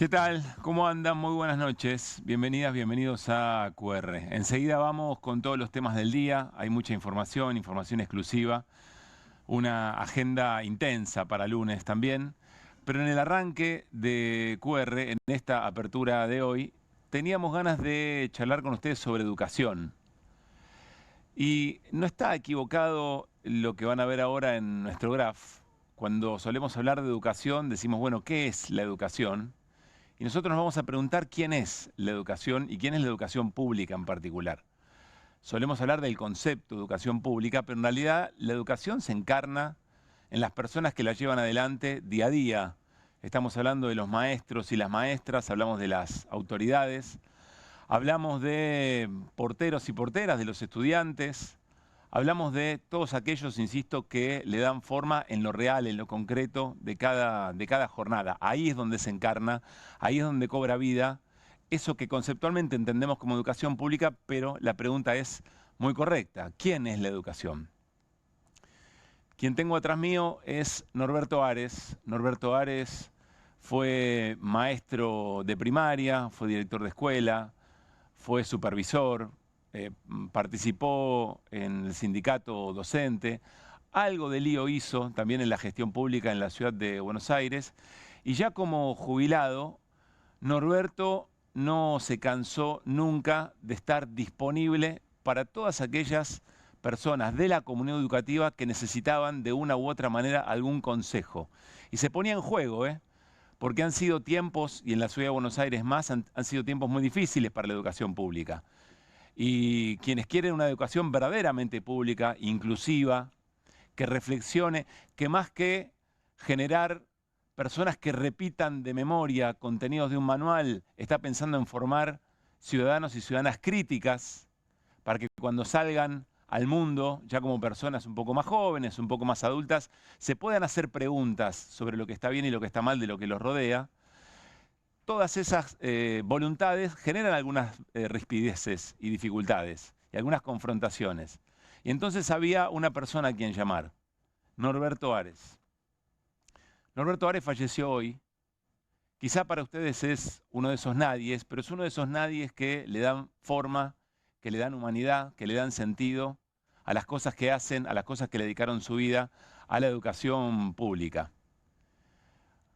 ¿Qué tal? ¿Cómo andan? Muy buenas noches. Bienvenidas, bienvenidos a QR. Enseguida vamos con todos los temas del día. Hay mucha información, información exclusiva, una agenda intensa para lunes también. Pero en el arranque de QR, en esta apertura de hoy, teníamos ganas de charlar con ustedes sobre educación. Y no está equivocado lo que van a ver ahora en nuestro graph. Cuando solemos hablar de educación, decimos, bueno, ¿qué es la educación? Y nosotros nos vamos a preguntar quién es la educación y quién es la educación pública en particular. Solemos hablar del concepto de educación pública, pero en realidad la educación se encarna en las personas que la llevan adelante día a día. Estamos hablando de los maestros y las maestras, hablamos de las autoridades, hablamos de porteros y porteras, de los estudiantes, hablamos de todos aquellos, insisto, que le dan forma en lo real, en lo concreto de cada jornada. Ahí es donde se encarna, ahí es donde cobra vida eso que conceptualmente entendemos como educación pública, pero la pregunta es muy correcta. ¿Quién es la educación? Quien tengo atrás mío es Norberto Ares. Norberto Ares fue maestro de primaria, fue director de escuela, fue supervisor, participó en el sindicato docente, algo de lío hizo también en la gestión pública en la ciudad de Buenos Aires, y ya como jubilado, Norberto no se cansó nunca de estar disponible para todas aquellas personas de la comunidad educativa que necesitaban de una u otra manera algún consejo. Y se ponía en juego, porque han sido tiempos, y en la ciudad de Buenos Aires más, han sido tiempos muy difíciles para la educación pública. Y quienes quieren una educación verdaderamente pública, inclusiva, que reflexione, que más que generar personas que repitan de memoria contenidos de un manual, está pensando en formar ciudadanos y ciudadanas críticas para que cuando salgan al mundo, ya como personas un poco más jóvenes, un poco más adultas, se puedan hacer preguntas sobre lo que está bien y lo que está mal de lo que los rodea. Todas esas voluntades generan algunas rispideces y dificultades y algunas confrontaciones. Y entonces había una persona a quien llamar, Norberto Ares. Norberto Ares falleció hoy. Quizá para ustedes es uno de esos nadies, pero es uno de esos nadies que le dan forma, que le dan humanidad, que le dan sentido a las cosas que hacen, a las cosas que le dedicaron su vida, a la educación pública.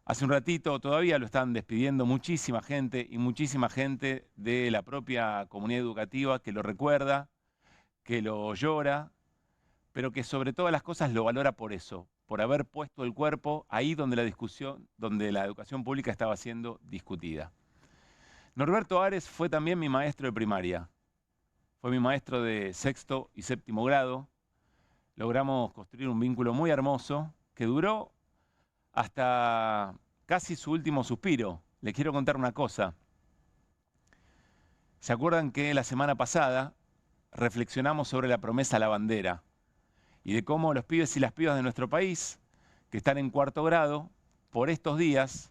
Hace un ratito todavía lo están despidiendo muchísima gente y muchísima gente de la propia comunidad educativa que lo recuerda, que lo llora, pero que sobre todas las cosas lo valora por eso, por haber puesto el cuerpo ahí donde la discusión, donde la educación pública estaba siendo discutida. Norberto Ares fue también mi maestro de primaria, fue mi maestro de sexto y séptimo grado. Logramos construir un vínculo muy hermoso que duró hasta casi su último suspiro. Les quiero contar una cosa. ¿Se acuerdan que la semana pasada reflexionamos sobre la promesa a la bandera y de cómo los pibes y las pibas de nuestro país, que están en cuarto grado, por estos días,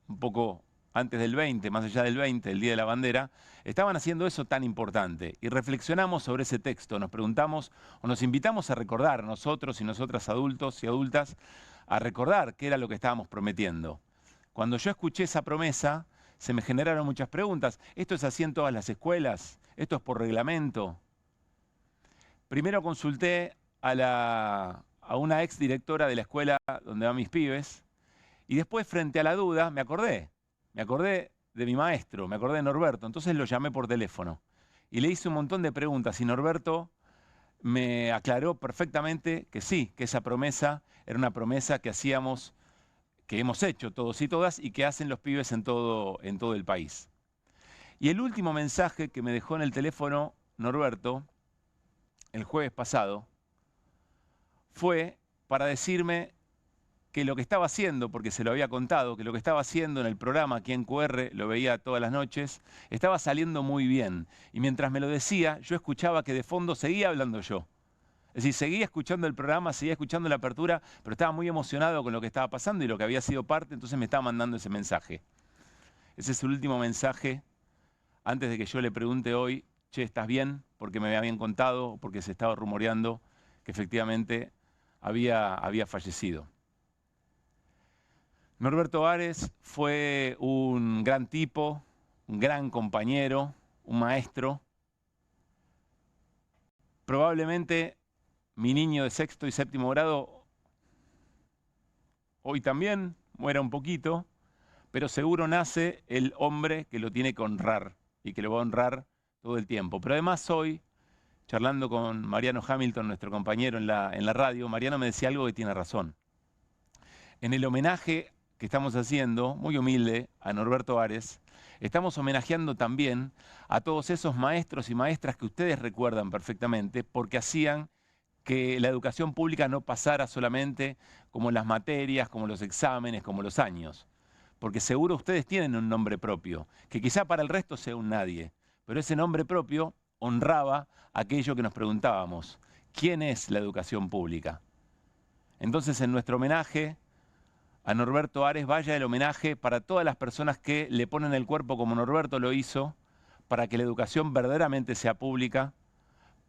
un poco antes del 20, más allá del 20, el Día de la Bandera, estaban haciendo eso tan importante? Y reflexionamos sobre ese texto, nos preguntamos o nos invitamos a recordar, nosotros y nosotras adultos y adultas, a recordar qué era lo que estábamos prometiendo. Cuando yo escuché esa promesa, se me generaron muchas preguntas. ¿Esto es así en todas las escuelas? ¿Esto es por reglamento? Primero consulté a una ex directora de la escuela donde van mis pibes, y después, frente a la duda, me acordé de mi maestro, me acordé de Norberto, entonces lo llamé por teléfono y le hice un montón de preguntas y Norberto me aclaró perfectamente que sí, que esa promesa era una promesa que hacíamos, que hemos hecho todos y todas y que hacen los pibes en todo el país. Y el último mensaje que me dejó en el teléfono Norberto, el jueves pasado, fue para decirme que lo que estaba haciendo, porque se lo había contado, que lo que estaba haciendo en el programa aquí en QR, lo veía todas las noches, estaba saliendo muy bien. Y mientras me lo decía, yo escuchaba que de fondo seguía hablando yo. Es decir, seguía escuchando el programa, seguía escuchando la apertura, pero estaba muy emocionado con lo que estaba pasando y lo que había sido parte, entonces me estaba mandando ese mensaje. Ese es el último mensaje antes de que yo le pregunte hoy, che, ¿estás bien? Porque me habían contado, porque se estaba rumoreando que efectivamente había fallecido. Norberto Ares fue un gran tipo, un gran compañero, un maestro. Probablemente mi niño de sexto y séptimo grado hoy también muera un poquito, pero seguro nace el hombre que lo tiene que honrar y que lo va a honrar todo el tiempo. Pero además hoy, charlando con Mariano Hamilton, nuestro compañero en la radio, Mariano me decía algo que tiene razón. En el homenaje que estamos haciendo, muy humilde, a Norberto Ares, estamos homenajeando también a todos esos maestros y maestras que ustedes recuerdan perfectamente, porque hacían que la educación pública no pasara solamente como las materias, como los exámenes, como los años. Porque seguro ustedes tienen un nombre propio, que quizá para el resto sea un nadie, pero ese nombre propio honraba aquello que nos preguntábamos: ¿quién es la educación pública? Entonces, en nuestro homenaje a Norberto Ares, vaya el homenaje para todas las personas que le ponen el cuerpo como Norberto lo hizo, para que la educación verdaderamente sea pública,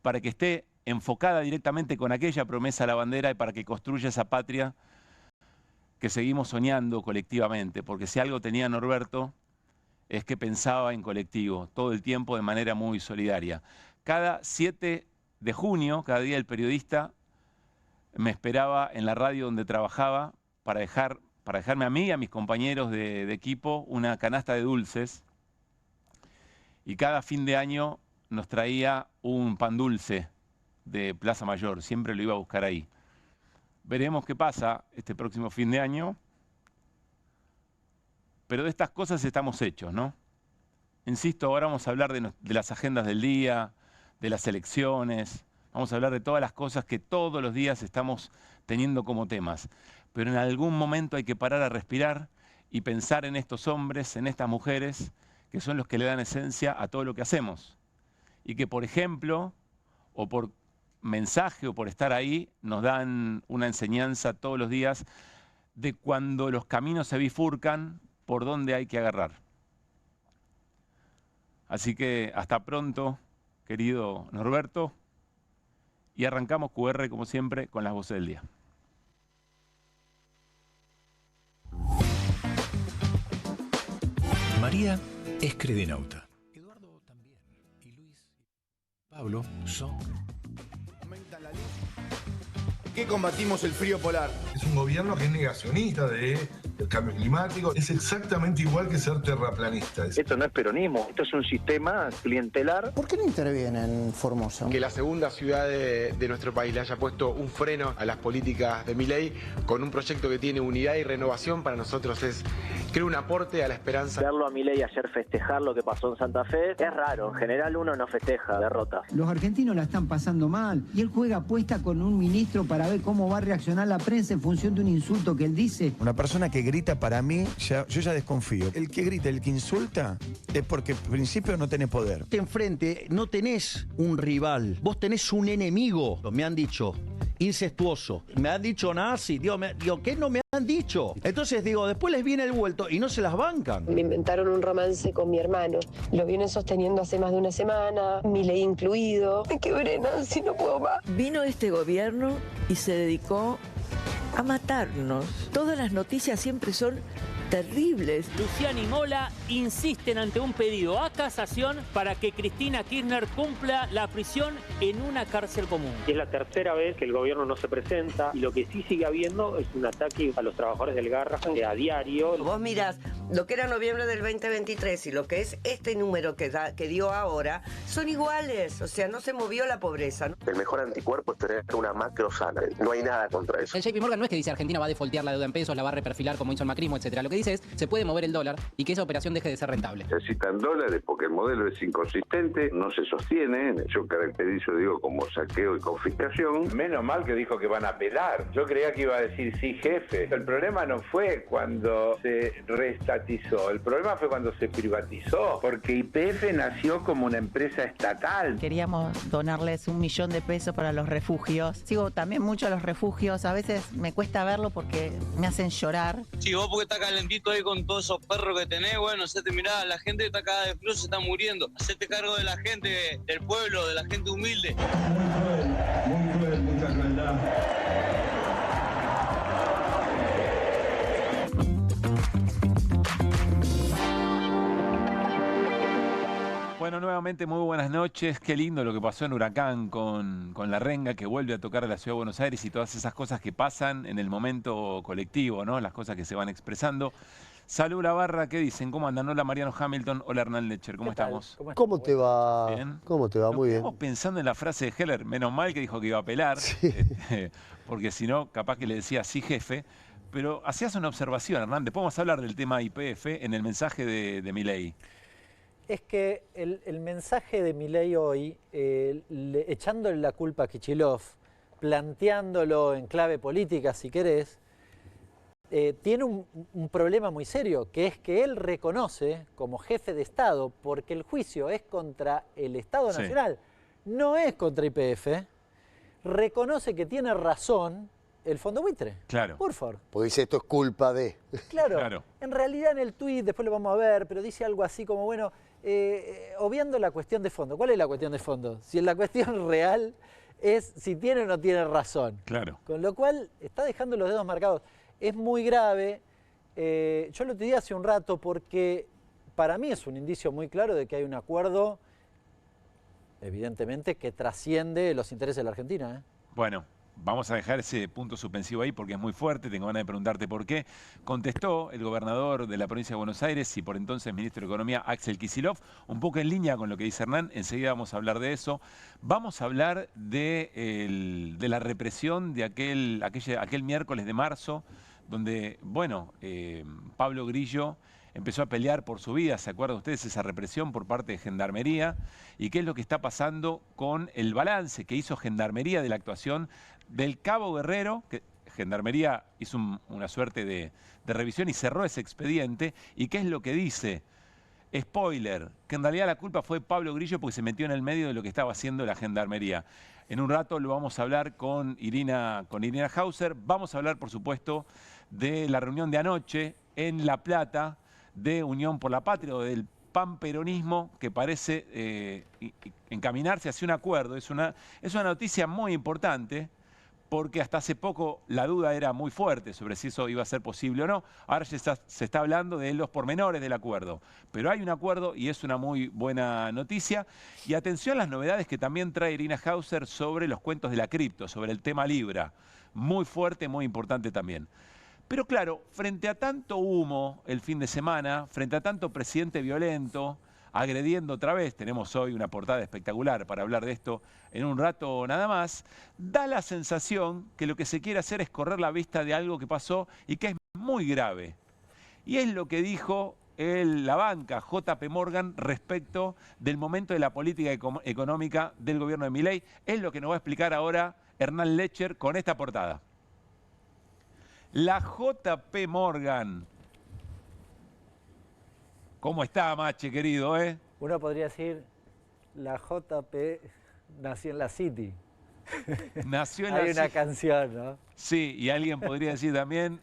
para que esté enfocada directamente con aquella promesa a la bandera y para que construya esa patria que seguimos soñando colectivamente. Porque si algo tenía Norberto es que pensaba en colectivo, todo el tiempo de manera muy solidaria. Cada 7 de junio, cada día el periodista me esperaba en la radio donde trabajaba para dejarme a mí y a mis compañeros de equipo una canasta de dulces. Y cada fin de año nos traía un pan dulce de Plaza Mayor, siempre lo iba a buscar ahí. Veremos qué pasa este próximo fin de año, pero de estas cosas estamos hechos, ¿no? Insisto, ahora vamos a hablar de las agendas del día, de las elecciones, vamos a hablar de todas las cosas que todos los días estamos teniendo como temas. Pero en algún momento hay que parar a respirar y pensar en estos hombres, en estas mujeres, que son los que le dan esencia a todo lo que hacemos. Y que, por ejemplo, o por mensaje o por estar ahí, nos dan una enseñanza todos los días de cuando los caminos se bifurcan, por dónde hay que agarrar. Así que hasta pronto, querido Norberto, y arrancamos QR, como siempre, con las voces del día. María es credinauta. Eduardo también. Y Luis y Pablo son... Aumenta la luz. ¿Qué combatimos el frío polar? Es un gobierno que es negacionista del cambio climático. Es exactamente igual que ser terraplanista. Esto no es peronismo, esto es un sistema clientelar. ¿Por qué no interviene en Formosa? Que la segunda ciudad de nuestro país le haya puesto un freno a las políticas de Milei con un proyecto que tiene unidad y renovación, para nosotros es, creo, un aporte a la esperanza. Verlo a Milei ayer festejar lo que pasó en Santa Fe es raro. En general uno no festeja derrotas. Los argentinos la están pasando mal y él juega apuesta con un ministro para ver cómo va a reaccionar la prensa en función de un insulto que él dice. Una persona que grita, para mí, yo ya desconfío. El que grita, el que insulta, es porque en principio no tenés poder. Enfrente no tenés un rival, vos tenés un enemigo. Me han dicho incestuoso, me han dicho nazi, digo, ¿qué no me han dicho? Entonces digo, después les viene el vuelto y no se las bancan. Me inventaron un romance con mi hermano, lo vienen sosteniendo hace más de una semana, Milei incluido. Me quebré, Nancy, no puedo más. Vino este gobierno y se dedicó a matarnos. Todas las noticias siempre son terribles. Luciana y Mola insisten ante un pedido a casación para que Cristina Kirchner cumpla la prisión en una cárcel común. Es la tercera vez que el gobierno no se presenta y lo que sí sigue habiendo es un ataque a los trabajadores del Garrahan a diario. Vos mirás lo que era noviembre del 2023 y lo que es este número que dio ahora, son iguales, o sea, no se movió la pobreza, ¿no? El mejor anticuerpo es tener una macro sana, no hay nada contra eso. El JP Morgan no es que dice Argentina va a defoltear la deuda en pesos, la va a reperfilar como hizo el macrismo, etcétera. Lo que dice es, se puede mover el dólar y que esa operación deje de ser rentable. Necesitan dólares porque el modelo es inconsistente, no se sostiene, yo caracterizo, digo, como saqueo y confiscación. Menos mal que dijo que van a apelar. Yo creía que iba a decir sí, jefe. El problema no fue cuando se reestatizó, el problema fue cuando se privatizó, porque YPF nació como una empresa estatal. Queríamos donarles $1 millón de pesos para los refugios. Sigo también mucho a los refugios, a veces me cuesta verlo porque me hacen llorar. Sí, vos porque estás calentito ahí con todos esos perros que tenés, bueno, mirá, la gente está cagada de frío, se está muriendo. Hacete cargo de la gente, del pueblo, de la gente humilde. Muy cruel, mucha crueldad. Bueno, nuevamente muy buenas noches. Qué lindo lo que pasó en Huracán con La Renga, que vuelve a tocar a la Ciudad de Buenos Aires y todas esas cosas que pasan en el momento colectivo, ¿no? Las cosas que se van expresando. Salud La Barra, ¿qué dicen? ¿Cómo andan? Hola Mariano Hamilton, hola Hernán Lecher, ¿cómo estamos? ¿Cómo te va? Bien. ¿Cómo te va? Muy bien. Estamos pensando en la frase de Heller, menos mal que dijo que iba a apelar, porque si no, capaz que le decía sí, jefe. Pero hacías una observación, Hernán, después vamos a hablar del tema YPF en el mensaje de Milei. Es que el mensaje de Milei hoy, echándole la culpa a Kicillof, planteándolo en clave política, si querés, tiene un problema muy serio, que es que él reconoce como jefe de Estado, porque el juicio es contra el Estado Nacional, no es contra YPF, reconoce que tiene razón el fondo buitre. Claro. Burford. Porque dice esto es culpa de... Claro. En realidad en el tuit, después lo vamos a ver, pero dice algo así como, bueno, obviando la cuestión de fondo. ¿Cuál es la cuestión de fondo? Si la cuestión real es si tiene o no tiene razón. Claro. Con lo cual está dejando los dedos marcados. Es muy grave. Yo lo te di hace un rato porque para mí es un indicio muy claro de que hay un acuerdo, evidentemente, que trasciende los intereses de la Argentina. Bueno, vamos a dejar ese punto suspensivo ahí porque es muy fuerte, tengo ganas de preguntarte por qué. Contestó el gobernador de la provincia de Buenos Aires y por entonces ministro de Economía, Axel Kicillof, un poco en línea con lo que dice Hernán, enseguida vamos a hablar de eso. Vamos a hablar de la represión de aquel miércoles de marzo, donde, bueno, Pablo Grillo empezó a pelear por su vida, ¿se acuerdan ustedes? Esa represión por parte de Gendarmería y qué es lo que está pasando con el balance que hizo Gendarmería de la actuación del Cabo Guerrero, que Gendarmería hizo una suerte de revisión y cerró ese expediente, y qué es lo que dice. Spoiler, que en realidad la culpa fue Pablo Grillo porque se metió en el medio de lo que estaba haciendo la Gendarmería. En un rato lo vamos a hablar con Irina Hauser. Vamos a hablar, por supuesto, de la reunión de anoche en La Plata de Unión por la Patria o del panperonismo que parece encaminarse hacia un acuerdo. Es una noticia muy importante porque hasta hace poco la duda era muy fuerte sobre si eso iba a ser posible o no. Ahora ya se está hablando de los pormenores del acuerdo. Pero hay un acuerdo y es una muy buena noticia. Y atención a las novedades que también trae Irina Hauser sobre los cuentos de la cripto, sobre el tema Libra. Muy fuerte, muy importante también. Pero claro, frente a tanto humo el fin de semana, frente a tanto presidente violento, agrediendo otra vez, tenemos hoy una portada espectacular para hablar de esto en un rato nada más, da la sensación que lo que se quiere hacer es correr la vista de algo que pasó y que es muy grave. Y es lo que dijo la banca JP Morgan respecto del momento de la política económica del gobierno de Milei. Es lo que nos va a explicar ahora Hernán Lecher con esta portada. La JP Morgan. ¿Cómo está, Mache, querido? Uno podría decir, la JP nació en la City. Nació en la City. Hay una canción, ¿no? Sí, y alguien podría decir también,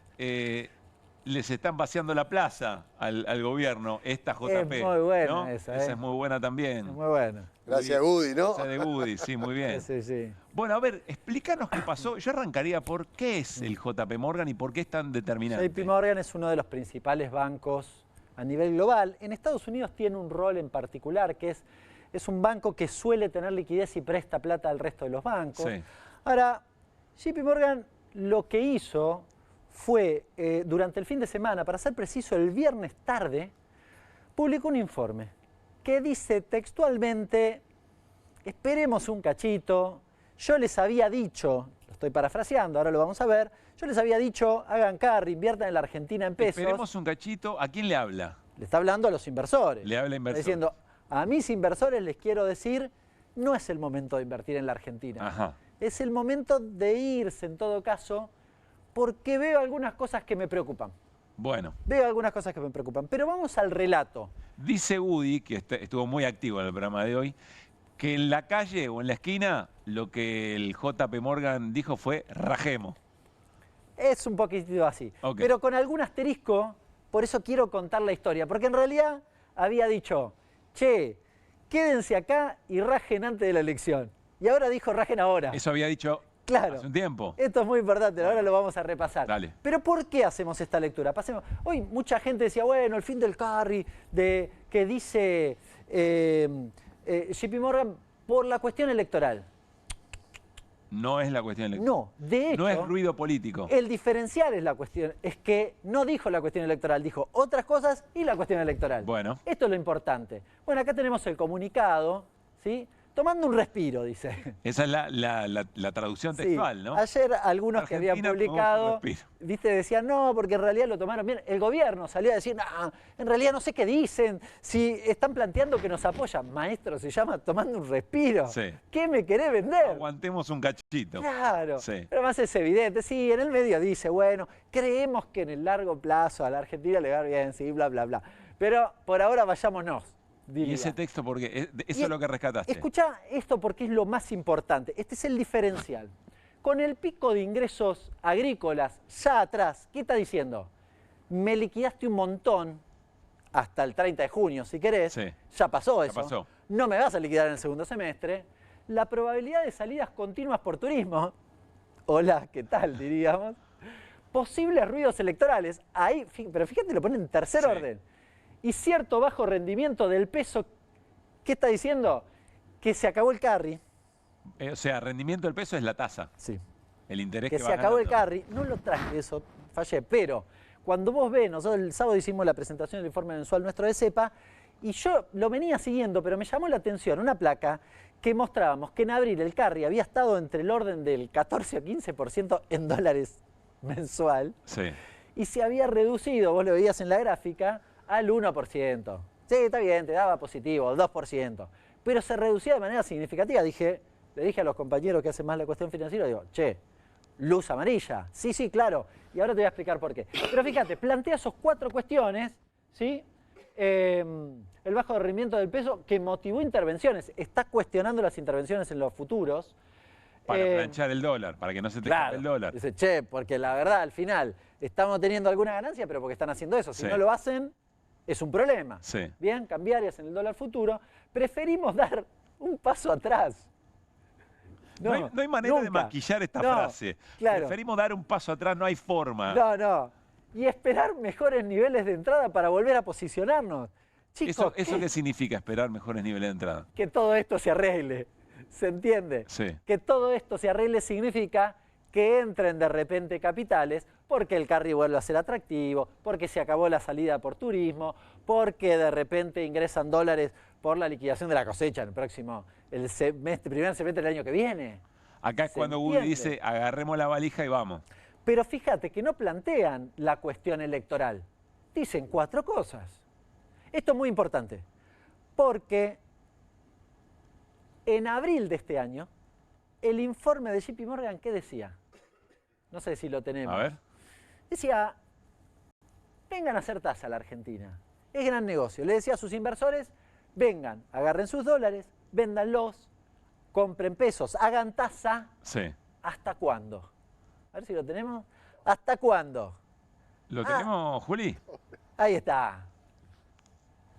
les están vaciando la plaza al gobierno, esta JP. Es muy buena, ¿no? esa. Esa es muy buena también. Es muy buena. Gracias, Woody, ¿no? Esa de Woody, sí, muy bien. Sí, sí. Bueno, a ver, explícanos qué pasó. Yo arrancaría por qué es el JP Morgan y por qué es tan determinante. JP Morgan es uno de los principales bancos a nivel global. En Estados Unidos tiene un rol en particular, que es un banco que suele tener liquidez y presta plata al resto de los bancos. Sí. Ahora, JP Morgan lo que hizo fue, durante el fin de semana, para ser preciso, el viernes tarde, publicó un informe que dice textualmente, esperemos un cachito, yo les había dicho, lo estoy parafraseando, ahora lo vamos a ver, yo les había dicho, hagan carry, inviertan en la Argentina en pesos. Esperemos un cachito, ¿a quién le habla? Le está hablando a los inversores. Le habla a inversores. Está diciendo, a mis inversores les quiero decir, no es el momento de invertir en la Argentina. Ajá. Es el momento de irse, en todo caso, porque veo algunas cosas que me preocupan. Bueno. Veo algunas cosas que me preocupan. Pero vamos al relato. Dice Woody, que estuvo muy activo en el programa de hoy, que en la calle o en la esquina lo que el JP Morgan dijo fue rajemos. Es un poquitito así. Okay. Pero con algún asterisco, por eso quiero contar la historia. Porque en realidad había dicho, che, quédense acá y rajen antes de la elección. Y ahora dijo, rajen ahora. Eso había dicho Claro. Hace un tiempo. Esto es muy importante, ahora lo vamos a repasar. Dale. Pero ¿por qué hacemos esta lectura? Pasemos. Hoy mucha gente decía, bueno, el fin del carry, que dice JP Morgan por la cuestión electoral. No es la cuestión electoral. No, de hecho... No es ruido político. El diferencial es la cuestión, es que no dijo la cuestión electoral, dijo otras cosas y la cuestión electoral. Bueno. Esto es lo importante. Bueno, acá tenemos el comunicado, ¿sí? Tomando un respiro, dice. Esa es la traducción textual, Sí. ¿no? Ayer algunos que habían Argentina tomó un publicado, respiro. viste, decían, no, porque en realidad lo tomaron bien. El gobierno salió a decir, no, en realidad no sé qué dicen, si están planteando que nos apoyan. Maestro, se llama tomando un respiro. Sí. ¿Qué me querés vender? Aguantemos un cachito. Claro, Sí. pero además es evidente. Sí, en el medio dice, bueno, creemos que en el largo plazo a la Argentina le va bien, sí, bla, bla, bla. Pero por ahora vayámonos. ¿Y ese texto porque eso es lo que rescataste? Escuchá esto porque es lo más importante. Este es el diferencial. Con el pico de ingresos agrícolas ya atrás, ¿qué está diciendo? Me liquidaste un montón hasta el 30 de junio, si querés. Sí. Ya pasó Ya eso. pasó. No me vas a liquidar en el segundo semestre. La probabilidad de salidas continuas por turismo. Hola, ¿qué tal? Diríamos. Posibles ruidos electorales. Ahí, pero fíjate, lo ponen en tercer orden. Y cierto bajo rendimiento del peso, ¿qué está diciendo? Que se acabó el carry. O sea, rendimiento del peso es la tasa. Sí. El interés Que que se va acabó el ganando. carry. No lo traje eso, fallé. Pero cuando vos ves, nosotros el sábado hicimos la presentación del informe mensual nuestro de CEPA, y yo lo venía siguiendo, pero me llamó la atención una placa que mostrábamos que en abril el carry había estado entre el orden del 14 o 15% en dólares mensual. Sí. Y se había reducido, vos lo veías en la gráfica, al 1%. Sí, está bien, te daba positivo, al 2%. Pero se reducía de manera significativa. Le dije a los compañeros que hacen más la cuestión financiera, digo, che, luz amarilla. Sí, sí, claro. Y ahora te voy a explicar por qué. Pero fíjate, plantea esas 4 cuestiones, ¿sí? El bajo rendimiento del peso que motivó intervenciones. Está cuestionando las intervenciones en los futuros. Para planchar el dólar, para que no se te escape el dólar. Dice, che, porque la verdad, al final, estamos teniendo alguna ganancia, pero porque están haciendo eso. Si Sí. no lo hacen, es un problema. Sí. Bien, cambiarias en el dólar futuro. Preferimos dar un paso atrás. No hay manera de nunca. maquillar esta No, frase. claro. Preferimos dar un paso atrás, no hay forma. No. Y esperar mejores niveles de entrada para volver a posicionarnos. Chicos, ¿Eso qué significa esperar mejores niveles de entrada? que todo esto se arregle. ¿Se entiende? Sí. Que todo esto se arregle significa que entren de repente capitales porque el carry vuelve a ser atractivo, porque se acabó la salida por turismo, porque de repente ingresan dólares por la liquidación de la cosecha en el próximo, primer semestre del año que viene. Acá es ¿Se cuando Woody entiende? dice, agarremos la valija y vamos. Pero fíjate que no plantean la cuestión electoral. Dicen 4 cosas. Esto es muy importante, porque en abril de este año, el informe de JP Morgan, ¿qué decía? No sé si lo tenemos. A ver. Decía, vengan a hacer tasa a la Argentina. Es gran negocio. Le decía a sus inversores, vengan, agarren sus dólares, véndanlos, compren pesos, hagan tasa. Sí. ¿Hasta cuándo? A ver si lo tenemos. ¿Hasta cuándo? ¿Lo tenemos, Juli? Ahí está.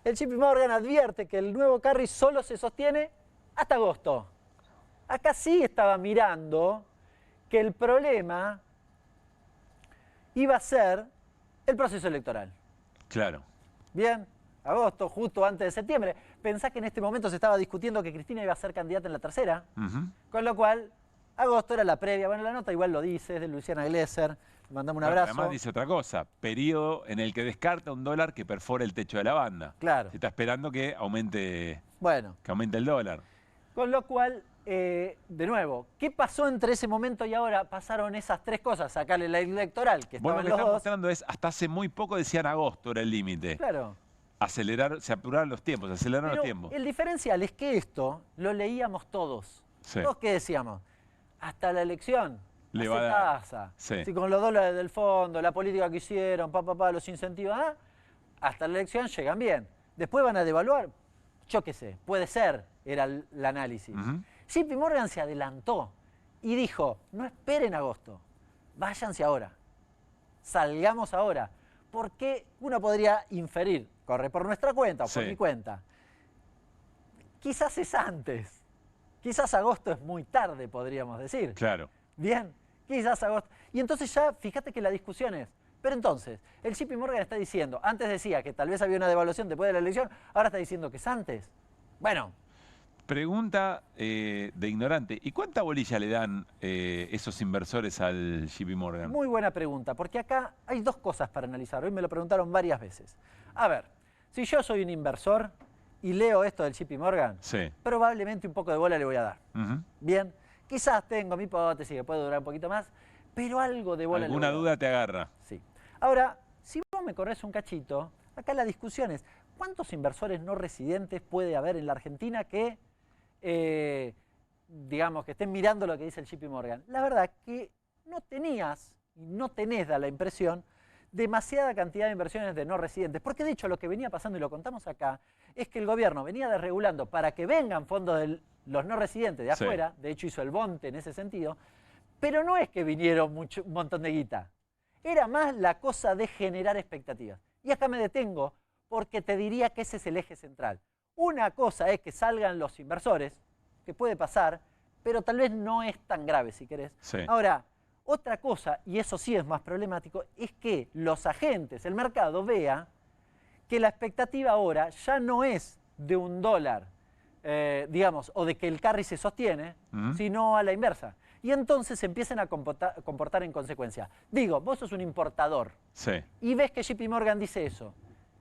El JP Morgan advierte que el nuevo carry solo se sostiene hasta agosto. Acá sí estaba mirando que el problema iba a ser el proceso electoral. Claro. Bien, agosto, justo antes de septiembre. Pensá que en este momento se estaba discutiendo que Cristina iba a ser candidata en la tercera, con lo cual agosto era la previa. Bueno, la nota igual lo dice, es de Luciana Glesser. Mandame un abrazo. Además dice otra cosa, periodo en el que descarta un dólar que perfora el techo de la banda. Claro. Se está esperando que aumente, Bueno, el dólar. con lo cual, de nuevo, ¿qué pasó entre ese momento y ahora? Pasaron esas 3 cosas. Sacarle la electoral, que Bueno, estaban lo que los está dos. mostrando es, hasta hace muy poco decían agosto era el límite. Claro. Se apuraron los tiempos, se aceleraron Pero los tiempos. el diferencial es que esto lo leíamos todos. Sí. Todos que decíamos, hasta la elección, Le hace va a dar. tasa. Sí. Si con los dólares del fondo, la política que hicieron, los incentivos, hasta la elección llegan bien. Después van a devaluar, yo qué sé, puede ser, era el análisis. JP Morgan se adelantó y dijo, no esperen agosto, váyanse ahora, salgamos ahora. Porque uno podría inferir, corre por nuestra cuenta o por Sí. mi cuenta, quizás es antes, quizás agosto es muy tarde, podríamos decir. Claro. Bien, quizás agosto. Y entonces ya, fíjate que la discusión es, pero entonces, el JP Morgan está diciendo, antes decía que tal vez había una devaluación después de la elección, ahora está diciendo que es antes. Bueno. Pregunta de ignorante, ¿y cuánta bolilla le dan esos inversores al JP Morgan? Muy buena pregunta, porque acá hay dos cosas para analizar. Hoy me lo preguntaron varias veces. A ver, si yo soy un inversor y leo esto del JP Morgan, sí, probablemente un poco de bola le voy a dar. Bien, quizás tengo mi hipótesis que puede durar un poquito más, pero algo de bola le voy a dar. ¿Alguna duda te agarra? Sí. Ahora, si vos me corres un cachito, acá la discusión es, ¿cuántos inversores no residentes puede haber en la Argentina que, digamos, que estén mirando lo que dice el JP Morgan? La verdad que no tenías, y no tenés, da la impresión, demasiada cantidad de inversiones de no residentes. Porque de hecho lo que venía pasando, y lo contamos acá, es que el gobierno venía desregulando para que vengan fondos de los no residentes de afuera, de hecho hizo el Bonte en ese sentido, pero no es que vinieron un montón de guita. Era más la cosa de generar expectativas. Y acá me detengo porque te diría que ese es el eje central. Una cosa es que salgan los inversores, que puede pasar, pero tal vez no es tan grave si querés. Sí. Ahora, otra cosa, y eso sí es más problemático, es que los agentes, el mercado, vea que la expectativa ahora ya no es de $1, digamos, o de que el carry se sostiene, sino a la inversa. Y entonces se empiezan a comportar en consecuencia. Digo, vos sos un importador y ves que JP Morgan dice eso,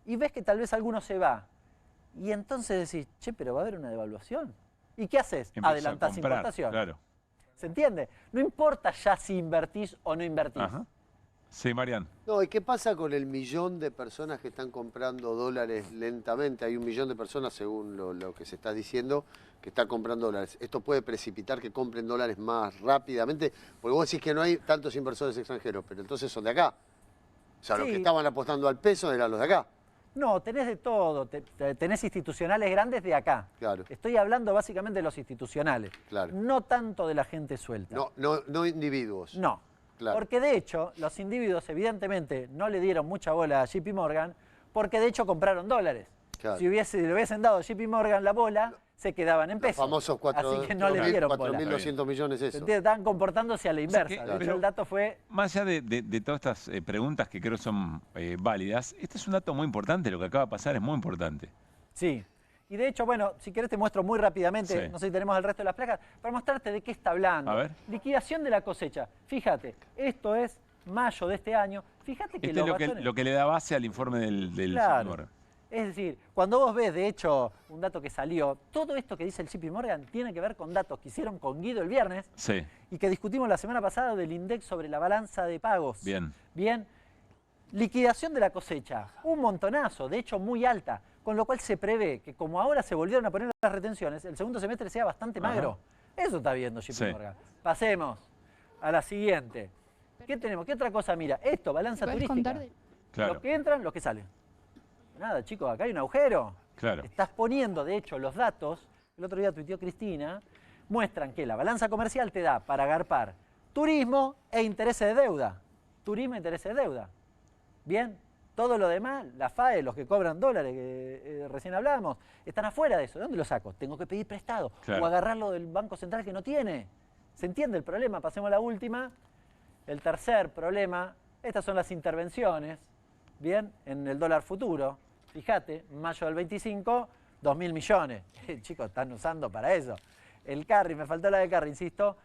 y ves que tal vez alguno se va, y entonces decís, che, pero va a haber una devaluación. ¿Y qué haces? Adelantás importación. Claro. ¿Se entiende? No importa ya si invertís o no invertís. Ajá. Sí, Marian. No, ¿y qué pasa con el millón de personas que están comprando dólares lentamente? Hay 1 millón de personas, según lo que se está diciendo, que están comprando dólares. ¿Esto puede precipitar que compren dólares más rápidamente? Porque vos decís que no hay tantos inversores extranjeros, pero entonces son de acá. O sea, los que estaban apostando al peso eran los de acá. No, tenés de todo. Tenés institucionales grandes de acá. Claro. Estoy hablando básicamente de los institucionales. Claro. No tanto de la gente suelta. No individuos. No. Claro. Porque de hecho, los individuos evidentemente no le dieron mucha bola a JP Morgan, porque de hecho compraron dólares. Claro. Si le hubiesen dado a JP Morgan la bola, se quedaban en pesos. Los famosos así que no le dieron bola. 4.200 millones eso. Estaban comportándose a la inversa. O sea de hecho, el dato fue... Más allá de todas estas preguntas que creo son válidas, este es un dato muy importante, lo que acaba de pasar es muy importante. Sí. Y de hecho, bueno, si querés te muestro muy rápidamente, no sé si tenemos el resto de las placas, para mostrarte de qué está hablando. A ver. Liquidación de la cosecha. Fíjate, esto es mayo de este año. Fíjate que este es lo que le da base al informe del JP Morgan. Es decir, cuando vos ves, de hecho, un dato que salió, todo esto que dice el JP Morgan tiene que ver con datos que hicieron con Guido el viernes y que discutimos la semana pasada del index sobre la balanza de pagos. Bien. Bien. Liquidación de la cosecha, un montonazo, de hecho muy alta, con lo cual se prevé que como ahora se volvieron a poner las retenciones, el segundo semestre sea bastante magro. Eso está viendo JP Morgan. Pasemos a la siguiente. ¿Qué tenemos? ¿Qué otra cosa? Mira, esto, balanza turística. Claro. Los que entran, los que salen. Nada, chicos, acá hay un agujero. Claro. Estás poniendo, de hecho, los datos, el otro día tuiteó Cristina, muestran que la balanza comercial te da para agarpar turismo e intereses de deuda. Turismo e intereses de deuda. Bien, todo lo demás, la FAE, los que cobran dólares, que recién hablábamos, están afuera de eso. ¿De dónde lo saco? Tengo que pedir prestado o agarrarlo del Banco Central que no tiene. ¿Se entiende el problema? Pasemos a la última. El tercer problema, estas son las intervenciones, bien, en el dólar futuro. Fíjate, mayo del 25, 2.000 millones. Chicos, están usando para eso. El carry, me faltó la de carry, insisto,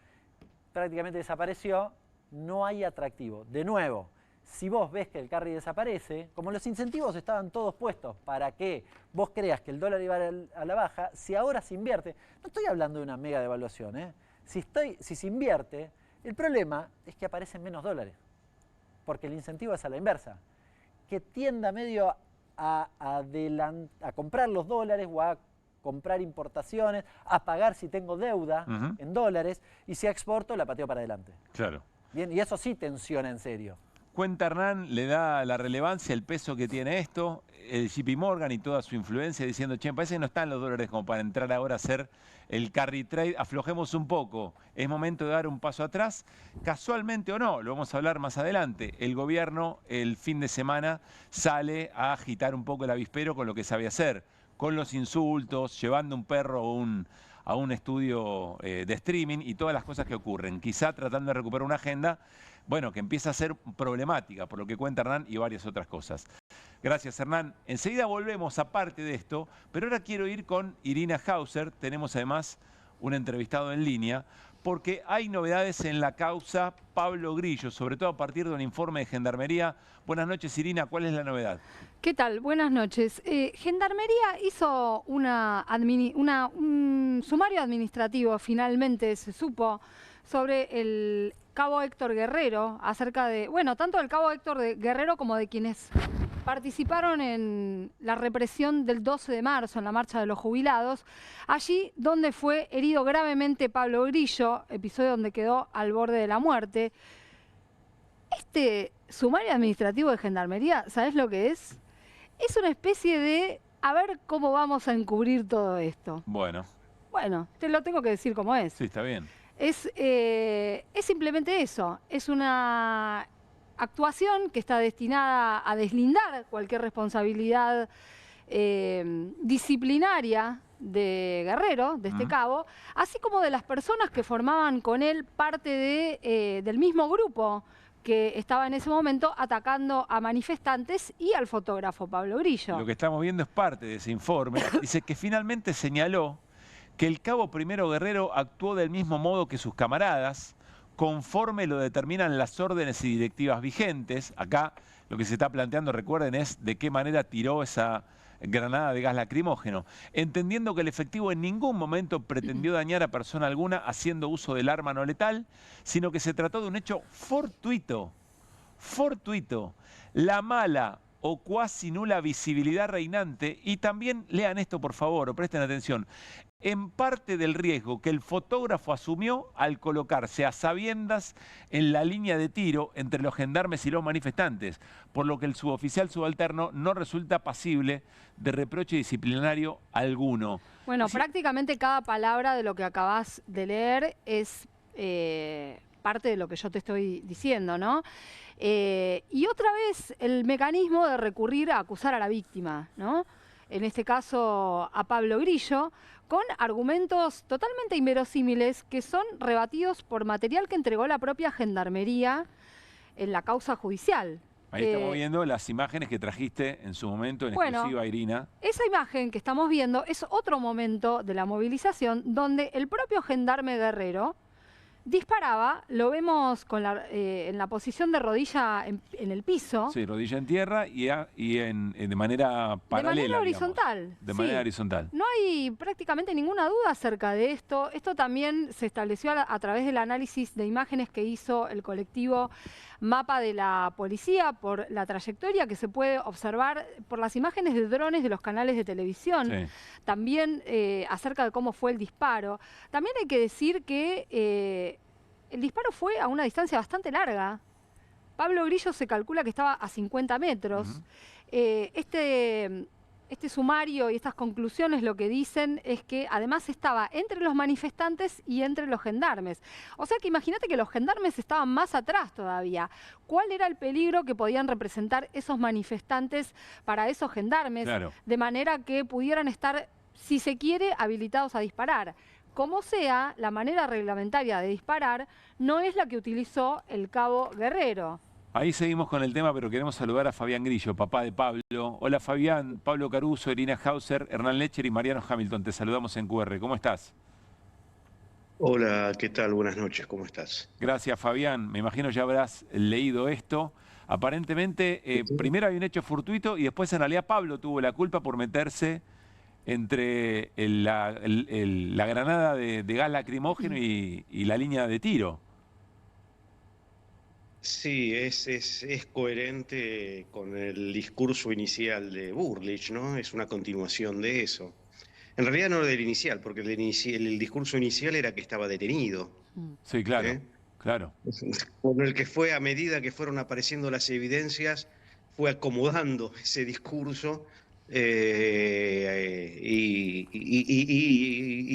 prácticamente desapareció. No hay atractivo. De nuevo, si vos ves que el carry desaparece, como los incentivos estaban todos puestos para que vos creas que el dólar iba a la baja, si ahora se invierte, no estoy hablando de una mega devaluación, si se invierte, el problema es que aparecen menos dólares, porque el incentivo es a la inversa, que tienda medio a comprar los dólares o a comprar importaciones, a pagar si tengo deuda en dólares, y si exporto la pateo para adelante. Claro. Bien, y eso sí tensiona en serio. Cuenta Hernán, le da la relevancia, el peso que tiene esto, el JP Morgan y toda su influencia, diciendo, che, me parece que no están los dólares como para entrar ahora a hacer el carry trade, aflojemos un poco, es momento de dar un paso atrás, casualmente o no, lo vamos a hablar más adelante, el gobierno el fin de semana sale a agitar un poco el avispero con lo que sabe hacer, con los insultos, llevando un perro a un estudio de streaming y todas las cosas que ocurren. Quizá tratando de recuperar una agenda, bueno, que empieza a ser problemática, por lo que cuenta Hernán y varias otras cosas. Gracias, Hernán. Enseguida volvemos aparte de esto, pero ahora quiero ir con Irina Hauser. Tenemos además un entrevistado en línea, porque hay novedades en la causa Pablo Grillo, sobre todo a partir de un informe de Gendarmería. Buenas noches, Irina, ¿cuál es la novedad? ¿Qué tal? Buenas noches. Gendarmería hizo un sumario administrativo, finalmente se supo, sobre el cabo Héctor Guerrero, acerca de, bueno, tanto del cabo Héctor Guerrero como de quienes participaron en la represión del 12 de marzo, en la marcha de los jubilados, allí donde fue herido gravemente Pablo Grillo, episodio donde quedó al borde de la muerte. Este sumario administrativo de Gendarmería, ¿sabes lo que es? Es una especie de, a ver cómo vamos a encubrir todo esto. Bueno, te lo tengo que decir como es. sí, está bien. Es simplemente eso, es una actuación que está destinada a deslindar cualquier responsabilidad disciplinaria de Guerrero, de este cabo, así como de las personas que formaban con él parte del mismo grupo que estaba en ese momento atacando a manifestantes y al fotógrafo Pablo Grillo. Lo que estamos viendo es parte de ese informe. Dice que finalmente señaló que el cabo Primero Guerrero actuó del mismo modo que sus camaradas, conforme lo determinan las órdenes y directivas vigentes. Acá lo que se está planteando, recuerden, es de qué manera tiró esa granada de gas lacrimógeno, entendiendo que el efectivo en ningún momento pretendió dañar a persona alguna haciendo uso del arma no letal, sino que se trató de un hecho fortuito. La mala o cuasi nula visibilidad reinante, y también lean esto por favor, o presten atención, en parte del riesgo que el fotógrafo asumió al colocarse a sabiendas en la línea de tiro entre los gendarmes y los manifestantes, por lo que el suboficial subalterno no resulta pasible de reproche disciplinario alguno. Bueno, prácticamente cada palabra de lo que acabas de leer es parte de lo que yo te estoy diciendo, ¿no? Y otra vez el mecanismo de recurrir a acusar a la víctima, ¿no? En este caso a Pablo Grillo, con argumentos totalmente inverosímiles que son rebatidos por material que entregó la propia Gendarmería en la causa judicial. Ahí estamos viendo las imágenes que trajiste en su momento en exclusiva, Irina. Esa imagen que estamos viendo es otro momento de la movilización donde el propio gendarme Guerrero disparaba, lo vemos con en la posición de rodilla en el piso. Sí, rodilla en tierra y de manera paralela. De manera horizontal. Digamos. De manera horizontal. No hay prácticamente ninguna duda acerca de esto. Esto también se estableció a través del análisis de imágenes que hizo el colectivo Mapa de la Policía por la trayectoria que se puede observar por las imágenes de drones de los canales de televisión. Sí. También acerca de cómo fue el disparo. También hay que decir que el disparo fue a una distancia bastante larga. Pablo Grillo se calcula que estaba a 50 metros. Este sumario y estas conclusiones lo que dicen es que además estaba entre los manifestantes y entre los gendarmes. O sea que imagínate que los gendarmes estaban más atrás todavía. ¿Cuál era el peligro que podían representar esos manifestantes para esos gendarmes? Claro. De manera que pudieran estar, si se quiere, habilitados a disparar. Como sea, la manera reglamentaria de disparar no es la que utilizó el cabo Guerrero. Ahí seguimos con el tema, pero queremos saludar a Fabián Grillo, papá de Pablo. Hola Fabián, Pablo Caruso, Irina Hauser, Hernán Lecher y Mariano Hamilton. Te saludamos en QR. ¿Cómo estás? Hola, ¿qué tal? Buenas noches, ¿cómo estás? Gracias Fabián, me imagino ya habrás leído esto. Aparentemente, primero hay un hecho fortuito y después en realidad Pablo tuvo la culpa por meterse entre la granada de gas lacrimógeno y la línea de tiro. Sí, es coherente con el discurso inicial de Burlich, ¿no? Es una continuación de eso. En realidad no del inicial, porque el discurso inicial era que estaba detenido. Sí, claro, claro. Con el que fue, a medida que fueron apareciendo las evidencias, fue acomodando ese discurso y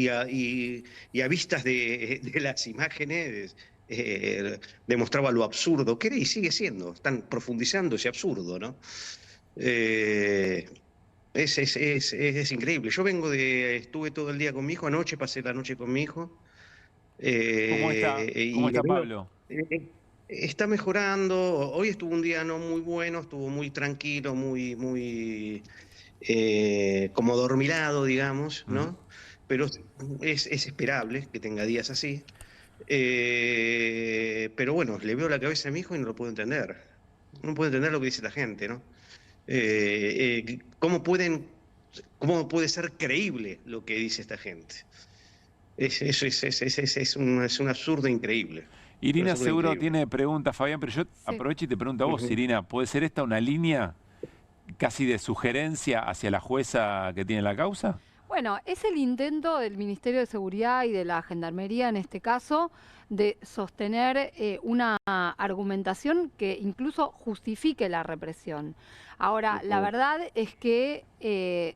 a vistas de las imágenes demostraba lo absurdo que era y sigue siendo. Están profundizando ese absurdo, ¿no? Es increíble. Yo estuve todo el día con mi hijo, anoche pasé la noche con mi hijo. ¿Cómo está? Y ¿Cómo está le veo- Pablo? Está mejorando. Hoy estuvo un día no muy bueno, estuvo muy tranquilo, muy como dormilado, digamos, ¿no? Pero es esperable que tenga días así. Pero bueno, le veo la cabeza a mi hijo y no lo puedo entender. No puedo entender lo que dice la gente, ¿no? ¿Cómo puede ser creíble lo que dice esta gente? Es un absurdo increíble. Irina Un absurdo seguro increíble. tiene preguntas, Fabián, pero yo aprovecho y te pregunto a vos, Irina, ¿puede ser esta una línea casi de sugerencia hacia la jueza que tiene la causa? Bueno, es el intento del Ministerio de Seguridad y de la Gendarmería, en este caso, de sostener una argumentación que incluso justifique la represión. Ahora, la verdad es que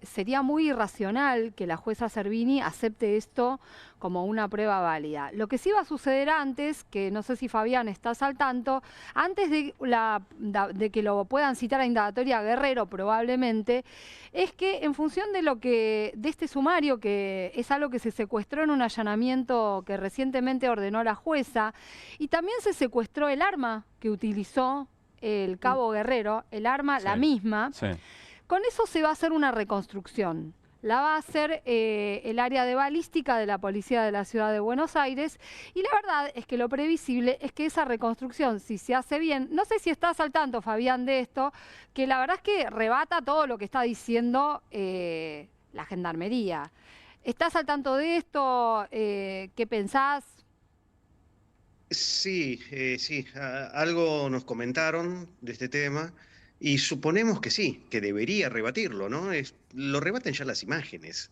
sería muy irracional que la jueza Servini acepte esto como una prueba válida. Lo que sí va a suceder antes, que no sé si Fabián estás al tanto, antes de que lo puedan citar a indagatoria Guerrero probablemente, es que en función de este sumario, que es algo que se secuestró en un allanamiento que recientemente ordenó la jueza, y también se secuestró el arma que utilizó el cabo Guerrero, el arma la misma. Sí. Con eso se va a hacer una reconstrucción. La va a hacer el área de balística de la Policía de la Ciudad de Buenos Aires, y la verdad es que lo previsible es que esa reconstrucción, si se hace bien, no sé si estás al tanto, Fabián, de esto, que la verdad es que rebata todo lo que está diciendo la Gendarmería. ¿Estás al tanto de esto? ¿Qué pensás? Sí, algo nos comentaron de este tema y suponemos que sí, que debería rebatirlo, ¿no? Lo rebaten ya las imágenes.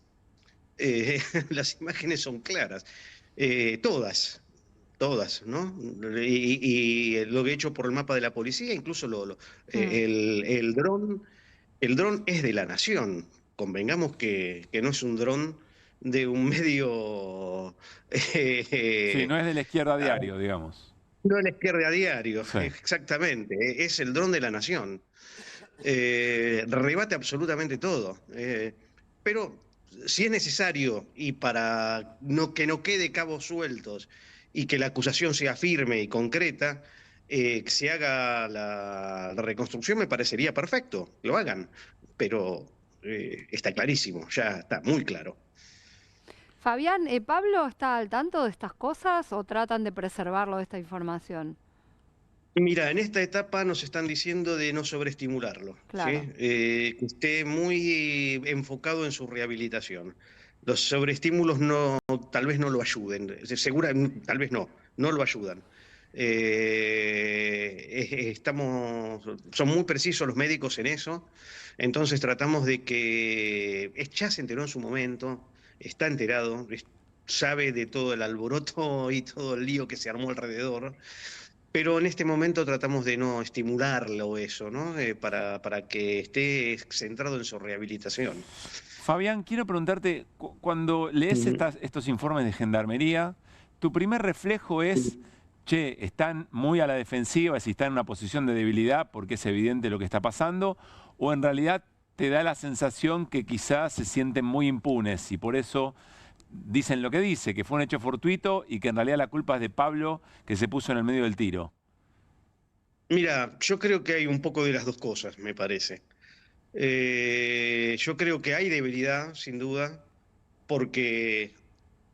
Las imágenes son claras, todas, ¿no? Y lo que he hecho por el mapa de la policía, incluso el dron es de la nación. Convengamos que no es un dron de un medio... Sí, no es de la izquierda diario, digamos. No es la izquierda a diario, Sí. exactamente. Es el dron de la nación. Rebate absolutamente todo. Pero si es necesario y para que no quede cabos sueltos y que la acusación sea firme y concreta, que se haga la reconstrucción, me parecería perfecto. Lo hagan. Pero está clarísimo, ya está muy claro. Fabián, ¿Pablo está al tanto de estas cosas o tratan de preservarlo de esta información? Mira, en esta etapa nos están diciendo de no sobreestimularlo, Claro. ¿sí? Que esté muy enfocado en su rehabilitación. Los sobreestímulos tal vez no lo ayuden, tal vez no lo ayudan. Son muy precisos los médicos en eso, entonces tratamos de que ya se enteró en su momento, está enterado, sabe de todo el alboroto y todo el lío que se armó alrededor. Pero en este momento tratamos de no estimularlo eso, ¿no? Para que esté centrado en su rehabilitación. Fabián, quiero preguntarte, cuando lees estos informes de Gendarmería, tu primer reflejo es, che, están muy a la defensiva, si están en una posición de debilidad porque es evidente lo que está pasando, o en realidad te da la sensación que quizás se sienten muy impunes y por eso dicen lo que dice, que fue un hecho fortuito y que en realidad la culpa es de Pablo, que se puso en el medio del tiro. Mira, yo creo que hay un poco de las dos cosas, me parece. Yo creo que hay debilidad, sin duda, porque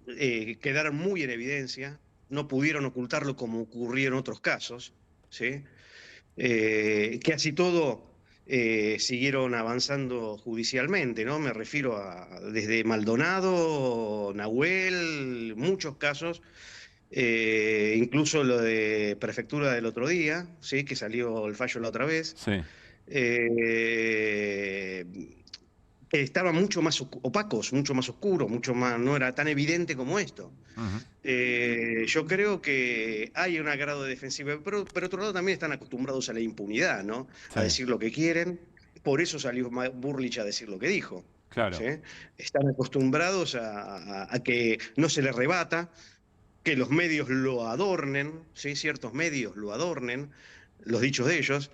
quedaron muy en evidencia, no pudieron ocultarlo como ocurrió en otros casos, ¿sí? Que así todo siguieron avanzando judicialmente, ¿no? Me refiero desde Maldonado, Nahuel, muchos casos, incluso lo de Prefectura del otro día, ¿sí? Que salió el fallo la otra vez. Sí. Estaban mucho más opacos, mucho más oscuros, no era tan evidente como esto. Yo creo que hay un grado de defensiva, pero por otro lado también están acostumbrados a la impunidad, ¿no? Sí. A decir lo que quieren. Por eso salió Burlich a decir lo que dijo. Claro. ¿Sí? Están acostumbrados a que no se les rebata, que los medios lo adornen, ¿sí? Ciertos medios lo adornen, los dichos de ellos,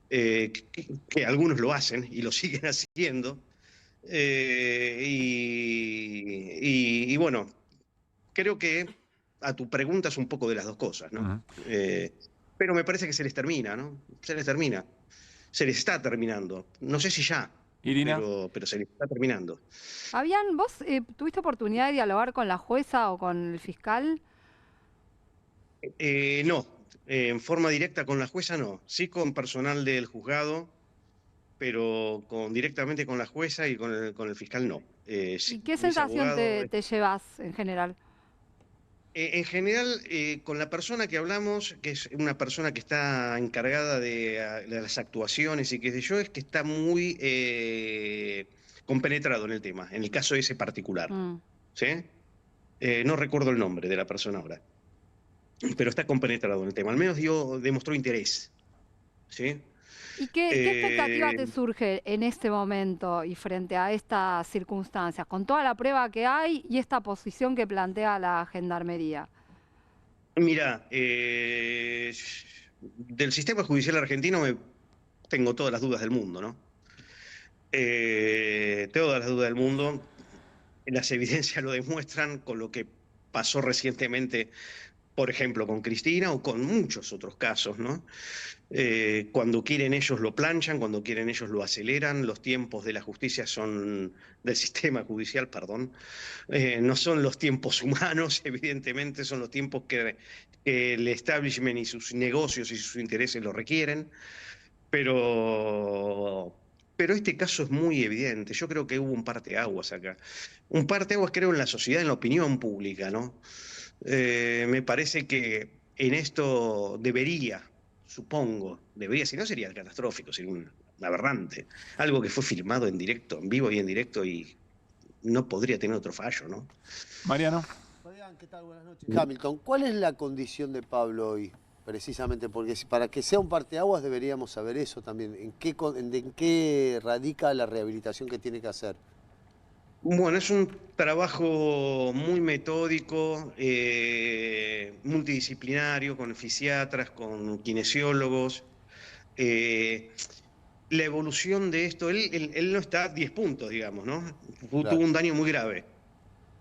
que algunos lo hacen y lo siguen haciendo. Y bueno, creo que a tu pregunta es un poco de las dos cosas, ¿no? Pero me parece que se les termina, ¿no? Se les termina. Se les está terminando. No sé si ya, Irina. pero se les está terminando. ¿Vos tuviste oportunidad de dialogar con la jueza o con el fiscal? No, en forma directa con la jueza no. Sí con personal del juzgado, pero directamente con la jueza y con el fiscal no. ¿Y qué sensación te llevas en general? En general, con la persona que hablamos, que es una persona que está encargada de las actuaciones y qué sé yo, es que está muy compenetrado en el tema, en el caso ese particular. ¿Sí? No recuerdo el nombre de la persona ahora, pero está compenetrado en el tema, al menos demostró interés. ¿Sí? ¿Y qué expectativa te surge en este momento y frente a estas circunstancias, con toda la prueba que hay y esta posición que plantea la Gendarmería? Mira, del sistema judicial argentino tengo todas las dudas del mundo, ¿no? Todas las dudas del mundo. Las evidencias lo demuestran con lo que pasó recientemente, por ejemplo, con Cristina o con muchos otros casos, ¿no? Cuando quieren ellos lo planchan, cuando quieren ellos lo aceleran, los tiempos de la justicia del sistema judicial, perdón, no son los tiempos humanos, evidentemente son los tiempos que el establishment y sus negocios y sus intereses lo requieren, pero este caso es muy evidente. Yo creo que hubo un parteaguas acá. Un parteaguas creo en la sociedad, en la opinión pública, ¿no? Me parece que en esto supongo, si no sería catastrófico, sería un aberrante. Algo que fue filmado en directo, en vivo y en directo, y no podría tener otro fallo, ¿no? Mariano. ¿Qué tal? Buenas noches. Hamilton, ¿cuál es la condición de Pablo hoy? Precisamente porque para que sea un parteaguas deberíamos saber eso también. ¿En qué radica la rehabilitación que tiene que hacer? Bueno, es un trabajo muy metódico, multidisciplinario, con fisiatras, con kinesiólogos. La evolución de esto, él no está a 10 puntos, digamos, ¿no? Claro. Tuvo un daño muy grave.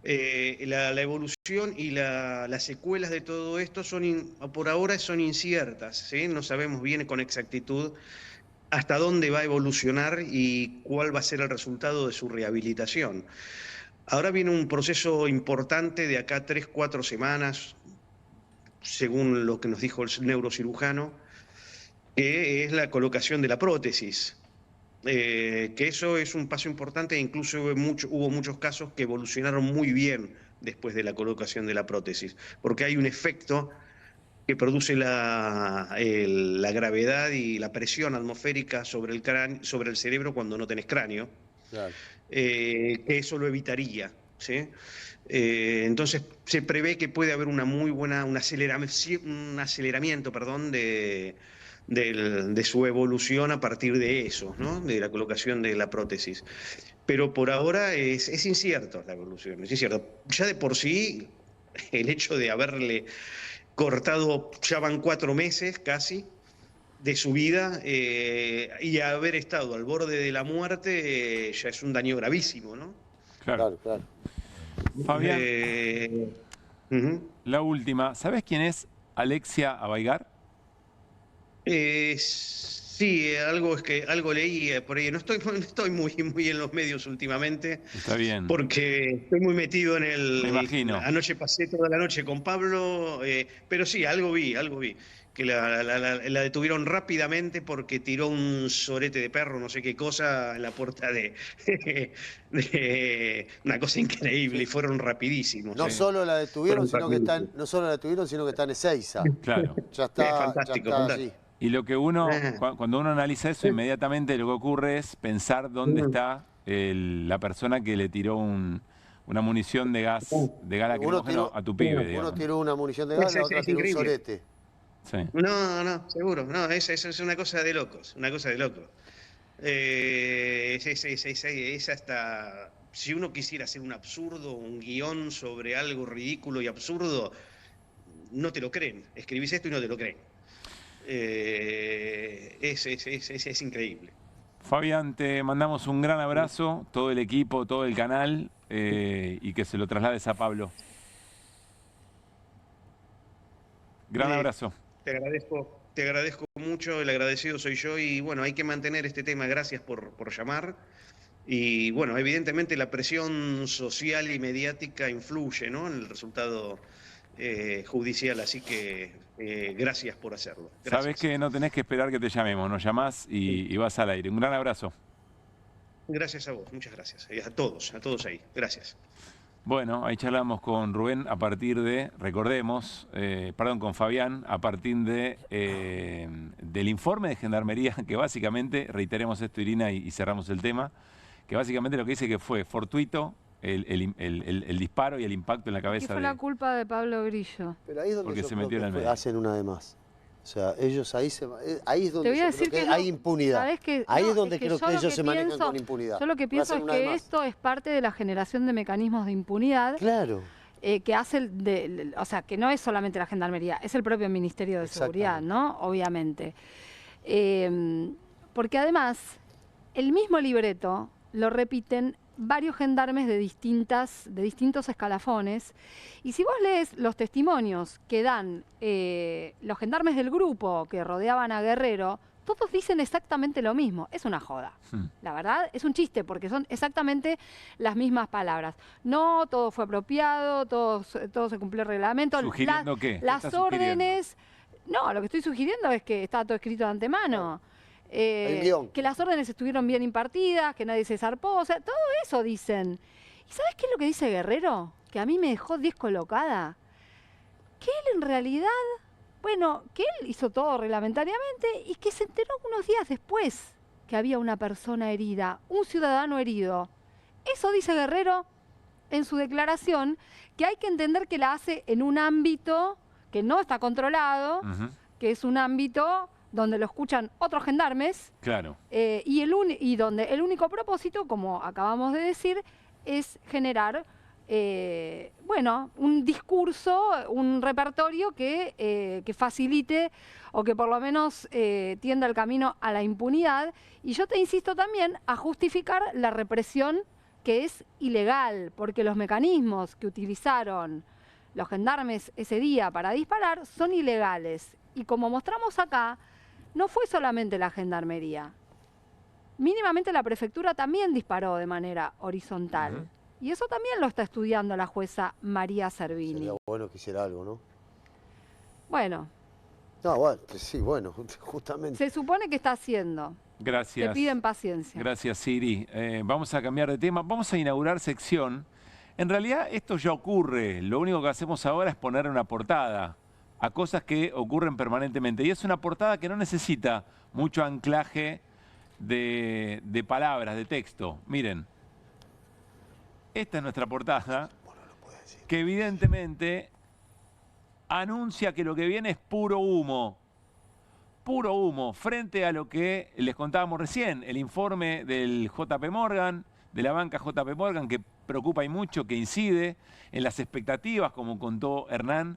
La evolución y las secuelas de todo esto por ahora son inciertas, ¿sí? No sabemos bien con exactitud hasta dónde va a evolucionar y cuál va a ser el resultado de su rehabilitación. Ahora viene un proceso importante de acá 3-4 semanas, según lo que nos dijo el neurocirujano, que es la colocación de la prótesis. Que eso es un paso importante e incluso hubo muchos casos que evolucionaron muy bien después de la colocación de la prótesis, porque hay un efecto que produce la gravedad y la presión atmosférica sobre el cráneo, sobre el cerebro cuando no tenés cráneo, claro. Que eso lo evitaría, ¿sí? Entonces se prevé que puede haber un aceleramiento, perdón, de su evolución a partir de eso, ¿no? De la colocación de la prótesis. Pero por ahora es incierto la evolución, es incierto. Ya de por sí, el hecho de haberle cortado, ya van 4 meses casi, de su vida, y haber estado al borde de la muerte, ya es un daño gravísimo, ¿no? Claro. Fabián, la última. ¿Sabes quién es Alexia Abaigar? Sí, algo leí por ahí. No estoy muy en los medios últimamente. Está bien. Porque estoy muy metido en Me imagino. Anoche pasé toda la noche con Pablo, pero sí, algo vi. Que la detuvieron rápidamente porque tiró un sorete de perro, no sé qué cosa, en la puerta de una cosa increíble, y fueron rapidísimos. No solo la detuvieron, sino que está en Ezeiza. Claro. Ya está, fantástico. Allí. Y lo que cuando uno analiza eso, inmediatamente lo que ocurre es pensar dónde está la persona que le tiró una munición de gas, de gas lacrimógeno a tu pibe. Uno tiró una munición de gas, la otra tiró un sorete. Sí. No, seguro. No, eso es una cosa de locos. Es hasta... Si uno quisiera hacer un absurdo, un guión sobre algo ridículo y absurdo, no te lo creen. Escribís esto y no te lo creen. Es increíble. Fabián, te mandamos un gran abrazo, todo el equipo, todo el canal, y que se lo traslades a Pablo. Gran abrazo. Te agradezco mucho, el agradecido soy yo y bueno, hay que mantener este tema, gracias por llamar. Y bueno, evidentemente la presión social y mediática influye, ¿no?, en el resultado judicial, así que gracias por hacerlo. Gracias. Sabés que no tenés que esperar que te llamemos, nos llamás y vas al aire. Un gran abrazo. Gracias a vos, muchas gracias. A todos ahí. Gracias. Bueno, ahí charlamos con Rubén a partir de, recordemos, con Fabián, a partir del informe de Gendarmería, que básicamente, reiteremos esto, Irina, y cerramos el tema, que básicamente lo que dice que fue fortuito el disparo y el impacto en la cabeza. ¿Qué fue la culpa de Pablo Grillo? Pero ahí es donde porque yo se creo metió en el que medio. hacen una de más. O sea, ellos ahí es donde Te voy a yo decir creo que que hay impunidad. ¿Sabés qué? Ahí No, es donde es que creo yo que lo ellos que se manejan pienso- con impunidad. Yo lo que pienso es Hacen una de que más. esto es parte de la generación de mecanismos de impunidad. Claro. Que hace, o sea, que no es solamente la Gendarmería, es el propio Ministerio de Seguridad, ¿no? Obviamente. Porque además, el mismo libreto lo repiten varios gendarmes de distintos escalafones. Y si vos lees los testimonios que dan los gendarmes del grupo que rodeaban a Guerrero, todos dicen exactamente lo mismo. Es una joda. La verdad, es un chiste, porque son exactamente las mismas palabras. No, todo fue apropiado, todo se cumplió el reglamento. ¿Sugiriendo qué? ¿Qué Las estás sugiriendo? órdenes... No, lo que estoy sugiriendo es que está todo escrito de antemano. Que las órdenes estuvieron bien impartidas, que nadie se zarpó, o sea, todo eso dicen. ¿Y sabes qué es lo que dice Guerrero? Que a mí me dejó descolocada. Que él en realidad, bueno, que él hizo todo reglamentariamente y que se enteró unos días después que había una persona herida, un ciudadano herido. Eso dice Guerrero en su declaración, que hay que entender que la hace en un ámbito que no está controlado, que es un ámbito donde lo escuchan otros gendarmes, Claro. y donde el único propósito, como acabamos de decir, es generar un discurso, un repertorio que facilite o que por lo menos tienda el camino a la impunidad. Y yo te insisto también a justificar la represión, que es ilegal, porque los mecanismos que utilizaron los gendarmes ese día para disparar son ilegales. Y como mostramos acá, no fue solamente la Gendarmería. Mínimamente la prefectura también disparó de manera horizontal. Y eso también lo está estudiando la jueza María Servini. Sería bueno que hiciera algo, ¿no? Bueno. No, bueno, que sí, bueno, justamente. Se supone que está haciendo. Gracias. Te piden paciencia. Gracias, Siri. Vamos a cambiar de tema. Vamos a inaugurar sección. En realidad esto ya ocurre. Lo único que hacemos ahora es poner una portada a cosas que ocurren permanentemente. Y es una portada que no necesita mucho anclaje de palabras, de texto. Miren, esta es nuestra portada, que evidentemente anuncia que lo que viene es puro humo. Puro humo, frente a lo que les contábamos recién, el informe del JP Morgan, de la banca JP Morgan, que preocupa y mucho, que incide en las expectativas, como contó Hernán,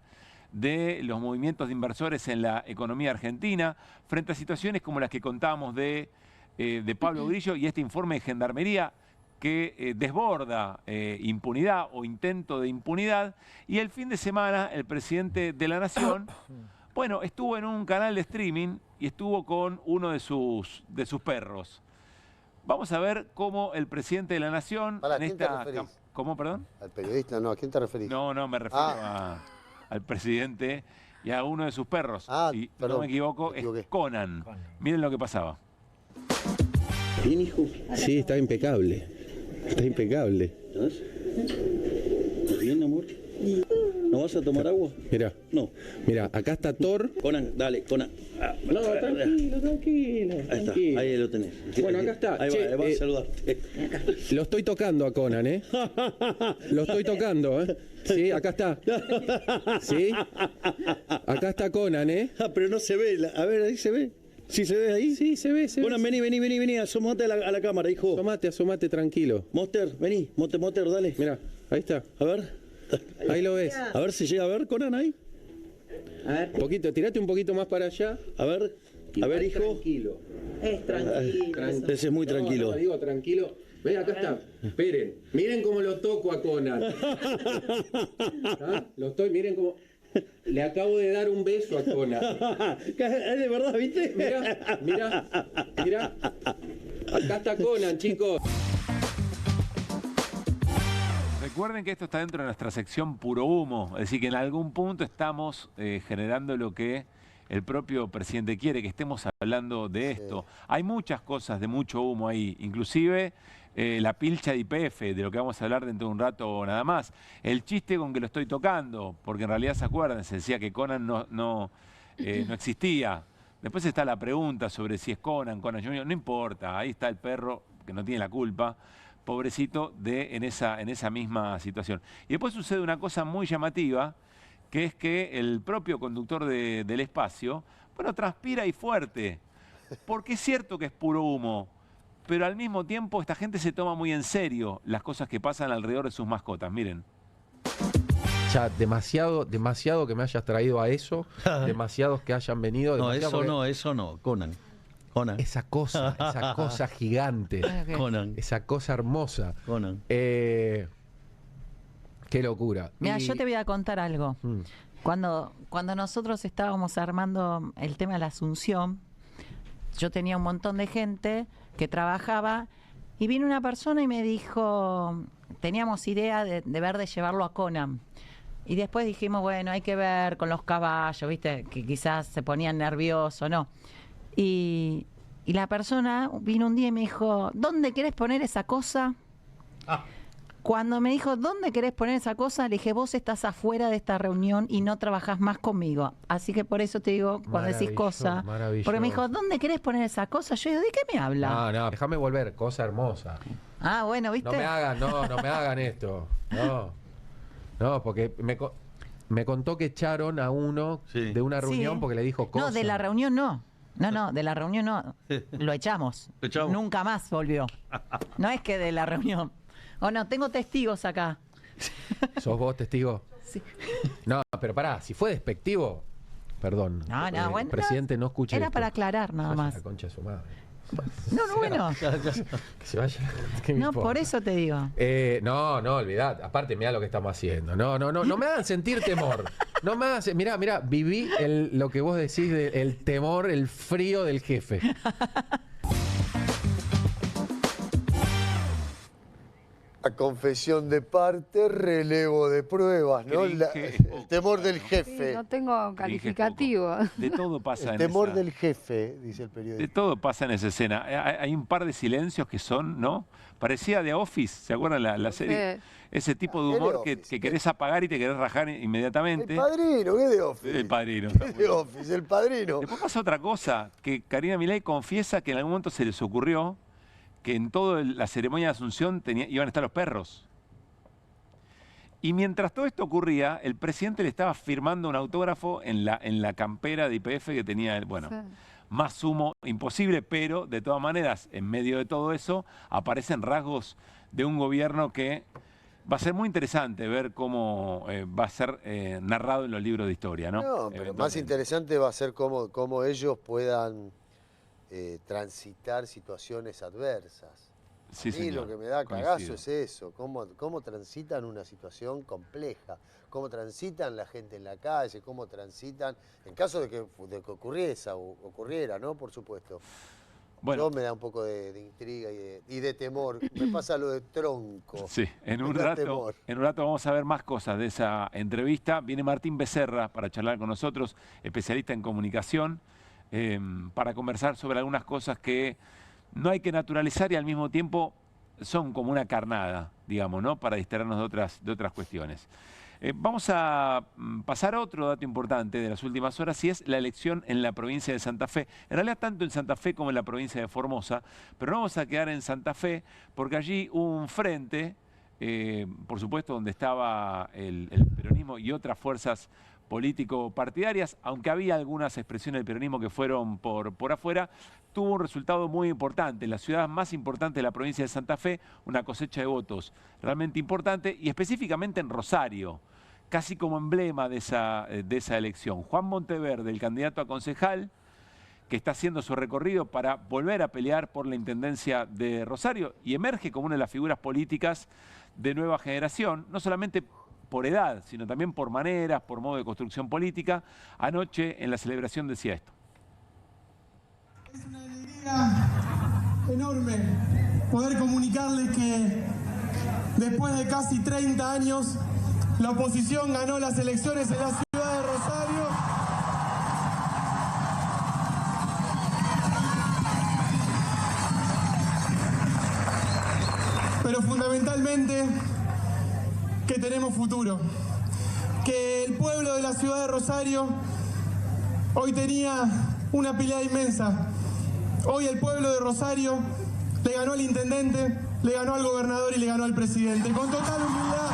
de los movimientos de inversores en la economía argentina, frente a situaciones como las que contábamos de Pablo Grillo y este informe de Gendarmería que desborda impunidad o intento de impunidad. Y el fin de semana el presidente de la Nación, bueno, estuvo en un canal de streaming y estuvo con uno de sus perros. Vamos a ver cómo el presidente de la Nación... ¿A quién te referís? ¿Cómo, perdón? Al periodista, no, ¿a quién te referís? No, me refiero al presidente y a uno de sus perros. Si no me equivoco, es Conan. Miren lo que pasaba. ¿Bien, hijo? Sí, está impecable. Está impecable. ¿Estás bien, amor? ¿No vas a tomar agua? Mira, no. Mira, acá está Thor. Conan, dale, Conan. No, tranquilo. Ahí está, ahí lo tenés. Bueno, acá está. Ahí va a saludar. Lo estoy tocando a Conan, ¿eh? Lo estoy tocando, ¿eh? Sí, acá está. ¿Sí? Acá está Conan, ¿eh? Pero no se ve. A ver, ahí se ve. ¿Sí se ve ahí? Sí, se ve. Conan, vení. Asomate a la cámara, hijo. Asomate, tranquilo. Monster, vení. Monster, dale. Mira, ahí está. A ver. Ahí lo ves. A ver si llega a ver, Conan, ahí. A ver. Tirate un poquito más para allá. A ver. A ver, hijo. Tranquilo. Es tranquilo. Ese es muy tranquilo. No, digo tranquilo. Ven, acá está. Esperen. Miren cómo lo toco a Conan. ¿Ah? Miren cómo... Le acabo de dar un beso a Conan. ¿Es de verdad, viste? Mira. Acá está Conan, chicos. Recuerden que esto está dentro de nuestra sección puro humo, es decir, que en algún punto estamos generando lo que el propio presidente quiere, que estemos hablando de esto. Hay muchas cosas de mucho humo ahí, inclusive la pilcha de YPF, de lo que vamos a hablar dentro de un rato nada más. El chiste con que lo estoy tocando, porque en realidad se acuerdan, se decía que Conan no existía. Después está la pregunta sobre si es Conan Jr., no importa, ahí está el perro que no tiene la culpa, pobrecito, en esa misma situación. Y después sucede una cosa muy llamativa, que es que el propio conductor del espacio, bueno, transpira y fuerte, porque es cierto que es puro humo, pero al mismo tiempo esta gente se toma muy en serio las cosas que pasan alrededor de sus mascotas. Miren. Ya, demasiado que me hayas traído a eso, demasiados que hayan venido. No, eso no, Conan. Esa cosa gigante, Conan. Esa cosa hermosa. Conan. Qué locura. Mira, yo te voy a contar algo. Cuando nosotros estábamos armando el tema de la Asunción, yo tenía un montón de gente que trabajaba y vino una persona y me dijo, teníamos idea de ver de llevarlo a Conan. Y después dijimos, bueno, hay que ver con los caballos, viste, que quizás se ponían nerviosos, ¿no? Y la persona vino un día y me dijo, ¿dónde querés poner esa cosa? Cuando me dijo, ¿dónde querés poner esa cosa? Le dije, vos estás afuera de esta reunión y no trabajás más conmigo. Así que por eso te digo, cuando decís cosa, porque me dijo, ¿dónde querés poner esa cosa? Yo digo, ¿de qué me habla? No, déjame volver, cosa hermosa. Ah, bueno, ¿viste? No me hagan esto. No, porque me contó que echaron a uno de una reunión porque le dijo cosa. No, de la reunión no. No, de la reunión no. Lo echamos. Nunca más volvió. No es que de la reunión. O no, tengo testigos acá. ¿Sos vos testigo? Sí. No, pero pará, si fue despectivo, perdón. No, bueno. Presidente, no escuche Era esto. para aclarar nada más. La concha de su madre. No, bueno. Que se vaya. No, por eso te digo. No, olvidad. Aparte, mirá lo que estamos haciendo. No me hagan sentir temor. No me hagan. Mirá, viví lo que vos decís del temor, el frío del jefe. A confesión de parte, relevo de pruebas, ¿no? El temor del jefe. Sí, no tengo calificativo. De todo pasa el temor del jefe, dice el periodista. De todo pasa en esa escena. Hay un par de silencios que son, ¿no? Parecía The Office, ¿se acuerdan la serie? Sí. Ese tipo de humor que querés apagar y te querés rajar inmediatamente. El Padrino, ¿qué de Office? El Padrino. ¿Qué de Office? El Padrino. Después pasa otra cosa, que Karina Milei confiesa que en algún momento se les ocurrió que en toda la ceremonia de Asunción iban a estar los perros. Y mientras todo esto ocurría, el presidente le estaba firmando un autógrafo en la campera de YPF que tenía, más humo imposible, pero de todas maneras, en medio de todo eso, aparecen rasgos de un gobierno que va a ser muy interesante ver cómo va a ser narrado en los libros de historia, ¿no? No, pero más interesante va a ser cómo ellos puedan transitar situaciones adversas. Sí, a mí lo que me da cagazo es eso, cómo transitan una situación compleja, cómo transitan la gente en la calle, cómo transitan, en caso de que ocurriera, ¿no? Por supuesto. Yo me da un poco de intriga y de temor. Me pasa lo de Tronco. Sí, en un rato vamos a ver más cosas de esa entrevista. Viene Martín Becerra para charlar con nosotros, especialista en comunicación, para conversar sobre algunas cosas que no hay que naturalizar y al mismo tiempo son como una carnada, digamos, ¿no? Para distraernos de otras cuestiones. Vamos a pasar a otro dato importante de las últimas horas, y es la elección en la provincia de Santa Fe. En realidad tanto en Santa Fe como en la provincia de Formosa, pero no vamos a quedar en Santa Fe porque allí hubo un frente, por supuesto, donde estaba el peronismo y otras fuerzas político-partidarias, aunque había algunas expresiones del peronismo que fueron por afuera, tuvo un resultado muy importante. En la ciudad más importante de la provincia de Santa Fe, una cosecha de votos realmente importante, y específicamente en Rosario, casi como emblema de esa elección. Juan Monteverde, el candidato a concejal, que está haciendo su recorrido para volver a pelear por la intendencia de Rosario y emerge como una de las figuras políticas de nueva generación, no solamente por edad, sino también por maneras, por modo de construcción política. Anoche en la celebración decía esto. Es una alegría enorme poder comunicarles que después de casi 30 años la oposición ganó las elecciones en la ciudad de Rosario. Pero fundamentalmente que tenemos futuro, que el pueblo de la ciudad de Rosario hoy tenía una pelea inmensa. Hoy el pueblo de Rosario le ganó al intendente, le ganó al gobernador y le ganó al presidente. Con total humildad.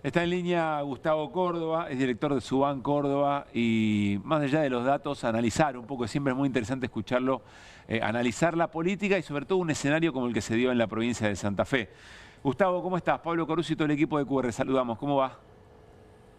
Está en línea Gustavo Córdoba, es director de Subán Córdoba y más allá de los datos, analizar un poco, siempre es muy interesante escucharlo, analizar la política y sobre todo un escenario como el que se dio en la provincia de Santa Fe. Gustavo, ¿cómo estás? Pablo Coruso y todo el equipo de QR, saludamos, ¿cómo va?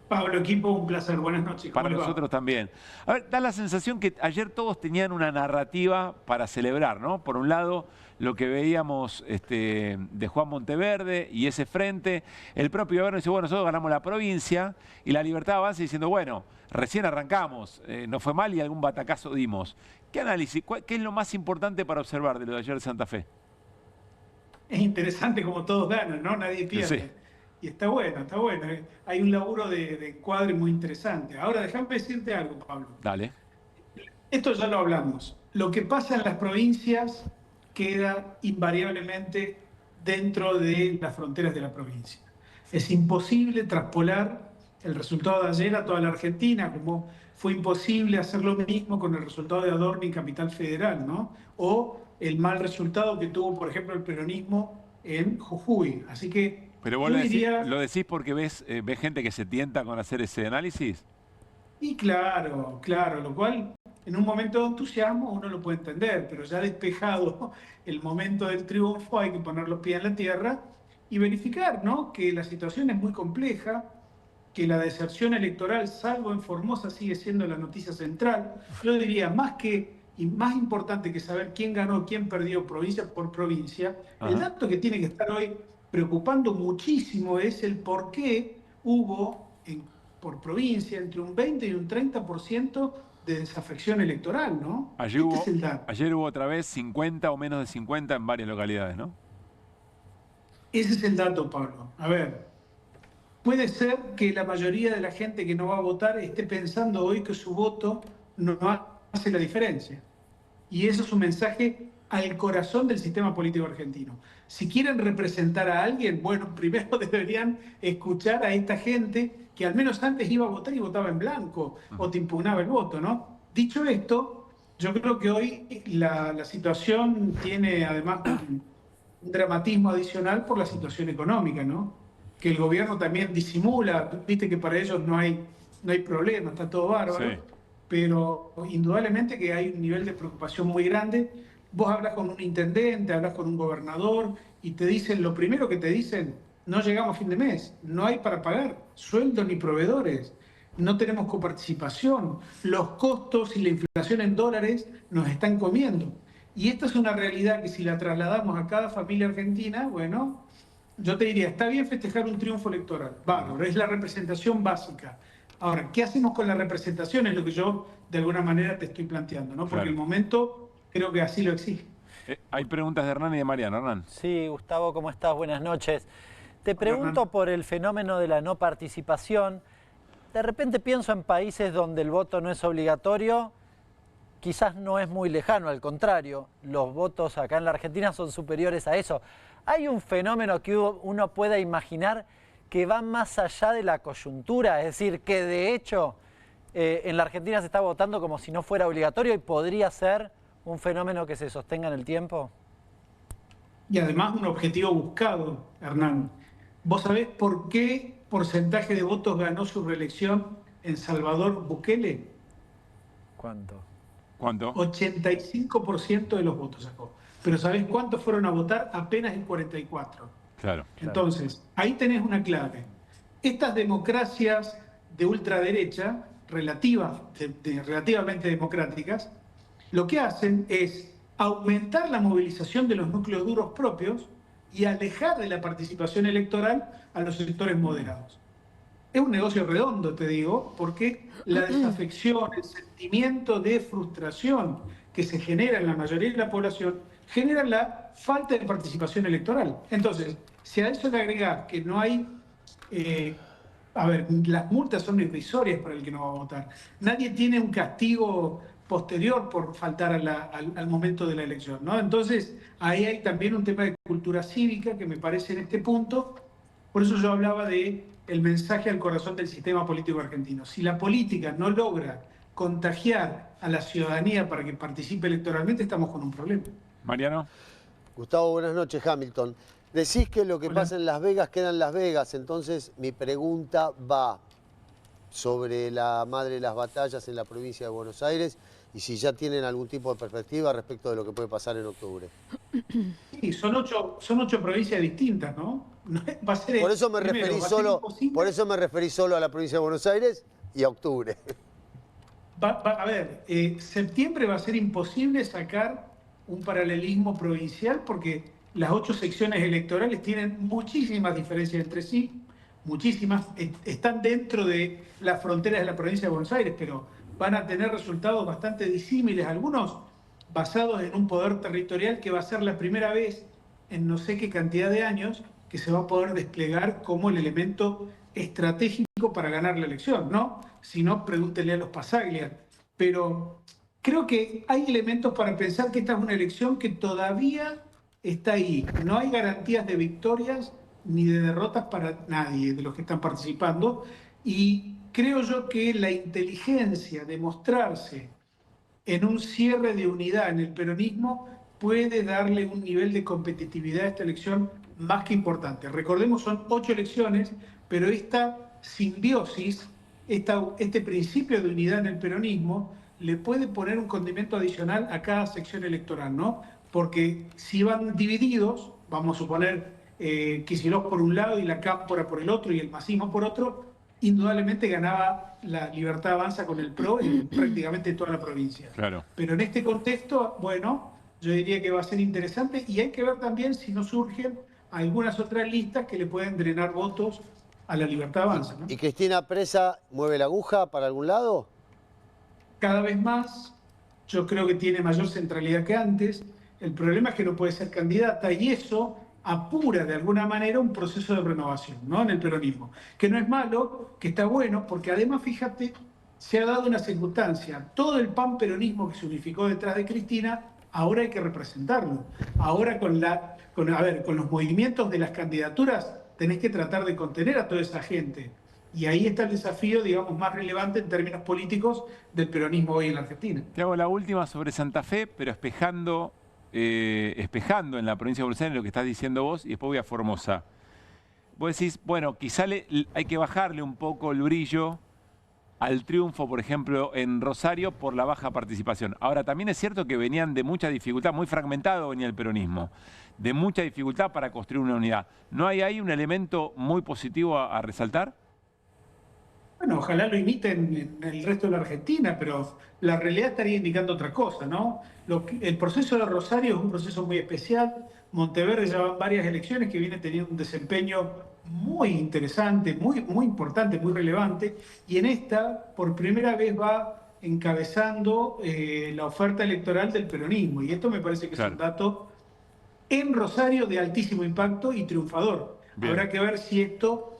Pablo, equipo, un placer, buenas noches. Para nosotros también. A ver, da la sensación que ayer todos tenían una narrativa para celebrar, ¿no? Por un lado, lo que veíamos de Juan Monteverde y ese frente, el propio gobierno dice, bueno, nosotros ganamos la provincia, y la Libertad Avanza diciendo, bueno, recién arrancamos, no fue mal y algún batacazo dimos. ¿Qué análisis, qué es lo más importante para observar de lo de ayer de Santa Fe? Es interesante como todos ganan, ¿no? Nadie pierde. Sí. Y está bueno, está bueno. Hay un laburo de encuadre muy interesante. Ahora, déjame decirte algo, Pablo. Dale. Esto ya lo hablamos. Lo que pasa en las provincias queda invariablemente dentro de las fronteras de la provincia. Es imposible traspolar el resultado de ayer a toda la Argentina, como fue imposible hacer lo mismo con el resultado de Adorni en Capital Federal, ¿no? O el mal resultado que tuvo, por ejemplo, el peronismo en Jujuy. Así que pero vos lo decís porque ves gente que se tienta con hacer ese análisis. Y claro, lo cual en un momento de entusiasmo uno lo puede entender, pero ya despejado el momento del triunfo hay que poner los pies en la tierra y verificar, ¿no? Que la situación es muy compleja, que la deserción electoral, salvo en Formosa, sigue siendo la noticia central. Yo diría, más importante que saber quién ganó, quién perdió provincia por provincia, el dato que tiene que estar hoy preocupando muchísimo es el por qué hubo por provincia entre un 20 y un 30% de desafección electoral, ¿no? Ayer hubo otra vez 50 o menos de 50 en varias localidades, ¿no? Ese es el dato, Pablo. A ver, puede ser que la mayoría de la gente que no va a votar esté pensando hoy que su voto no hace la diferencia. Y eso es un mensaje al corazón del sistema político argentino. Si quieren representar a alguien, bueno, primero deberían escuchar a esta gente que al menos antes iba a votar y votaba en blanco o te impugnaba el voto, ¿no? Dicho esto, yo creo que hoy la situación tiene además un dramatismo adicional por la situación económica, ¿no? Que el gobierno también disimula, viste que para ellos no hay problema, está todo bárbaro, sí. Pero indudablemente que hay un nivel de preocupación muy grande. Vos hablas con un intendente, hablas con un gobernador y te dicen, lo primero que te dicen, no llegamos a fin de mes, no hay para pagar sueldos ni proveedores, no tenemos coparticipación, los costos y la inflación en dólares nos están comiendo. Y esta es una realidad que si la trasladamos a cada familia argentina, bueno, yo te diría, está bien festejar un triunfo electoral, bárbaro, es la representación básica. Ahora, ¿qué hacemos con la representación? Es lo que yo de alguna manera te estoy planteando, ¿no? Porque claro, el momento creo que así lo exige. Hay preguntas de Hernán y de Mariano. Hernán. Sí, Gustavo, ¿cómo estás? Buenas noches. Te pregunto por el fenómeno de la no participación. De repente pienso en países donde el voto no es obligatorio, quizás no es muy lejano, al contrario, los votos acá en la Argentina son superiores a eso. ¿Hay un fenómeno que uno pueda imaginar que va más allá de la coyuntura? Es decir, que de hecho en la Argentina se está votando como si no fuera obligatorio y podría ser un fenómeno que se sostenga en el tiempo. Y además un objetivo buscado, Hernán. ¿Vos sabés por qué porcentaje de votos ganó su reelección en Salvador Bukele? ¿Cuánto? 85% de los votos sacó. Pero ¿sabés cuántos fueron a votar? Apenas el 44%. Claro. Entonces, ahí tenés una clave. Estas democracias de ultraderecha, relativamente democráticas, lo que hacen es aumentar la movilización de los núcleos duros propios y alejar de la participación electoral a los sectores moderados. Es un negocio redondo, te digo, porque la desafección, el sentimiento de frustración que se genera en la mayoría de la población, genera la falta de participación electoral. Entonces, si a eso le agregás que no hay... las multas son irrisorias para el que no va a votar. Nadie tiene un castigo posterior por faltar al momento de la elección, ¿no? Entonces, ahí hay también un tema de cultura cívica que me parece en este punto. Por eso yo hablaba de el mensaje al corazón del sistema político argentino. Si la política no logra contagiar a la ciudadanía para que participe electoralmente, estamos con un problema. Mariano. Gustavo, buenas noches, Hamilton. Decís que lo que pasa en Las Vegas queda en Las Vegas, entonces mi pregunta va sobre la madre de las batallas en la provincia de Buenos Aires y si ya tienen algún tipo de perspectiva respecto de lo que puede pasar en octubre. Sí, son ocho provincias distintas, ¿no? Va a ser por eso me referí solo a la provincia de Buenos Aires y a octubre. Septiembre va a ser imposible sacar un paralelismo provincial porque las 8 secciones electorales tienen muchísimas diferencias entre sí, muchísimas, están dentro de las fronteras de la provincia de Buenos Aires, pero van a tener resultados bastante disímiles, algunos basados en un poder territorial que va a ser la primera vez en no sé qué cantidad de años que se va a poder desplegar como el elemento estratégico para ganar la elección, ¿no? Si no, pregúntenle a los Passaglia. Pero creo que hay elementos para pensar que esta es una elección que todavía está ahí. No hay garantías de victorias ni de derrotas para nadie de los que están participando. Y creo yo que la inteligencia de mostrarse en un cierre de unidad en el peronismo puede darle un nivel de competitividad a esta elección más que importante. Recordemos, son 8 elecciones, pero esta simbiosis, este principio de unidad en el peronismo, le puede poner un condimento adicional a cada sección electoral, ¿no? Porque si van divididos, vamos a suponer Kicillof por un lado y la Cámpora por el otro y el masismo por otro, indudablemente ganaba la Libertad Avanza con el PRO en prácticamente toda la provincia. Claro. Pero en este contexto, bueno, yo diría que va a ser interesante y hay que ver también si no surgen algunas otras listas que le pueden drenar votos a la Libertad Avanza, ¿no? ¿Y Cristina Presa mueve la aguja para algún lado? Cada vez más, yo creo que tiene mayor centralidad que antes. El problema es que no puede ser candidata y eso apura de alguna manera un proceso de renovación, ¿no? En el peronismo. Que no es malo, que está bueno, porque además, fíjate, se ha dado una circunstancia. Todo el panperonismo que se unificó detrás de Cristina, ahora hay que representarlo. Ahora con los movimientos de las candidaturas tenés que tratar de contener a toda esa gente. Y ahí está el desafío, digamos, más relevante en términos políticos del peronismo hoy en la Argentina. Te hago la última sobre Santa Fe, pero espejando en la provincia de Buenos Aires lo que estás diciendo vos, y después voy a Formosa. Vos decís, bueno, quizá hay que bajarle un poco el brillo al triunfo, por ejemplo, en Rosario por la baja participación. Ahora, también es cierto que venían de mucha dificultad, muy fragmentado venía el peronismo, de mucha dificultad para construir una unidad. ¿No hay ahí un elemento muy positivo a resaltar? Bueno, ojalá lo imiten en el resto de la Argentina, pero la realidad estaría indicando otra cosa, ¿no? El proceso de Rosario es un proceso muy especial. Monteverde ya van varias elecciones que viene teniendo un desempeño muy interesante, muy importante, muy relevante, y en esta, por primera vez, va encabezando la oferta electoral del peronismo, y esto me parece que es un dato en Rosario de altísimo impacto y triunfador. Bien. Habrá que ver si esto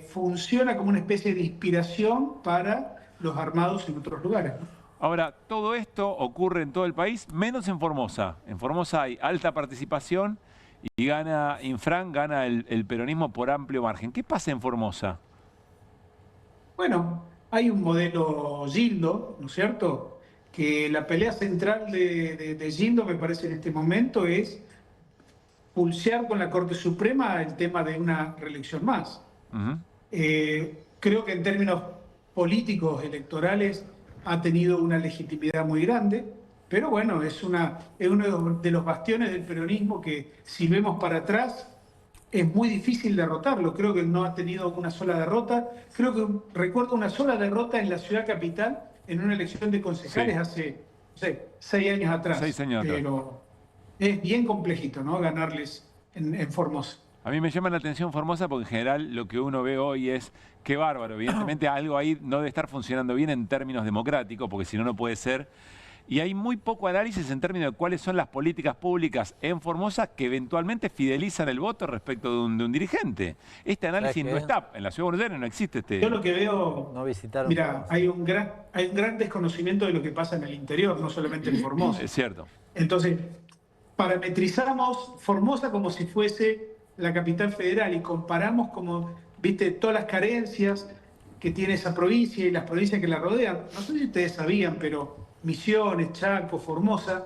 funciona como una especie de inspiración para los armados en otros lugares, ¿no? Ahora, todo esto ocurre en todo el país, menos en Formosa. En Formosa hay alta participación y gana Infran, gana el peronismo por amplio margen. ¿Qué pasa en Formosa? Bueno, hay un modelo Gildo, ¿no es cierto? Que la pelea central de Gildo, me parece en este momento, es pulsear con la Corte Suprema el tema de una reelección más. Creo que en términos políticos, electorales, ha tenido una legitimidad muy grande, pero bueno, es uno de los bastiones del peronismo que, si vemos para atrás, es muy difícil derrotarlo. Creo que no ha tenido una sola derrota. Creo que recuerdo una sola derrota en la ciudad capital en una elección de concejales hace, no sé, 6 años atrás. 6 años atrás. Pero es bien complejito, ¿no? Ganarles en Formosa. A mí me llama la atención Formosa porque en general lo que uno ve hoy es qué bárbaro. Evidentemente algo ahí no debe estar funcionando bien en términos democráticos, porque si no, no puede ser. Y hay muy poco análisis en términos de cuáles son las políticas públicas en Formosa que eventualmente fidelizan el voto respecto de un dirigente. Este análisis no está. En la Ciudad de Buenos Aires no existe este... Yo lo que veo... No visitaron. Mira, hay un gran desconocimiento de lo que pasa en el interior, no solamente en Formosa. Es cierto. Entonces, parametrizamos Formosa como si fuese la capital federal y comparamos como, viste, todas las carencias que tiene esa provincia y las provincias que la rodean. No sé si ustedes sabían, pero Misiones, Chaco, Formosa,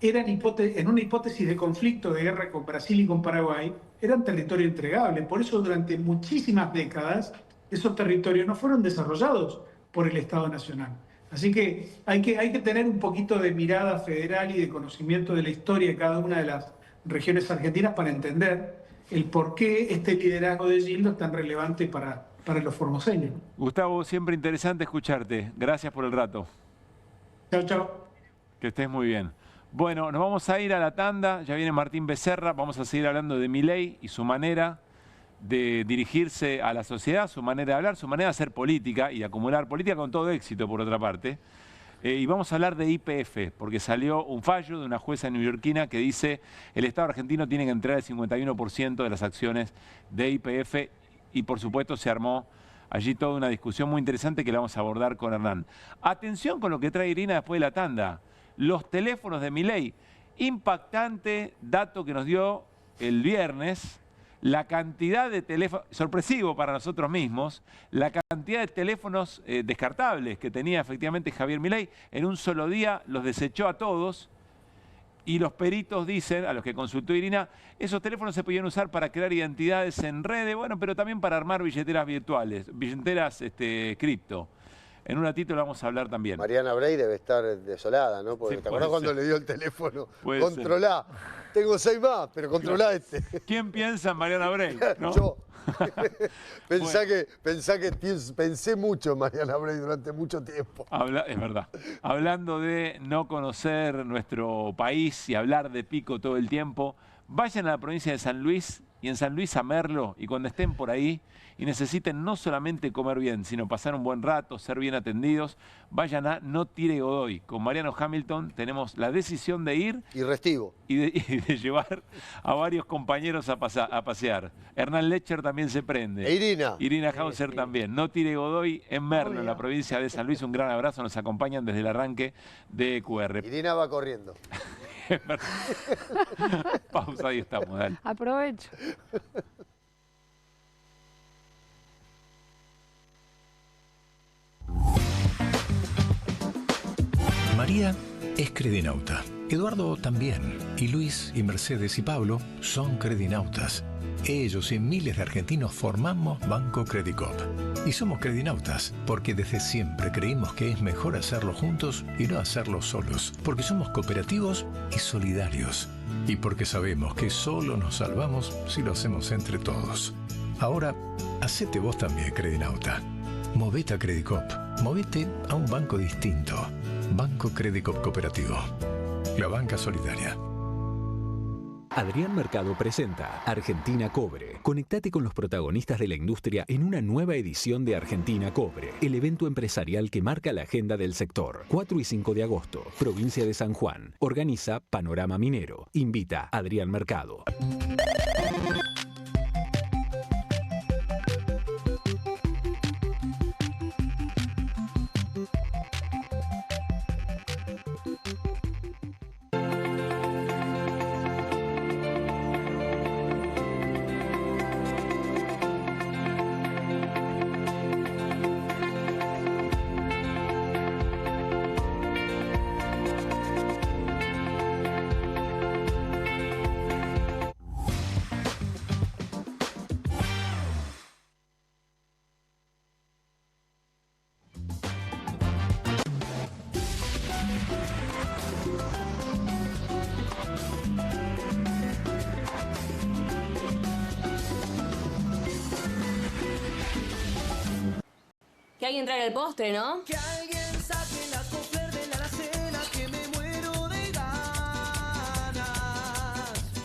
eran en una hipótesis de conflicto, de guerra con Brasil y con Paraguay, eran territorio entregable. Por eso durante muchísimas décadas esos territorios no fueron desarrollados por el Estado Nacional. Así que hay que tener un poquito de mirada federal y de conocimiento de la historia de cada una de las regiones argentinas para entender el por qué este liderazgo de Gildo es tan relevante para los formoseños. Gustavo, siempre interesante escucharte. Gracias por el rato. Chao, chao. Que estés muy bien. Bueno, nos vamos a ir a la tanda. Ya viene Martín Becerra. Vamos a seguir hablando de Milei y su manera de dirigirse a la sociedad, su manera de hablar, su manera de hacer política y de acumular política con todo éxito, por otra parte. Y vamos a hablar de YPF, porque salió un fallo de una jueza neoyorquina que dice el Estado argentino tiene que entregar el 51% de las acciones de YPF y, por supuesto, se armó allí toda una discusión muy interesante que la vamos a abordar con Hernán. Atención con lo que trae Irina después de la tanda. Los teléfonos de Milei. Impactante dato que nos dio el viernes. La cantidad de teléfonos, sorpresivo para nosotros mismos, la cantidad de teléfonos descartables que tenía efectivamente Javier Milei. En un solo día los desechó a todos. Y los peritos dicen, a los que consultó Irina, esos teléfonos se podían usar para crear identidades en redes, bueno, pero también para armar billeteras virtuales, billeteras cripto. En un ratito lo vamos a hablar también. Mariana Bray debe estar desolada, ¿no? Porque Sí, ¿te acuerdas cuando ser. le dio el teléfono? Puede Controlá. Tengo 6 más, pero controlá este. ¿Quién piensa en Mariana Bray? ¿No? Yo. Pensé mucho en Mariana Bray durante mucho tiempo. Es verdad. Hablando de no conocer nuestro país y hablar de Pico todo el tiempo, vayan a la provincia de San Luis y en San Luis a Merlo y cuando estén por ahí y necesiten no solamente comer bien, sino pasar un buen rato, ser bien atendidos, vayan a No Tire Godoy. Con Mariano Hamilton tenemos la decisión de ir y restivo y de llevar a varios compañeros a pasear. Hernán Lecher también se prende. E Irina Hauser también. No Tire Godoy en Merlo, en la provincia de San Luis. Un gran abrazo, nos acompañan desde el arranque de EQR. Irina va corriendo. Pausa, ahí estamos, dale. Aprovecho. María es credinauta, Eduardo también, y Luis y Mercedes y Pablo son credinautas. Ellos y miles de argentinos formamos Banco Credicop. Y somos credinautas porque desde siempre creímos que es mejor hacerlo juntos y no hacerlo solos, porque somos cooperativos y solidarios, y porque sabemos que solo nos salvamos si lo hacemos entre todos. Ahora, hacete vos también credinauta. Movete a Credicop, movete a un banco distinto. Banco Credicop Cooperativo. La banca solidaria. Adrián Mercado presenta Argentina Cobre. Conectate con los protagonistas de la industria en una nueva edición de Argentina Cobre, el evento empresarial que marca la agenda del sector. 4 y 5 de agosto, provincia de San Juan. Organiza Panorama Minero. Invita Adrián Mercado. Que alguien traiga el postre, ¿no? Que alguien saque la Kofler de la alacena, que me muero de ganas.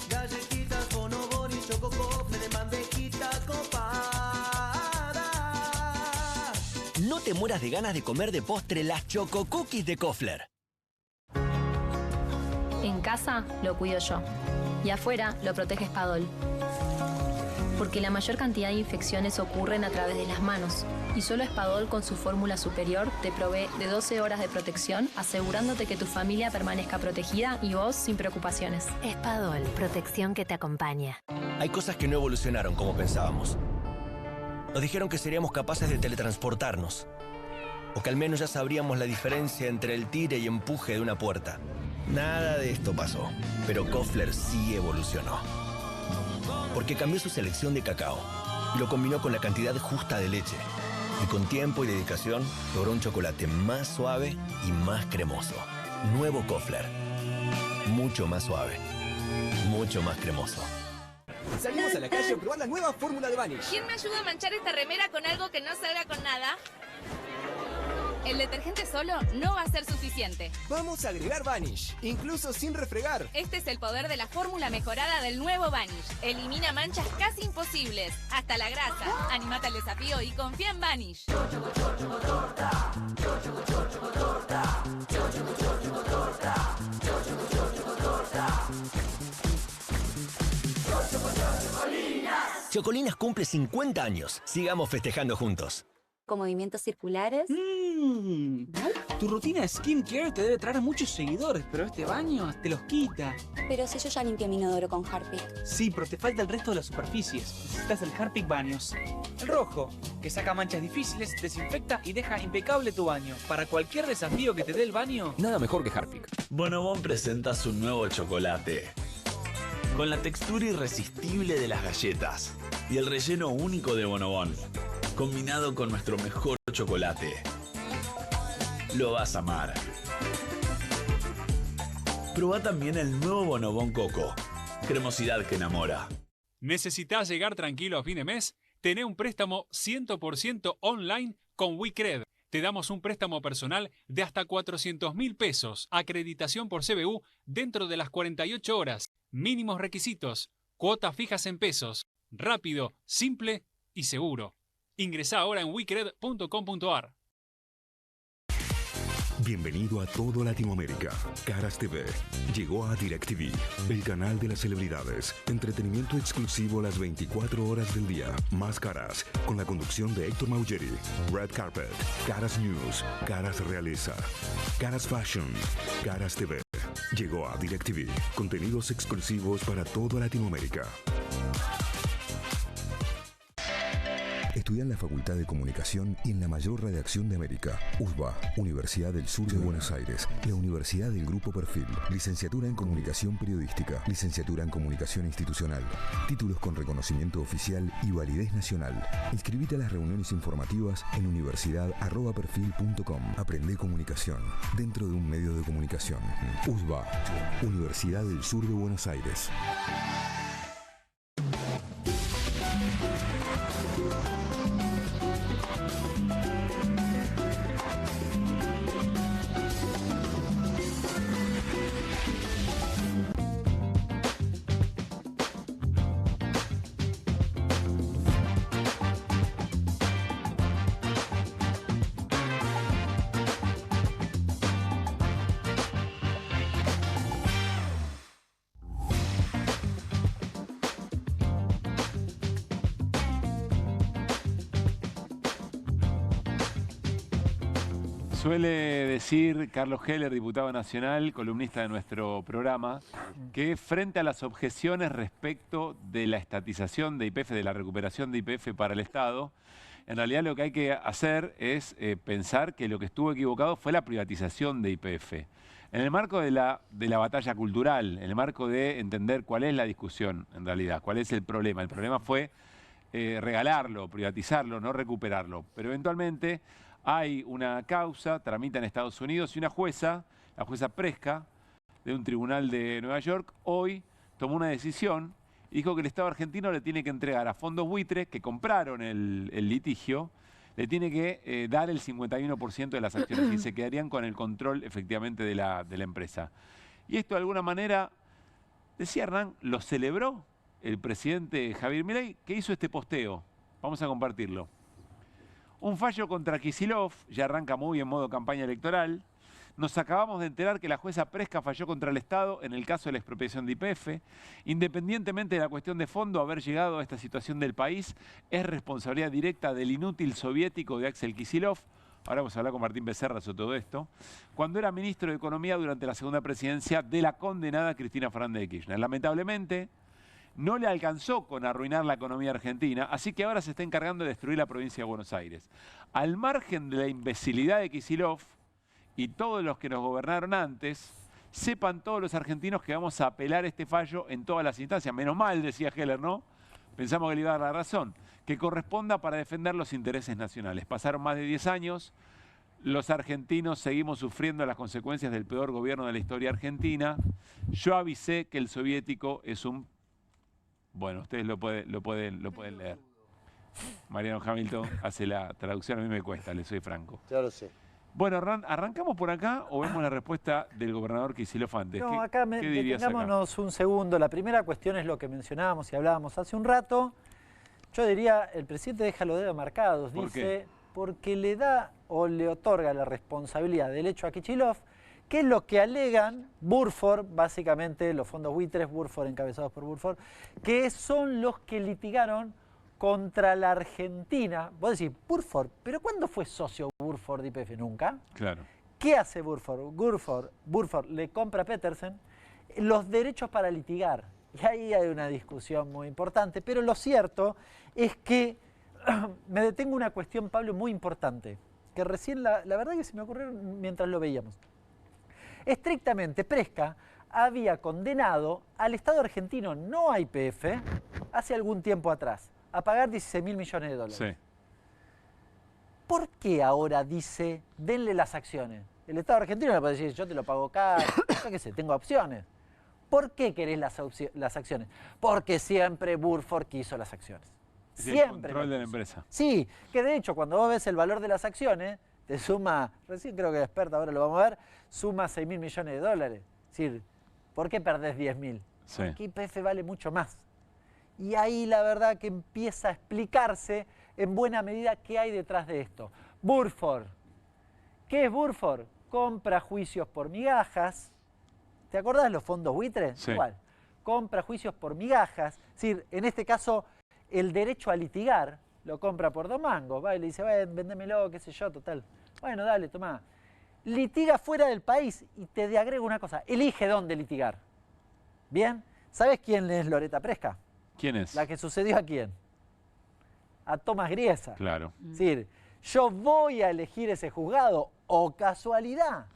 Galletitas, bonobón y choco Kofler de bandejita copada. No te mueras de ganas de comer de postre las Choco Cookies de Kofler. En casa lo cuido yo. Y afuera lo protege Spadol. Porque la mayor cantidad de infecciones ocurren a través de las manos. Y solo Spadol con su fórmula superior te provee de 12 horas de protección, asegurándote que tu familia permanezca protegida y vos sin preocupaciones. Spadol, protección que te acompaña. Hay cosas que no evolucionaron como pensábamos. Nos dijeron que seríamos capaces de teletransportarnos. O que al menos ya sabríamos la diferencia entre el tire y empuje de una puerta. Nada de esto pasó, pero Kofler sí evolucionó. Porque cambió su selección de cacao y lo combinó con la cantidad justa de leche. Y con tiempo y dedicación logró un chocolate más suave y más cremoso. Nuevo Kofler. Mucho más suave. Mucho más cremoso. Salimos a la calle a probar la nueva fórmula de Vanish. ¿Quién me ayuda a manchar esta remera con algo que no salga con nada? El detergente solo no va a ser suficiente. Vamos a agregar Vanish, incluso sin refregar. Este es el poder de la fórmula mejorada del nuevo Vanish. Elimina manchas casi imposibles, hasta la grasa. Anímate al desafío y confía en Vanish. Chocolinas cumple 50 años. Sigamos festejando juntos. Con movimientos circulares. Tu rutina de skincare te debe traer muchos seguidores, pero este baño te los quita. Pero si yo ya limpié mi inodoro con Harpic. Sí, pero te falta el resto de las superficies. Necesitas el Harpic Baños. El rojo, que saca manchas difíciles, desinfecta y deja impecable tu baño. Para cualquier desafío que te dé el baño, nada mejor que Harpic. Bonobón presenta su nuevo chocolate. Con la textura irresistible de las galletas y el relleno único de Bonobón, combinado con nuestro mejor chocolate. Lo vas a amar. Probá también el nuevo Bonobón Coco. Cremosidad que enamora. ¿Necesitas llegar tranquilo a fin de mes? Tené un préstamo 100% online con WeCred. Te damos un préstamo personal de hasta 400.000 pesos. Acreditación por CBU dentro de las 48 horas. Mínimos requisitos. Cuotas fijas en pesos. Rápido, simple y seguro. Ingresá ahora en wecred.com.ar. Bienvenido a todo Latinoamérica. Caras TV llegó a DirecTV, el canal de las celebridades. Entretenimiento exclusivo las 24 horas del día. Más Caras, con la conducción de Héctor Maugeri. Red Carpet, Caras News, Caras Realeza, Caras Fashion, Caras TV. Llegó a DirecTV, contenidos exclusivos para toda Latinoamérica. Estudia en la Facultad de Comunicación y en la mayor redacción de América. USBA, Universidad del Sur de Buenos Aires. La Universidad del Grupo Perfil. Licenciatura en Comunicación Periodística. Licenciatura en Comunicación Institucional. Títulos con reconocimiento oficial y validez nacional. Inscribite a las reuniones informativas en universidad@perfil.com. Aprende comunicación dentro de un medio de comunicación. USBA, Universidad del Sur de Buenos Aires. Suele decir Carlos Heller, diputado nacional, columnista de nuestro programa, que frente a las objeciones respecto de la estatización de YPF, de la recuperación de YPF para el Estado, en realidad lo que hay que hacer es pensar que lo que estuvo equivocado fue la privatización de YPF. En el marco de la batalla cultural, en el marco de entender cuál es la discusión en realidad, cuál es el problema. El problema fue regalarlo, privatizarlo, no recuperarlo. Pero eventualmente hay una causa, tramita en Estados Unidos, y una jueza, la jueza Presca, de un tribunal de Nueva York, hoy tomó una decisión y dijo que el Estado argentino le tiene que entregar a fondos buitres que compraron el litigio, le tiene que dar el 51% de las acciones y se quedarían con el control efectivamente de la empresa. Y esto de alguna manera, decía Hernán, lo celebró el presidente Javier Milei, que hizo este posteo. Vamos a compartirlo. Un fallo contra Kicillof, ya arranca muy en modo campaña electoral. Nos acabamos de enterar que la jueza Presca falló contra el Estado en el caso de la expropiación de YPF. Independientemente de la cuestión de fondo, haber llegado a esta situación del país es responsabilidad directa del inútil soviético de Axel Kicillof. Ahora vamos a hablar con Martín Becerra sobre todo esto. Cuando era ministro de Economía durante la segunda presidencia de la condenada Cristina Fernández de Kirchner. Lamentablemente, no le alcanzó con arruinar la economía argentina, así que ahora se está encargando de destruir la provincia de Buenos Aires. Al margen de la imbecilidad de Kicillof y todos los que nos gobernaron antes, sepan todos los argentinos que vamos a apelar este fallo en todas las instancias. Menos mal, decía Heller, ¿no? Pensamos que le iba a dar la razón. Que corresponda para defender los intereses nacionales. Pasaron más de 10 años, los argentinos seguimos sufriendo las consecuencias del peor gobierno de la historia argentina. Yo avisé que el soviético es un... Bueno, ustedes lo pueden leer. Mariano Hamilton hace la traducción, a mí me cuesta, le soy franco. Ya lo sé. Bueno, Hernán, ¿arrancamos por acá o vemos la respuesta del gobernador Kicillof antes? No, acá detengámonos un segundo. La primera cuestión es lo que mencionábamos y hablábamos hace un rato. Yo diría, el presidente deja los dedos marcados, dice, porque le da o le otorga la responsabilidad del hecho a Kicillof, que es lo que alegan Burford, básicamente los fondos buitres, Burford encabezados por Burford, que son los que litigaron contra la Argentina. Vos decís, Burford, ¿pero cuándo fue socio Burford de YPF? Nunca. Claro. ¿Qué hace Burford? Burford le compra a Petersen los derechos para litigar. Y ahí hay una discusión muy importante. Pero lo cierto es que me detengo una cuestión, Pablo, muy importante, que recién, la verdad que se me ocurrió mientras lo veíamos. Estrictamente, Presca había condenado al Estado argentino, no a YPF, hace algún tiempo atrás, a pagar 16.000 millones de dólares. Sí. ¿Por qué ahora dice, denle las acciones? El Estado argentino le puede decir, yo te lo pago caro, yo qué sé, tengo opciones. ¿Por qué querés las acciones? Porque siempre Burford quiso las acciones. Siempre. El control de la empresa. Sí, que de hecho cuando vos ves el valor de las acciones, te suma, recién creo que Experta, ahora lo vamos a ver, suma 6.000 millones de dólares. Es decir, ¿por qué perdés 10.000? Sí. Porque YPF vale mucho más. Y ahí la verdad que empieza a explicarse en buena medida qué hay detrás de esto. Burford. ¿Qué es Burford? Compra juicios por migajas. ¿Te acordás de los fondos buitres? Sí. Igual. Compra juicios por migajas. Es decir, en este caso, el derecho a litigar lo compra por 2 mangos. Va y le dice, vendémelo, qué sé yo, total. Bueno, dale, tomá. Litiga fuera del país y te agrego una cosa. Elige dónde litigar. ¿Bien? ¿Sabes quién es Loreta Presca? ¿Quién es? La que sucedió a quién. A Tomás Griesa. Claro. Es decir, yo voy a elegir ese juzgado, o casualidad.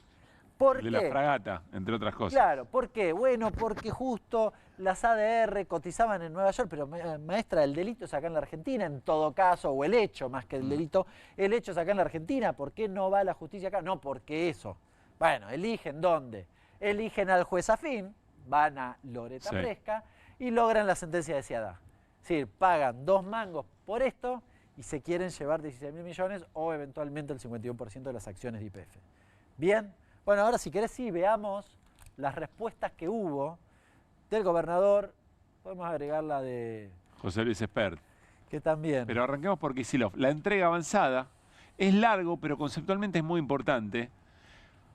¿Por qué? De la fragata, entre otras cosas. Claro, ¿por qué? Bueno, porque justo las ADR cotizaban en Nueva York, pero maestra, el delito es acá en la Argentina, en todo caso, o el hecho más que el delito, el hecho es acá en la Argentina, ¿por qué no va la justicia acá? No, porque eso. Bueno, eligen dónde. Eligen al juez afín, van a Loreta Presca y logran la sentencia deseada. Es decir, pagan 2 mangos por esto y se quieren llevar 16.000 millones o eventualmente el 51% de las acciones de YPF. Bien. Bueno, ahora si querés sí, veamos las respuestas que hubo del gobernador. Podemos agregar la de... José Luis Espert. Que también. Pero arranquemos por Kicillof. La entrega avanzada es largo, pero conceptualmente es muy importante.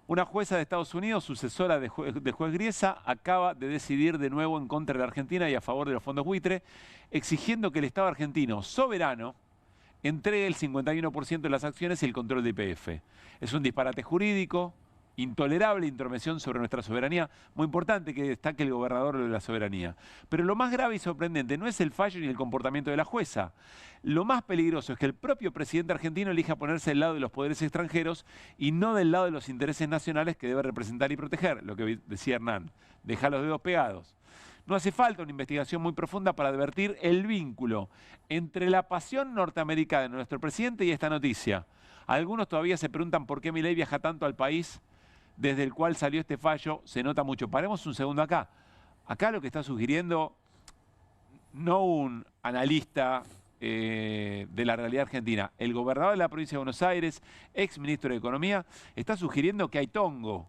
Una jueza de Estados Unidos, sucesora del juez Griesa, acaba de decidir de nuevo en contra de la Argentina y a favor de los fondos buitre, exigiendo que el Estado argentino soberano entregue el 51% de las acciones y el control de YPF. Es un disparate jurídico, intolerable intromisión sobre nuestra soberanía. Muy importante que destaque el gobernador de la soberanía. Pero lo más grave y sorprendente no es el fallo ni el comportamiento de la jueza. Lo más peligroso es que el propio presidente argentino elija ponerse del lado de los poderes extranjeros y no del lado de los intereses nacionales que debe representar y proteger. Lo que decía Hernán, deja los dedos pegados. No hace falta una investigación muy profunda para advertir el vínculo entre la pasión norteamericana de nuestro presidente y esta noticia. Algunos todavía se preguntan por qué Milei viaja tanto al país desde el cual salió este fallo. Se nota mucho. Paremos un segundo acá. Acá lo que está sugiriendo no un analista de la realidad argentina. El gobernador de la provincia de Buenos Aires, ex ministro de Economía, está sugiriendo que hay tongo,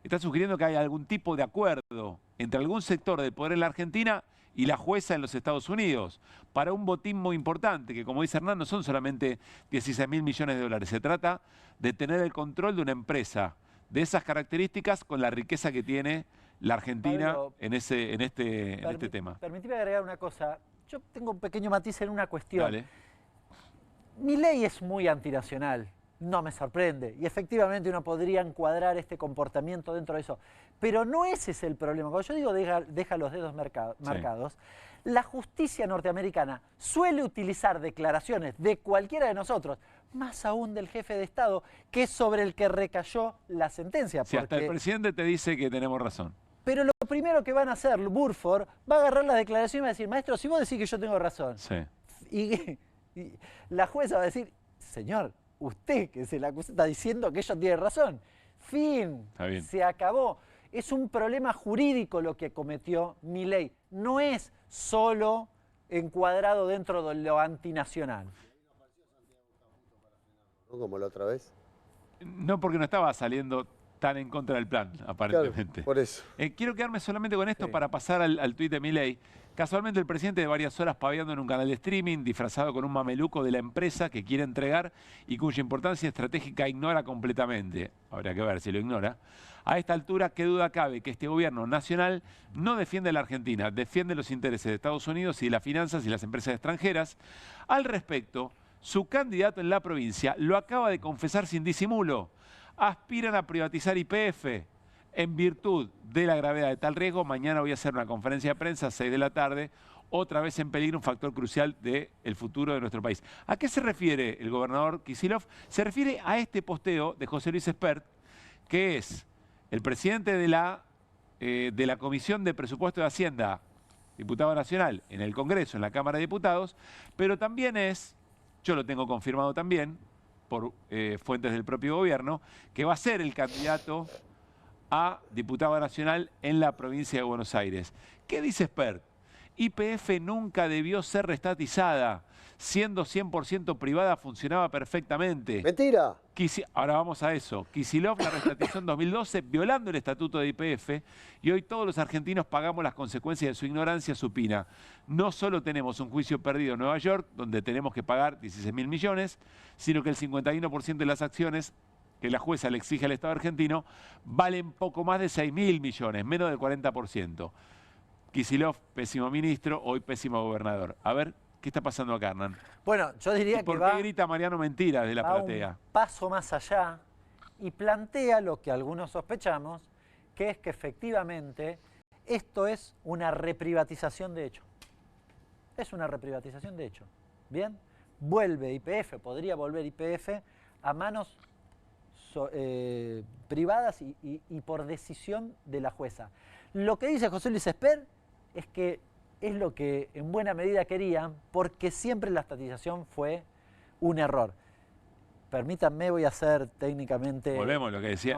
está sugiriendo que hay algún tipo de acuerdo entre algún sector del poder en la Argentina y la jueza en los Estados Unidos, para un botín muy importante, que como dice Hernán, no son solamente 16.000 millones de dólares, se trata de tener el control de una empresa de esas características con la riqueza que tiene la Argentina Pablo, en este tema. Permitime agregar una cosa. Yo tengo un pequeño matiz en una cuestión. Dale. Milei es muy antinacional, no me sorprende. Y efectivamente uno podría encuadrar este comportamiento dentro de eso. Pero no ese es el problema. Cuando yo digo deja los dedos marcados, la justicia norteamericana suele utilizar declaraciones de cualquiera de nosotros, más aún del jefe de Estado, que es sobre el que recayó la sentencia. Si hasta el presidente te dice que tenemos razón. Pero lo primero que van a hacer, Burford, va a agarrar las declaraciones y va a decir, maestro, si vos decís que yo tengo razón. Sí. Y la jueza va a decir, señor, usted que se la acusa está diciendo que ella tiene razón. Fin. Está bien. Se acabó. Es un problema jurídico lo que cometió Milei. No es solo encuadrado dentro de lo antinacional. ¿No? Como la otra vez. No, porque no estaba saliendo tan en contra del plan, aparentemente. Claro, por eso. Quiero quedarme solamente con esto para pasar al tuit de Milei. Casualmente el presidente de varias horas paviando en un canal de streaming, disfrazado con un mameluco de la empresa que quiere entregar y cuya importancia estratégica ignora completamente. Habría que ver si lo ignora. A esta altura, qué duda cabe que este gobierno nacional no defiende a la Argentina, defiende los intereses de Estados Unidos y de las finanzas y las empresas extranjeras. Al respecto, su candidato en la provincia lo acaba de confesar sin disimulo. Aspiran a privatizar YPF. En virtud de la gravedad de tal riesgo, mañana voy a hacer una conferencia de prensa a 6 de la tarde, otra vez en peligro un factor crucial del futuro de nuestro país. ¿A qué se refiere el gobernador Kicillof? Se refiere a este posteo de José Luis Espert, que es el presidente de la Comisión de Presupuesto de Hacienda, diputado nacional en el Congreso, en la Cámara de Diputados, pero también es, yo lo tengo confirmado también, por fuentes del propio gobierno, que va a ser el candidato a diputado nacional en la provincia de Buenos Aires. ¿Qué dice Espert? YPF nunca debió ser restatizada. Siendo 100% privada funcionaba perfectamente. ¡Mentira! Ahora vamos a eso. Kicillof la restatizó en 2012 violando el estatuto de YPF y hoy todos los argentinos pagamos las consecuencias de su ignorancia supina. No solo tenemos un juicio perdido en Nueva York, donde tenemos que pagar 16.000 millones, sino que el 51% de las acciones que la jueza le exige al Estado argentino valen poco más de 6.000 millones, menos del 40%. Kicillof, pésimo ministro, hoy pésimo gobernador. A ver, ¿qué está pasando acá, Hernán? Bueno, yo diría que ¿Por qué grita Mariano mentira desde la platea? Un paso más allá y plantea lo que algunos sospechamos, que es que efectivamente esto es una reprivatización de hecho. Es una reprivatización de hecho. ¿Bien? Vuelve YPF, podría volver YPF a manos privadas y por decisión de la jueza. Lo que dice José Luis Espert es que es lo que en buena medida querían, porque siempre la estatización fue un error. Permítanme, voy a hacer técnicamente... Volvemos a lo que decía,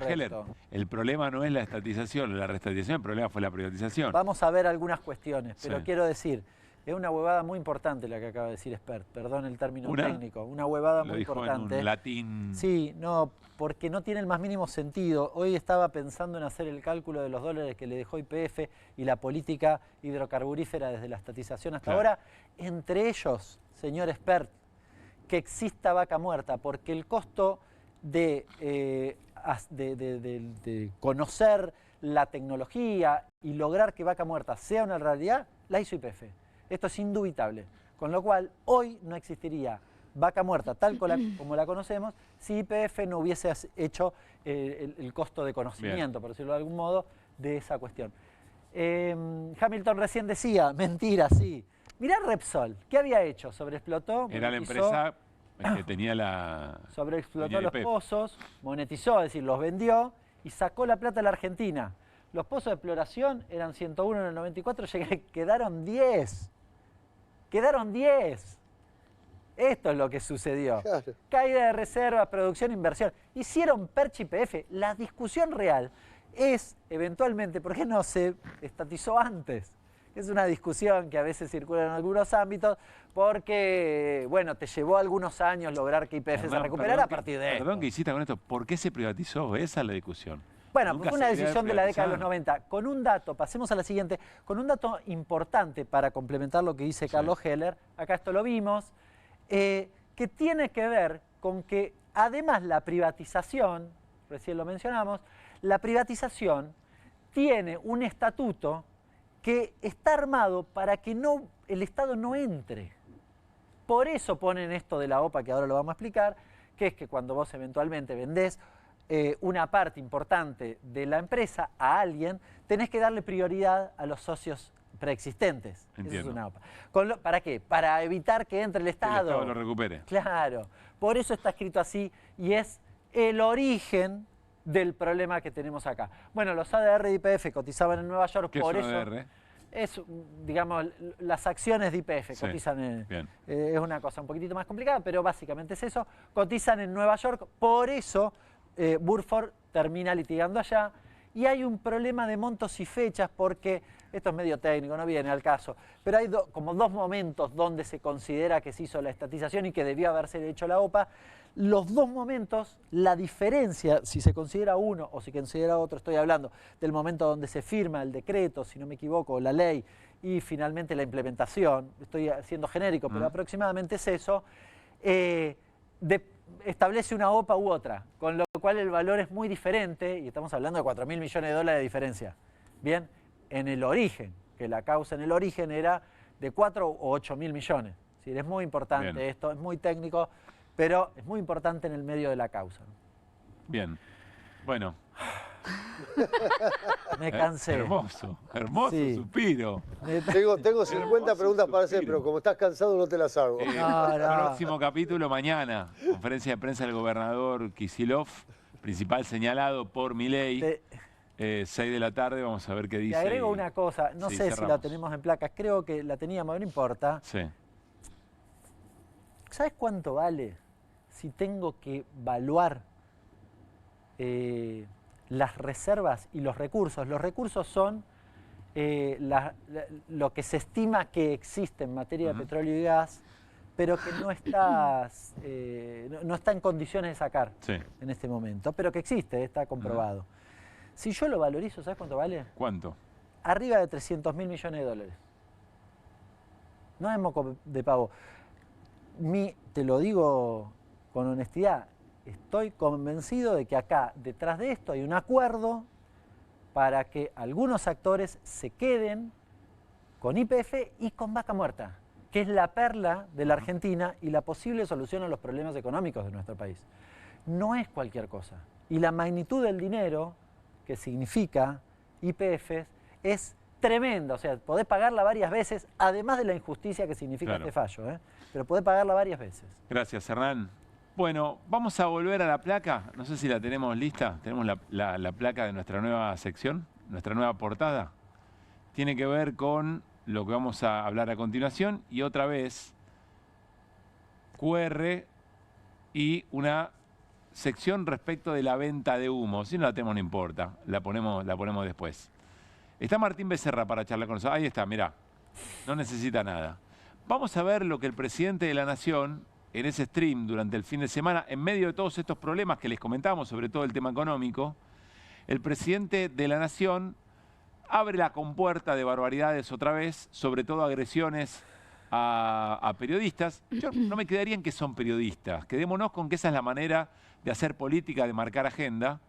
Heller. El problema no es la estatización, la restatización, el problema fue la privatización. Vamos a ver algunas cuestiones, pero Sí. quiero decir, es una huevada muy importante la que acaba de decir Espert, perdón el término técnico, una huevada Lo muy dijo importante. en un latín. Sí, no, porque no tiene el más mínimo sentido. Hoy estaba pensando en hacer el cálculo de los dólares que le dejó YPF y la política hidrocarburífera desde la estatización hasta Claro. ahora, entre ellos, señor Espert, que exista vaca muerta, porque el costo de conocer la tecnología y lograr que vaca muerta sea una realidad, la hizo YPF. Esto es indubitable. Con lo cual, hoy no existiría vaca muerta tal como la conocemos si YPF no hubiese hecho el costo de conocimiento, por decirlo de algún modo, de esa cuestión. Hamilton recién decía, mentira, sí. Mirá Repsol, ¿qué había hecho? Sobreexplotó, Era la monetizó, empresa que tenía la... sobreexplotó tenía los YPF. pozos, monetizó, es decir, los vendió y sacó la plata a la Argentina. Los pozos de exploración eran 101 en el 94, quedaron 10. Quedaron 10. Esto es lo que sucedió. Claro. Caída de reservas, producción, inversión. Hicieron perch YPF. La discusión real es, eventualmente, ¿por qué no se estatizó antes? es una discusión que a veces circula en algunos ámbitos porque, bueno, te llevó algunos años lograr que YPF se recuperara a partir de esto. Perdón que insista con esto, ¿por qué se privatizó? Esa es la discusión. Bueno, Nunca fue una se debe decisión de la década de los privatizar. 90. Con un dato, pasemos a la siguiente, con un dato importante para complementar lo que dice Carlos Heller, acá esto lo vimos, que tiene que ver con que además la privatización, recién lo mencionamos, la privatización tiene un estatuto que está armado para que el Estado no entre. Por eso ponen esto de la OPA, que ahora lo vamos a explicar, que es que cuando vos eventualmente vendés una parte importante de la empresa a alguien, tenés que darle prioridad a los socios preexistentes. Entiendo. Eso es una OPA. ¿Para qué? Para evitar que entre el Que Estado. el Estado lo recupere. Claro. Por eso está escrito así y es el origen del problema que tenemos acá. Bueno, los ADR de YPF cotizaban en Nueva York, ¿Qué por es eso... un ADR? Es, digamos, las acciones de YPF Sí, cotizan en... bien. Es una cosa un poquitito más complicada, pero básicamente es eso. Cotizan en Nueva York, por eso Burford termina litigando allá. Y hay un problema de montos y fechas porque, esto es medio técnico, no viene al caso, pero hay como dos momentos donde se considera que se hizo la estatización y que debió haberse hecho la OPA. Los dos momentos, la diferencia, si se considera uno o si se considera otro, estoy hablando del momento donde se firma el decreto, si no me equivoco, la ley, y finalmente la implementación, estoy siendo genérico, pero aproximadamente es eso, establece una OPA u otra, con lo cual el valor es muy diferente, y estamos hablando de 4.000 millones de dólares de diferencia. Bien, en el origen, que la causa en el origen era de 4 o 8.000 millones. ¿Sí? Es muy importante Bien. esto, es muy técnico, pero es muy importante en el medio de la causa. Bien. Bueno. Me cansé. Hermoso, hermoso Sí. suspiro. Tengo 50 preguntas para hacer, pero como estás cansado no te las hago. Próximo capítulo mañana. Conferencia de prensa del gobernador Kicillof, principal señalado por Milei. 6 de la tarde, vamos a ver qué Te dice. agrego y- una cosa, no sí, sé si la cerramos. tenemos en placas, creo que la teníamos, no importa. Sí. ¿Sabes cuánto vale si tengo que evaluar las reservas y los recursos? Los recursos son lo que se estima que existe en materia de petróleo y gas, pero que no está en condiciones de sacar Sí. en este momento, pero que existe, está comprobado. Si yo lo valorizo, ¿sabes cuánto vale? ¿Cuánto? Arriba de 300.000 millones de dólares. No es moco de pavo. Te lo digo con honestidad, estoy convencido de que acá, detrás de esto, hay un acuerdo para que algunos actores se queden con YPF y con Vaca Muerta, que es la perla de la Argentina y la posible solución a los problemas económicos de nuestro país. No es cualquier cosa. Y la magnitud del dinero que significa YPF es tremenda. O sea, podés pagarla varias veces, además de la injusticia que significa Claro. este fallo, ¿eh? Pero podés pagarla varias veces. Gracias, Hernán. Bueno, vamos a volver a la placa. No sé si la tenemos lista. Tenemos la placa de nuestra nueva sección, nuestra nueva portada. Tiene que ver con lo que vamos a hablar a continuación y otra vez QR y una sección respecto de la venta de humo. Si no la tenemos, no importa. La ponemos después. Está Martín Becerra para charlar con nosotros. Ahí está, mirá. No necesita nada. Vamos a ver lo que el presidente de la Nación, en ese stream durante el fin de semana, en medio de todos estos problemas que les comentamos, sobre todo el tema económico, el presidente de la Nación abre la compuerta de barbaridades otra vez, sobre todo agresiones a periodistas. Yo no me quedaría en que son periodistas. Quedémonos con que esa es la manera de hacer política, de marcar agenda.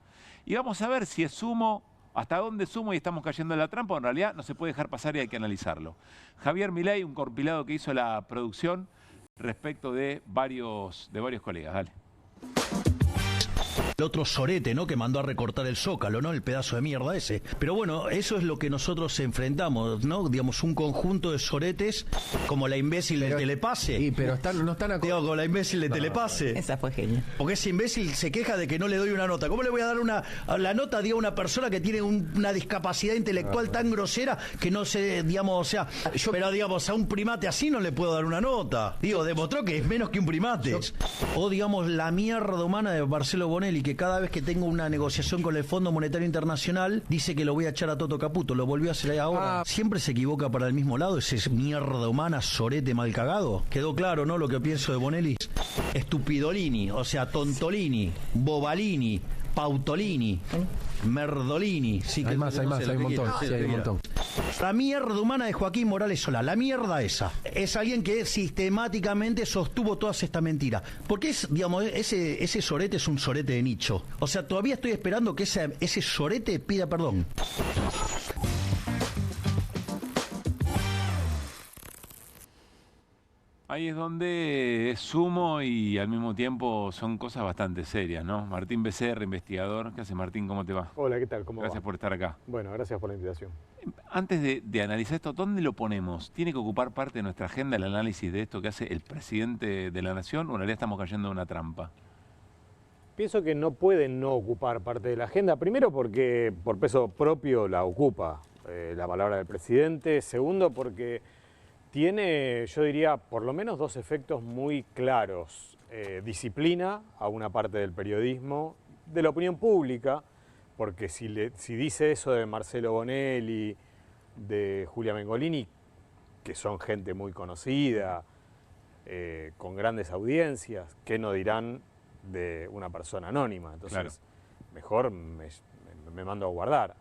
Y vamos a ver si es humo, hasta dónde es humo y estamos cayendo en la trampa, o en realidad no se puede dejar pasar y hay que analizarlo. Javier Milei, un compilado que hizo la producción respecto de varios colegas. Dale. El otro sorete, ¿no? Que mandó a recortar el Zócalo, ¿no? El pedazo de mierda ese. Pero bueno, eso es lo que nosotros enfrentamos, ¿no? Digamos, un conjunto de soretes como la imbécil de Telepase. Sí, pero no están Digo, como la imbécil de Telepase. Esa fue genial. Porque ese imbécil se queja de que no le doy una nota. ¿Cómo le voy a dar la nota, digo, a una persona que tiene una discapacidad intelectual tan grosera que no sé, digamos, o sea, pero digamos, a un primate así no le puedo dar una nota. Digo, demostró que es menos que un primate. O digamos, la mierda humana de Marcelo Bonelli, que que cada vez que tengo una negociación con el Fondo Monetario Internacional, dice que lo voy a echar a Toto Caputo. Lo volvió a hacer ahora. ¿Siempre se equivoca para el mismo lado ese mierda humana, sorete mal cagado? Quedó claro, ¿no? Lo que pienso de Bonelli. Estupidolini, o sea, Tontolini, Bobalini, Pautolini, Merdolini. Sí, hay más, hay un montón. Sí, hay un montón. La mierda humana de Joaquín Morales Solá, la mierda esa. Es alguien que sistemáticamente sostuvo todas estas mentiras. Porque es, digamos, ese sorete es un sorete de nicho. O sea, todavía estoy esperando que ese sorete pida perdón. Ahí es donde es humo y al mismo tiempo son cosas bastante serias, ¿no? Martín Becerra, investigador. ¿Qué hace, Martín? ¿Cómo te va? Hola, ¿qué tal? ¿Cómo Gracias va? por estar acá. Bueno, gracias por la invitación. Antes de analizar esto, ¿dónde lo ponemos? ¿Tiene que ocupar parte de nuestra agenda el análisis de esto que hace el presidente de la Nación o en realidad estamos cayendo en una trampa? Pienso que no puede no ocupar parte de la agenda. Primero porque por peso propio la ocupa la palabra del presidente. Segundo porque tiene, yo diría, por lo menos dos efectos muy claros. Disciplina a una parte del periodismo, de la opinión pública, porque si dice eso de Marcelo Bonelli, de Julia Mengolini, que son gente muy conocida, con grandes audiencias, ¿qué no dirán de una persona anónima? Entonces, claro, mejor me mando a guardar.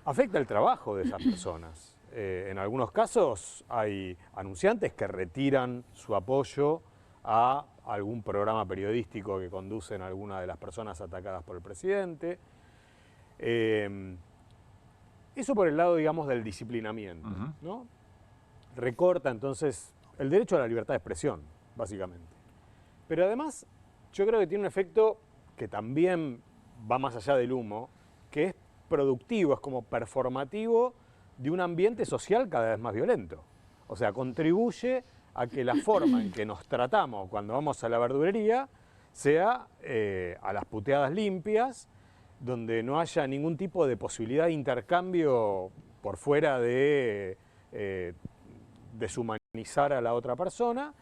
Afecta el trabajo de esas personas. En algunos casos hay anunciantes que retiran su apoyo a algún programa periodístico que conducen alguna de las personas atacadas por el presidente. Eso por el lado, digamos, del disciplinamiento, ¿no? Recorta entonces el derecho a la libertad de expresión, básicamente. Pero además, yo creo que tiene un efecto que también va más allá del humo, que es productivo, es como performativo de un ambiente social cada vez más violento. O sea, contribuye a que la forma en que nos tratamos cuando vamos a la verdulería sea a las puteadas limpias, donde no haya ningún tipo de posibilidad de intercambio por fuera de deshumanizar a la otra persona.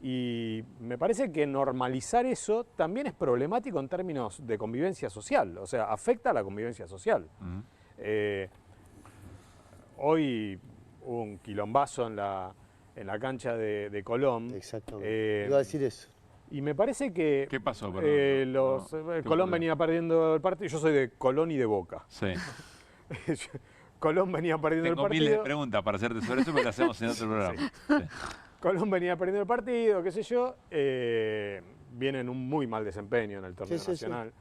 Y me parece que normalizar eso también es problemático en términos de convivencia social, o sea, afecta a la convivencia social. Hoy hubo un quilombazo en la cancha de Colón. Exactamente. Iba a decir eso. Y me parece que... ¿Qué pasó? Perdón. Colón venía perdiendo el partido. Yo soy de Colón y de Boca. Sí. Colón venía perdiendo el partido. Tengo miles de preguntas para hacerte sobre eso, pero las hacemos en otro programa. Sí. Sí. Colón venía perdiendo el partido, qué sé yo. Viene en un muy mal desempeño en el torneo nacional.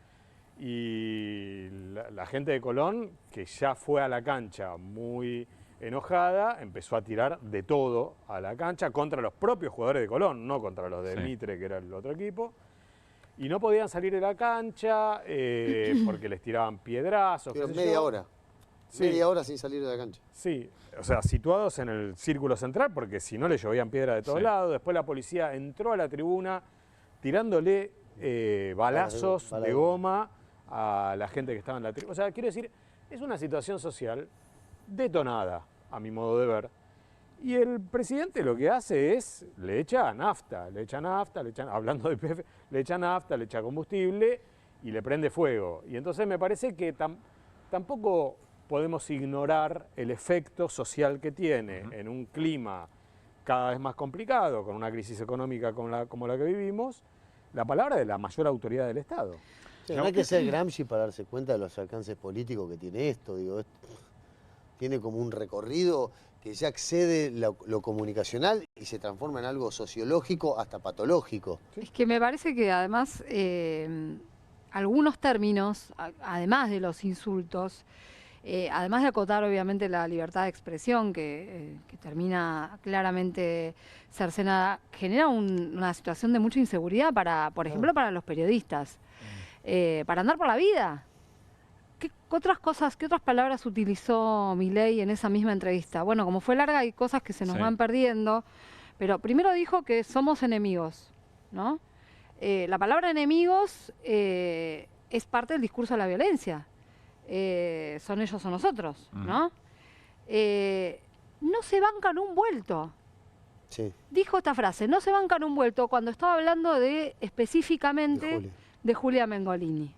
Y la gente de Colón, que ya fue a la cancha muy enojada, empezó a tirar de todo a la cancha contra los propios jugadores de Colón, no contra los de Mitre, que era el otro equipo. Y no podían salir de la cancha porque les tiraban piedrazos. Pero media hora. Sí. Media hora sin salir de la cancha. Sí, o sea, situados en el círculo central, porque si no le llovían piedras de todos lados. Después la policía entró a la tribuna tirándole balazos de goma a la gente que estaba en la tribuna. O sea, quiero decir, es una situación social detonada, a mi modo de ver. Y el presidente lo que hace es, le echa nafta, hablando de PF, le echa nafta, le echa combustible y le prende fuego. Y entonces me parece que tampoco podemos ignorar el efecto social que tiene en un clima cada vez más complicado, con una crisis económica como la que vivimos, la palabra de la mayor autoridad del Estado. Sí, no hay que ser Gramsci para darse cuenta de los alcances políticos que tiene esto. Digo, tiene como un recorrido que ya excede lo comunicacional y se transforma en algo sociológico hasta patológico. Es que me parece que además algunos términos, además de los insultos, además de acotar obviamente la libertad de expresión que termina claramente cercenada, genera una situación de mucha inseguridad por ejemplo, para los periodistas, para andar por la vida. ¿Qué otras palabras utilizó Milei en esa misma entrevista? Bueno, como fue larga hay cosas que se nos van perdiendo, pero primero dijo que somos enemigos, ¿no? La palabra enemigos es parte del discurso de la violencia. Son ellos o nosotros, ¿no? No se bancan un vuelto. dijo esta frase, no se bancan un vuelto, cuando estaba hablando de específicamente de Julia Mengolini.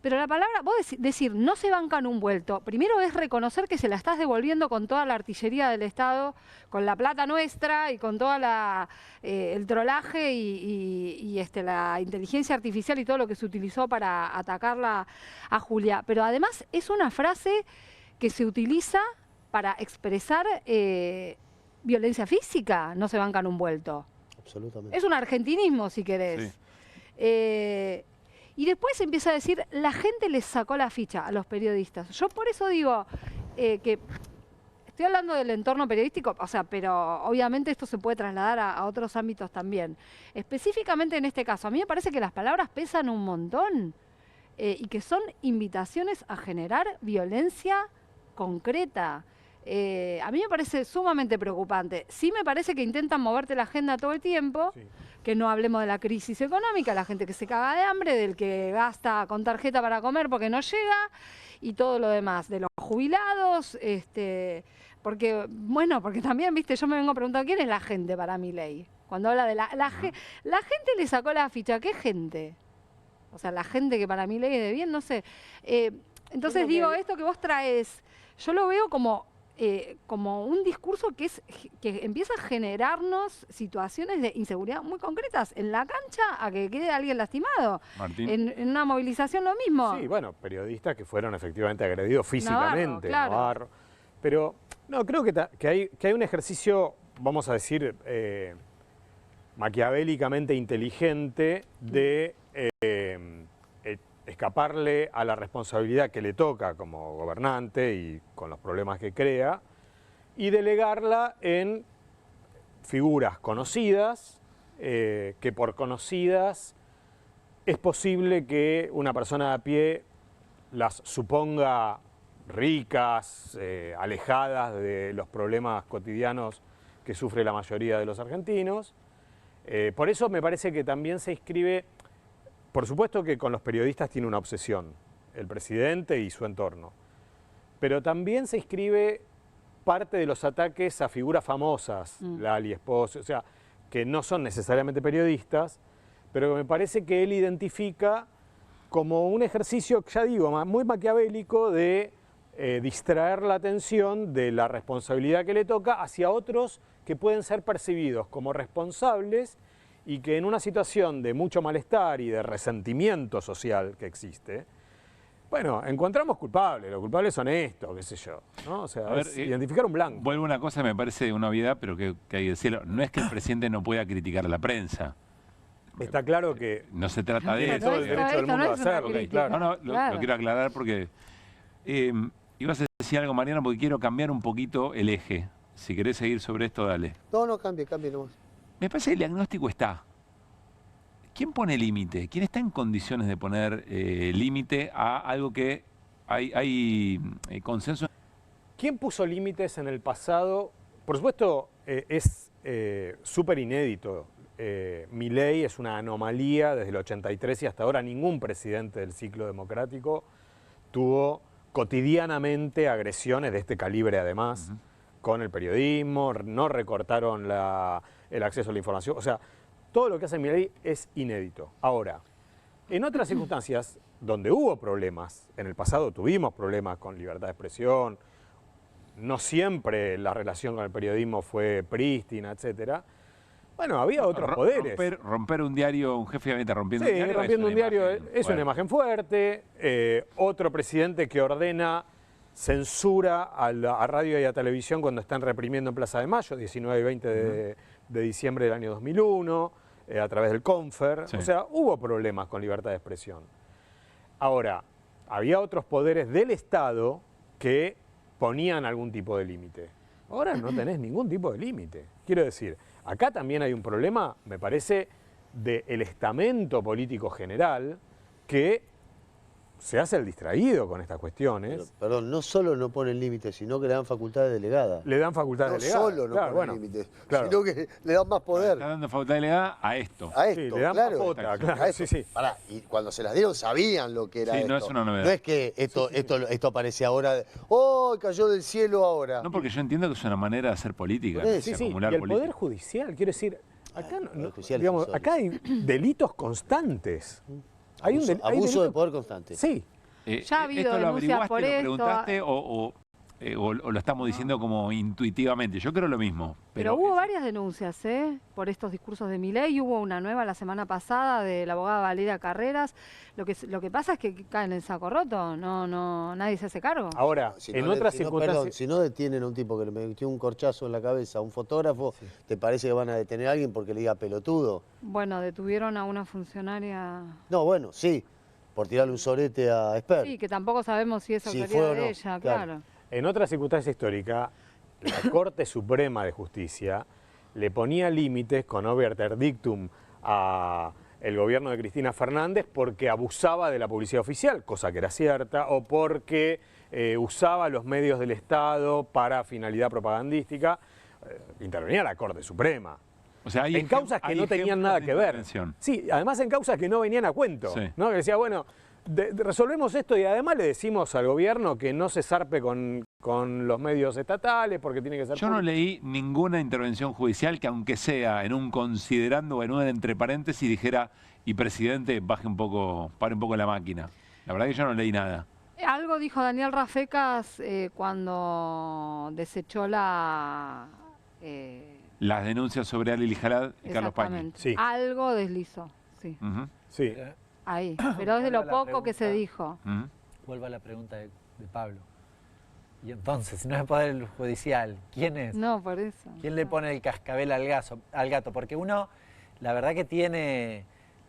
Pero la palabra, vos decir no se bancan un vuelto, primero es reconocer que se la estás devolviendo con toda la artillería del Estado, con la plata nuestra y con toda el trolaje y la inteligencia artificial y todo lo que se utilizó para atacarla a Julia. Pero además es una frase que se utiliza para expresar violencia física, no se bancan un vuelto. Absolutamente. Es un argentinismo, si querés. Sí. Y después empieza a decir, la gente les sacó la ficha a los periodistas. Yo por eso digo que estoy hablando del entorno periodístico, o sea, pero obviamente esto se puede trasladar a otros ámbitos también. Específicamente en este caso, a mí me parece que las palabras pesan un montón y que son invitaciones a generar violencia concreta. A mí me parece sumamente preocupante. Sí me parece que intentan moverte la agenda todo el tiempo, que no hablemos de la crisis económica, la gente que se caga de hambre, del que gasta con tarjeta para comer porque no llega y todo lo demás, de los jubilados, porque también, viste, yo me vengo preguntando, ¿quién es la gente para Milei? Cuando habla de la gente le sacó la ficha, ¿qué gente? O sea, la gente que para Milei es de bien, no sé. Entonces digo, esto que vos traes, yo lo veo como un discurso que empieza a generarnos situaciones de inseguridad muy concretas en la cancha a que quede alguien lastimado. Martín. En una movilización lo mismo. Sí, bueno, periodistas que fueron efectivamente agredidos físicamente. Navarro. Pero no, creo que hay un ejercicio, vamos a decir, maquiavélicamente inteligente de escaparle a la responsabilidad que le toca como gobernante y con los problemas que crea, y delegarla en figuras conocidas, que por conocidas es posible que una persona a pie las suponga ricas, alejadas de los problemas cotidianos que sufre la mayoría de los argentinos. Por eso me parece que también se inscribe. Por supuesto que con los periodistas tiene una obsesión, el presidente y su entorno, pero también se inscribe parte de los ataques a figuras famosas, Lali Esposo, o sea, que no son necesariamente periodistas, pero que me parece que él identifica como un ejercicio, ya digo, muy maquiavélico de distraer la atención de la responsabilidad que le toca hacia otros que pueden ser percibidos como responsables y que en una situación de mucho malestar y de resentimiento social que existe, bueno, encontramos culpables, los culpables son estos, qué sé yo, ¿no? O sea, identificar un blanco. Vuelvo a una cosa, me parece una obviedad, pero que hay que decirlo, no es que el presidente no pueda criticar a la prensa. Está claro que no se trata de tiene todo el derecho del mundo a hacerlo. Claro. Lo quiero aclarar porque ibas a decir algo, Mariano, porque quiero cambiar un poquito el eje. Si querés seguir sobre esto, dale. No, cambie nomás. Me parece que el diagnóstico está. ¿Quién pone límite? ¿Quién está en condiciones de poner límite a algo que hay consenso? ¿Quién puso límites en el pasado? Por supuesto, es súper inédito. Milei es una anomalía desde el 83 y hasta ahora ningún presidente del ciclo democrático tuvo cotidianamente agresiones de este calibre además. Con el periodismo, no recortaron el acceso a la información. O sea, todo lo que hace Milei es inédito. Ahora, en otras circunstancias donde hubo problemas, en el pasado tuvimos problemas con libertad de expresión, no siempre la relación con el periodismo fue prístina, etcétera. Bueno, había otros poderes. Romper un diario, un jefe de gabinete rompiendo un diario. Sí, rompiendo un diario es una imagen fuerte. Otro presidente que ordena censura a radio y a televisión cuando están reprimiendo en Plaza de Mayo, 19 y 20 de diciembre del año 2001, a través del Confer. Sí. O sea, hubo problemas con libertad de expresión. Ahora, había otros poderes del Estado que ponían algún tipo de límite. Ahora no tenés ningún tipo de límite. Quiero decir, acá también hay un problema, me parece, del estamento político general que se hace el distraído con estas cuestiones. Pero, perdón, no solo no ponen límites, sino que le dan facultades delegadas. Le dan facultades delegadas. No solo no Claro, ponen bueno, límites, claro. sino que le dan más poder. Está dando facultad delegada a esto. A esto, Sí, le dan claro. papota, claro, A esto. sí, sí. Pará, y cuando se las dieron sabían lo que era Sí, esto. no es una novedad. No es que esto aparece ahora, ¡oh, cayó del cielo ahora! No, porque yo entiendo que es una manera de hacer política, Por de eso. Sí, sí, y acumular el política. Poder Judicial, quiero decir, acá, Judicial es digamos, insólito. acá hay delitos constantes. Hay Abuso, abuso delito- de poder constante. Sí. Ya ha habido ¿Esto lo denuncias averiguaste, por lo esto. preguntaste o lo estamos diciendo como intuitivamente? Yo creo lo mismo. Pero hubo varias denuncias, por estos discursos de Milei. Hubo una nueva la semana pasada de la abogada Valeria Carreras. Lo que pasa es que caen en saco roto. Nadie se hace cargo. Ahora, Si en no le- otras si no, circunstancias... perdón, si no detienen a un tipo que le metió un corchazo en la cabeza a un fotógrafo, ¿te parece que van a detener a alguien porque le diga pelotudo? Bueno, detuvieron a una funcionaria. No, bueno, sí, por tirarle un sorete a Esper. Sí, que tampoco sabemos si es Si autoridad fue o de no, ella, claro. claro. En otra circunstancia histórica, la Corte Suprema de Justicia le ponía límites con Oberter Dictum a el gobierno de Cristina Fernández porque abusaba de la publicidad oficial, cosa que era cierta, o porque usaba los medios del Estado para finalidad propagandística. Intervenía la Corte Suprema. O sea, hay en causas que hay no tenían ejemplos nada de que ver. intervención. Sí, además en causas que no venían a cuento. Sí. ¿No? Que decía, bueno, resolvemos esto y además le decimos al gobierno que no se zarpe con los medios estatales porque tiene que ser... Yo no público. leí ninguna intervención judicial que, aunque sea en un considerando o en un entre paréntesis, dijera, y presidente, pare un poco la máquina. La verdad que yo no leí nada. Algo dijo Daniel Rafecas cuando desechó Las denuncias sobre Ali Lijalad y Carlos Pañi. exactamente. Sí. Algo deslizó, sí. Ujú, Sí. Ahí. Pero es de lo Vuelvo a la poco que se pregunta. dijo. ujú. Vuelvo a la pregunta de Pablo. Y entonces, si no es el Poder Judicial, ¿quién es? No, por eso. ¿Quién le pone el cascabel al gato? Porque uno, la verdad que tiene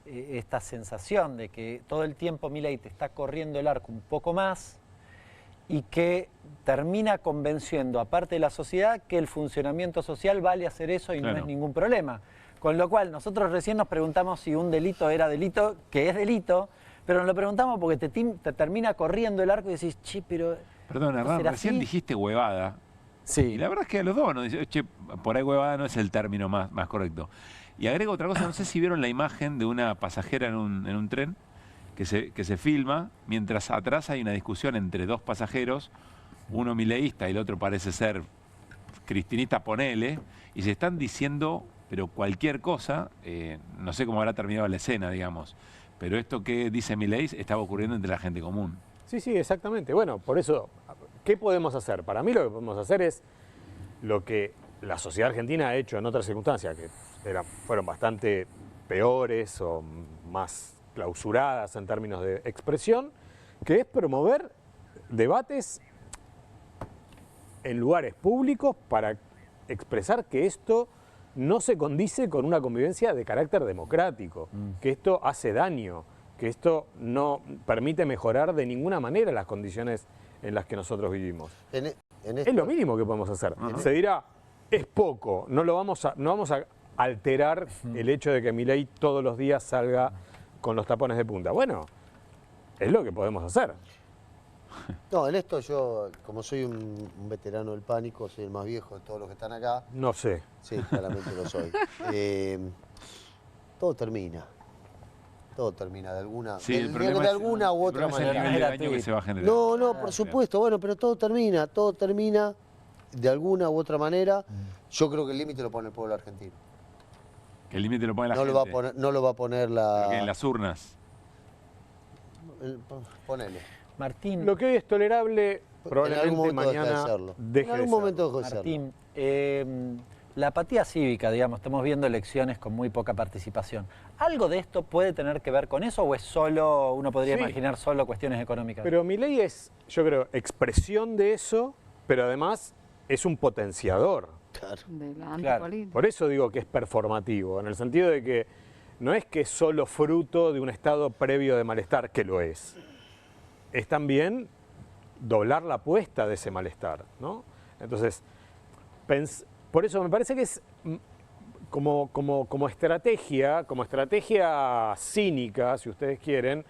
esta sensación de que todo el tiempo Milei te está corriendo el arco un poco más y que termina convenciendo a parte de la sociedad que el funcionamiento social vale hacer eso y no Claro. es ningún problema. Con lo cual, nosotros recién nos preguntamos si un delito era delito, que es delito, pero nos lo preguntamos porque te termina corriendo el arco y decís, che, pero... Perdón, Hernán, ¿será recién así? dijiste huevada. Sí. Y la verdad es que a los dos, ¿no? Dice, che, por ahí huevada no es el término más correcto. Y agrego otra cosa, no sé si vieron la imagen de una pasajera en un tren que se filma, mientras atrás hay una discusión entre dos pasajeros, uno mileísta y el otro parece ser cristinista, ponele, y se están diciendo, pero cualquier cosa, no sé cómo habrá terminado la escena, digamos, pero esto que dice Milei estaba ocurriendo entre la gente común. Sí, sí, exactamente. Bueno, por eso, ¿qué podemos hacer? Para mí lo que podemos hacer es lo que la sociedad argentina ha hecho en otras circunstancias, que fueron bastante peores o más clausuradas en términos de expresión, que es promover debates en lugares públicos para expresar que esto no se condice con una convivencia de carácter democrático, que esto hace daño, que esto no permite mejorar de ninguna manera las condiciones en las que nosotros vivimos. Es lo mínimo que podemos hacer. Se dirá, es poco, no vamos a alterar el hecho de que Milei todos los días salga con los tapones de punta. Bueno, es lo que podemos hacer. No, en esto yo, como soy un veterano del pánico, soy el más viejo de todos los que están acá. No sé. Sí, claramente lo soy. Todo termina. Todo termina de alguna, Sí, el de problema alguna u otra es el nivel de manera. daño que se va a generar. No, por supuesto, bueno, pero todo termina de alguna u otra manera. Yo creo que el límite lo pone el pueblo argentino. Que el límite lo pone la No gente. no lo va a poner la... Porque en las urnas. Ponele. Martín. Lo que hoy es tolerable, En probablemente algún momento deja de mañana serlo. deje En algún de momento serlo. dejó de serlo. Martín, la apatía cívica, digamos, estamos viendo elecciones con muy poca participación. ¿Algo de esto puede tener que ver con eso o es solo, uno podría Sí. imaginar solo cuestiones económicas? Pero Milei es, yo creo, expresión de eso, pero además es un potenciador. De la Claro. antipolítica. Por eso digo que es performativo, en el sentido de que no es que es solo fruto de un estado previo de malestar, que lo es. Es también doblar la apuesta de ese malestar, ¿no? Entonces, por eso me parece que es como estrategia cínica, si ustedes quieren,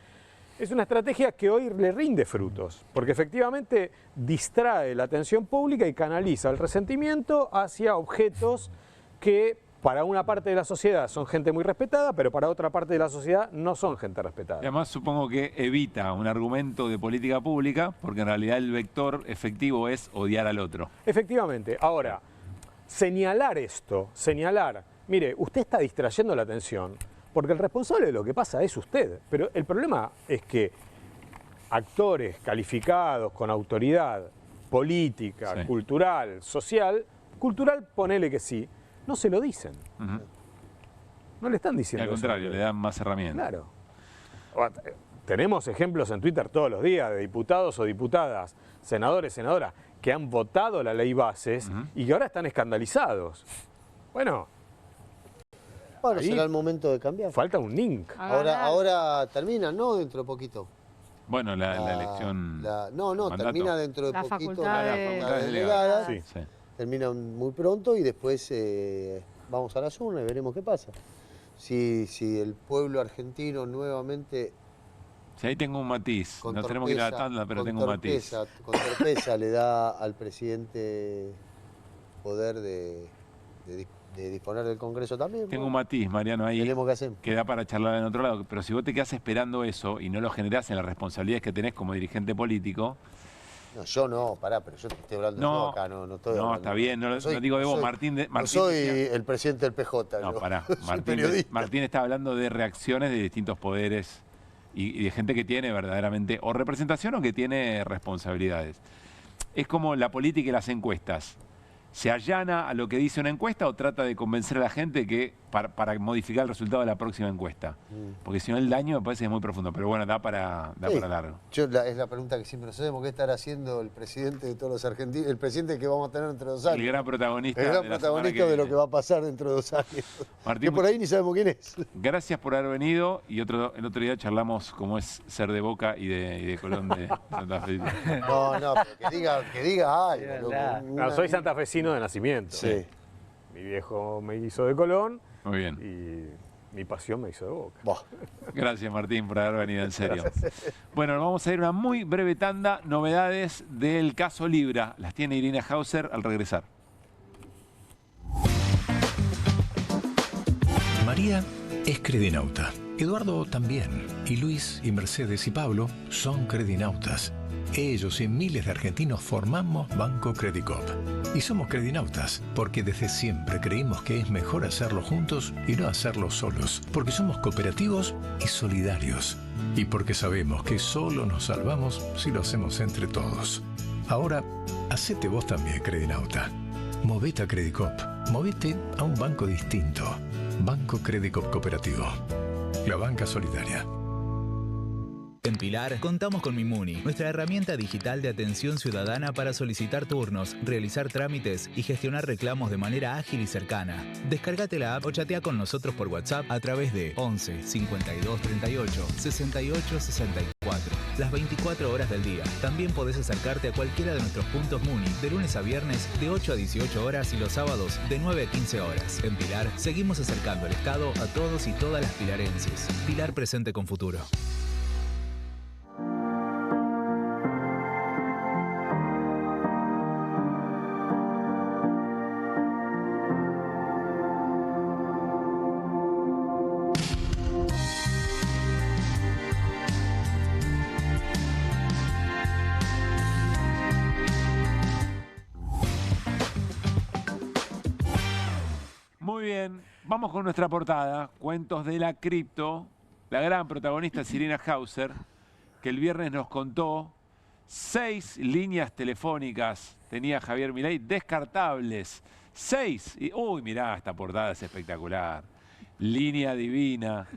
Es una estrategia que hoy le rinde frutos, porque efectivamente distrae la atención pública y canaliza el resentimiento hacia objetos que para una parte de la sociedad son gente muy respetada, pero para otra parte de la sociedad no son gente respetada. Y además supongo que evita un argumento de política pública, porque en realidad el vector efectivo es odiar al otro. Efectivamente. Ahora, señalar esto, mire, usted está distrayendo la atención, porque el responsable de lo que pasa es usted. Pero el problema es que actores calificados con autoridad política, cultural, social, cultural ponele que sí, no se lo dicen. No le están diciendo Y al contrario, le dan más herramientas. Claro. Tenemos ejemplos en Twitter todos los días de diputados o diputadas, senadores, senadoras, que han votado la ley Bases y que ahora están escandalizados. Bueno, será el momento de cambiar. Falta un link. Ahora termina, ¿no? Dentro de poquito. Bueno, la elección... No, termina dentro de la poquito. Facultad Facultad delegada. Sí. Termina muy pronto y después vamos a las urnas y veremos qué pasa. Si el pueblo argentino nuevamente... Sí, ahí tengo un matiz. No tenemos que ir a la tanda, pero tengo un matiz. Con torpeza le da al presidente poder de disponer del Congreso también. Tengo un matiz, Mariano, ahí que da para charlar en otro lado. Pero si vos te quedás esperando eso y no lo generás en las responsabilidades que tenés como dirigente político... No, yo no, pero yo te estoy hablando yo acá, no estoy hablando. No, está bien, no digo de vos, Martín. No soy el presidente del PJ. No, pará, Martín, Martín está hablando de reacciones de distintos poderes y de gente que tiene verdaderamente o representación o que tiene responsabilidades. Es como la política y las encuestas. ¿Se allana a lo que dice una encuesta o trata de convencer a la gente que para modificar el resultado de la próxima encuesta? Porque si no el daño me parece que es muy profundo, pero bueno, da para largo. Es la pregunta que siempre nos hacemos, ¿qué estará haciendo el presidente de todos los argentinos, el presidente que vamos a tener dentro de 2 años? El gran protagonista. El gran protagonista de lo que va a pasar dentro de 2 años. Martín, que por ahí ni sabemos quién es. Gracias por haber venido y el otro día charlamos cómo es ser de Boca y de Colón de Santa Fe. No, pero que diga algo. No, soy santafesino de nacimiento. Sí. Mi viejo me hizo de Colón. Muy bien. Y mi pasión me hizo de Boca. Gracias, Martín, por haber venido, en serio. Bueno, nos vamos a ir a una muy breve tanda. Novedades del caso Libra. Las tiene Irina Hauser al regresar. María es credinauta. Eduardo también. Y Luis y Mercedes y Pablo son credinautas. Ellos y miles de argentinos formamos Banco Credicop. Y somos credinautas porque desde siempre creímos que es mejor hacerlo juntos y no hacerlo solos. Porque somos cooperativos y solidarios. Y porque sabemos que solo nos salvamos si lo hacemos entre todos. Ahora, hacete vos también, credinauta. Movete a Credicop. Movete a un banco distinto. Banco Credicop Cooperativo. La banca solidaria. En Pilar, contamos con Mimuni, nuestra herramienta digital de atención ciudadana para solicitar turnos, realizar trámites y gestionar reclamos de manera ágil y cercana. Descárgate la app o chatea con nosotros por WhatsApp a través de 11 52 38 68 64. Las 24 horas del día. También podés acercarte a cualquiera de nuestros puntos Muni de lunes a viernes de 8 a 18 horas y los sábados de 9 a 15 horas. En Pilar, seguimos acercando el Estado a todos y todas las pilarenses. Pilar presente con futuro. Muy bien, vamos con nuestra portada. Cuentos de la cripto. La gran protagonista es Irina Hauser, que el viernes nos contó 6 líneas telefónicas tenía Javier Milei descartables. 6. Y, uy, mirá, esta portada es espectacular. Línea divina.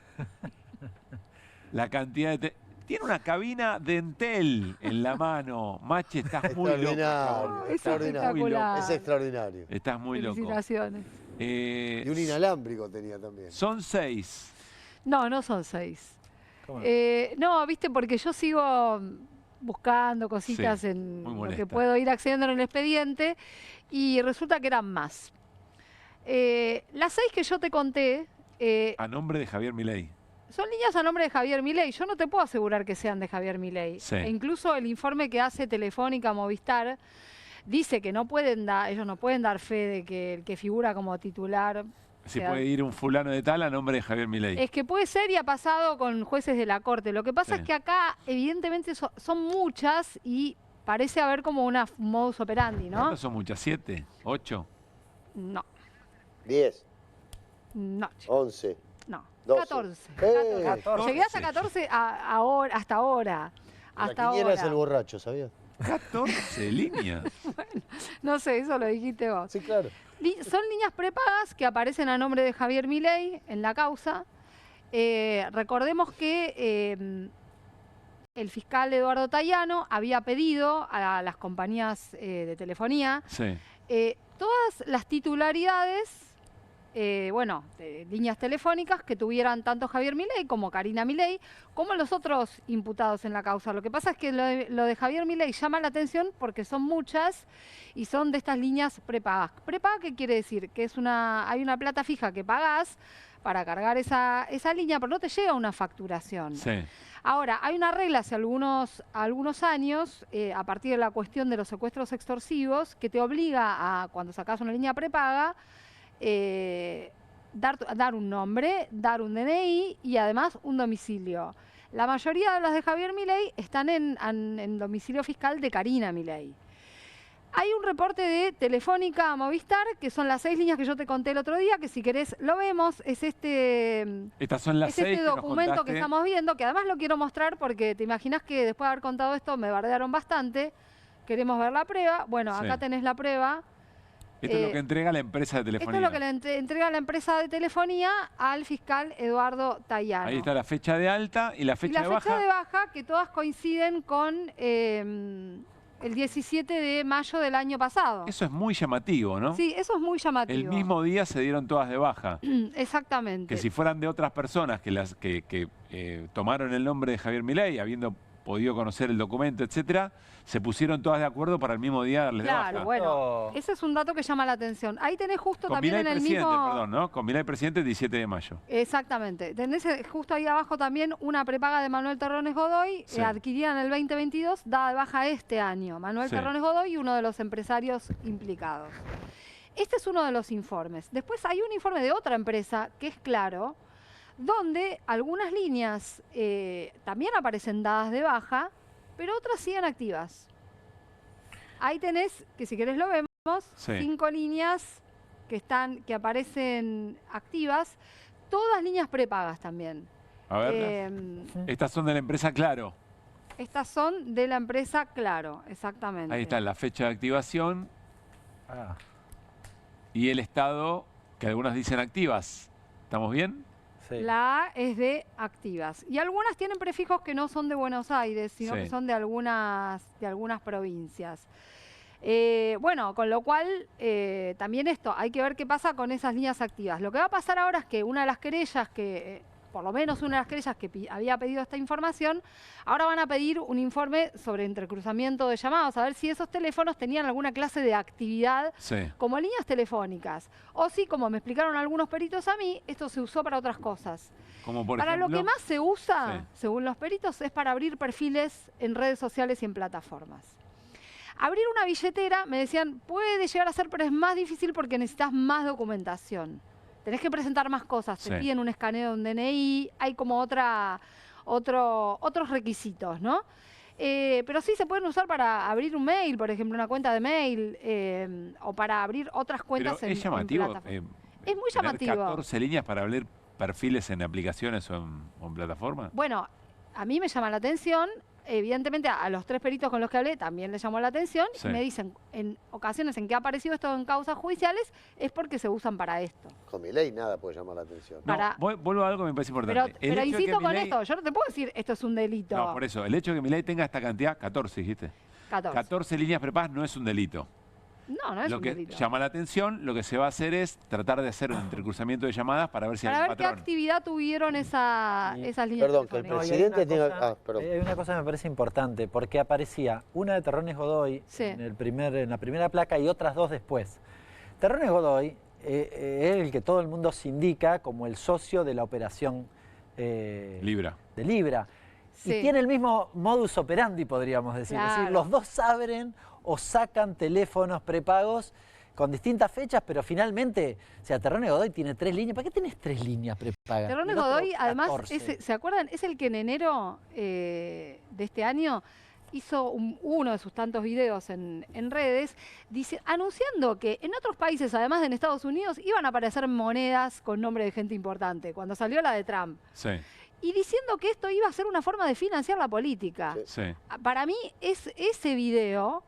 La cantidad de... Tiene una cabina de Entel en la mano. Machi, estás muy loco. Es extraordinario. Es extraordinario. Estás muy loco. Felicitaciones. Y un inalámbrico tenía también. Son 6. No son 6. No, viste, porque yo sigo buscando cositas en lo que puedo ir accediendo en el expediente y resulta que eran más. Las 6 que yo te conté... a nombre de Javier Milei. Son líneas a nombre de Javier Milei. Yo no te puedo asegurar que sean de Javier Milei. Sí. E incluso el informe que hace Telefónica Movistar dice que no pueden dar, ellos no pueden dar fe de que el que figura como titular. Si sea- puede ir un fulano de tal a nombre de Javier Milei. Es que puede ser y ha pasado con jueces de la Corte. Lo que pasa Sí. es que acá, evidentemente, son muchas y parece haber como un modus operandi, ¿no? ¿Cuántas son muchas? ¿7? ¿8? No, 10, no, 11. no. 12. 14. ¡Eh! 14. Llegué hasta 14 ahora, hasta ahora. La Hasta quiniela es el ahora. borracho, ¿sabías? 14 líneas. No sé, eso lo dijiste vos. Sí, claro. Son líneas prepagas que aparecen a nombre de Javier Milei en la causa. Recordemos que el fiscal Eduardo Tayano había pedido a las compañías de telefonía Sí. todas las titularidades, de líneas telefónicas que tuvieran tanto Javier Milei como Karina Milei, como los otros imputados en la causa. Lo que pasa es que lo de Javier Milei llama la atención porque son muchas y son de estas líneas prepagas. ¿Prepaga qué quiere decir? Que hay una plata fija que pagás para cargar esa línea, pero no te llega una facturación. Sí. Ahora, hay una regla hace algunos años, a partir de la cuestión de los secuestros extorsivos, que te obliga a, cuando sacas una línea prepaga, dar un nombre, dar un DNI y además un domicilio. La mayoría de las de Javier Milei están en domicilio fiscal de Karina Milei. Hay un reporte de Telefónica a Movistar, que son las 6 líneas que yo te conté el otro día, que si querés lo vemos, es Estas son las 6 este que nos documento que contaste. estamos viendo, que además lo quiero mostrar porque te imaginas que después de haber contado esto me bardearon bastante. Queremos ver la prueba. Bueno, Sí. acá tenés la prueba. Esto es lo que entrega la empresa de telefonía. Esto es lo que le entrega la empresa de telefonía al fiscal Eduardo Tayano. Ahí está la fecha de alta y la Y fecha la de fecha baja. de baja, que todas coinciden con el 17 de mayo del año pasado. Eso es muy llamativo, ¿no? Sí, eso es muy llamativo. El mismo día se dieron todas de baja. Exactamente. Que si fueran de otras personas que tomaron el nombre de Javier Milei, habiendo podido conocer el documento, etcétera, se pusieron todas de acuerdo para el mismo día darles de baja. Claro, bueno, ese es un dato que llama la atención. Ahí tenés justo Con también Milei en el presidente, mismo... perdón, ¿no? Con Milei presidente el 17 de mayo. Exactamente. Tenés justo ahí abajo también una prepaga de Manuel Terrones Godoy, Sí. adquirida en el 2022, dada de baja este año. Manuel Sí. Terrones Godoy, uno de los empresarios implicados. Este es uno de los informes. Después hay un informe de otra empresa, que es Claro, donde algunas líneas también aparecen dadas de baja, pero otras siguen activas. Ahí tenés, que si querés lo vemos, Sí. 5 líneas que aparecen activas, todas líneas prepagas también. A ver. Estas son de la empresa Claro. Estas son de la empresa Claro, exactamente. Ahí está la fecha de activación y el estado, que algunas dicen activas. ¿Estamos bien? La A es de activas. Y algunas tienen prefijos que no son de Buenos Aires, sino Sí. que son de algunas provincias. Bueno, con lo cual, también esto, hay que ver qué pasa con esas líneas activas. Lo que va a pasar ahora es que una de las querellas por lo menos una de las querellas que había pedido esta información, ahora van a pedir un informe sobre entrecruzamiento de llamados, a ver si esos teléfonos tenían alguna clase de actividad Sí. como líneas telefónicas. O si, como me explicaron algunos peritos a mí, esto se usó para otras cosas. Como por Para ejemplo. lo que más se usa, Sí. según los peritos, es para abrir perfiles en redes sociales y en plataformas. Abrir una billetera, me decían, puede llegar a ser, pero es más difícil porque necesitas más documentación. Tenés que presentar más cosas, te Sí. piden un escaneo de un DNI, hay como otros requisitos, ¿no? Pero sí se pueden usar para abrir un mail, por ejemplo, una cuenta de mail, o para abrir otras Pero cuentas en es llamativo. plataformas. Es muy tener llamativo. 14 líneas para abrir perfiles en aplicaciones o en plataformas. Bueno, a mí me llama la atención, evidentemente a los 3 peritos con los que hablé también les llamó la atención, Sí. y me dicen, en ocasiones en que ha aparecido esto en causas judiciales, es porque se usan para esto. Con mi ley nada puede llamar la atención. Vuelvo a algo que me parece Pero, importante. El pero hecho de que insisto con Milei- esto, yo no te puedo decir esto es un delito. No, por eso. El hecho de que Milei tenga esta cantidad, 14 dijiste. 14 líneas prepagas no es un delito. No es Lo un que delito. llama la atención, lo que se va a hacer es tratar de hacer un entrecruzamiento de llamadas para ver si Para hay un ver qué patrón. actividad tuvieron esas líneas telefónicas. No, y hay una cosa que me parece importante, porque aparecía una de Terrones Godoy en la primera placa y otras 2 después. Terrones Godoy es el que todo el mundo se indica como el socio de la operación Libra. De Libra. Sí. Y tiene el mismo modus operandi, podríamos decir. Claro. Es decir, los dos abren o sacan teléfonos prepagos con distintas fechas, pero finalmente, o sea, Terrone Godoy tiene 3 líneas. ¿Para qué tenés 3 líneas prepagas? Terrone El otro, Godoy, además, 14. ¿se acuerdan? Es el que en enero de este año hizo uno de sus tantos videos en redes anunciando que en otros países, además de en Estados Unidos, iban a aparecer monedas con nombre de gente importante, cuando salió la de Trump. Sí. Y diciendo que esto iba a ser una forma de financiar la política. Sí. Para mí, ese video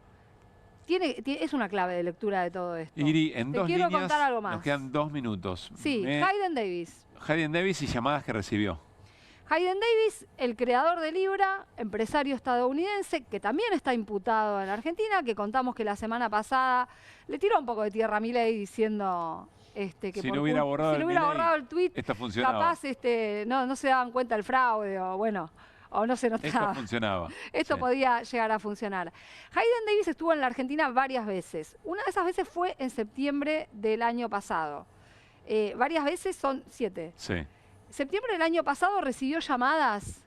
es una clave de lectura de todo esto. Iri, en Te dos quiero líneas, contar algo más. nos quedan 2 minutos. Sí, Hayden Davis. Hayden Davis y llamadas que recibió. Hayden Davis, el creador de Libra, empresario estadounidense, que también está imputado en Argentina, que contamos que la semana pasada le tiró un poco de tierra a Milei diciendo que si no hubiera borrado el tweet, esto funcionaba. capaz no se daban cuenta del fraude o no se notaba. Esto funcionaba. Esto podía llegar a funcionar. Hayden Davis estuvo en la Argentina varias veces. Una de esas veces fue en septiembre del año pasado. Varias veces son 7. Sí. Septiembre del año pasado recibió llamadas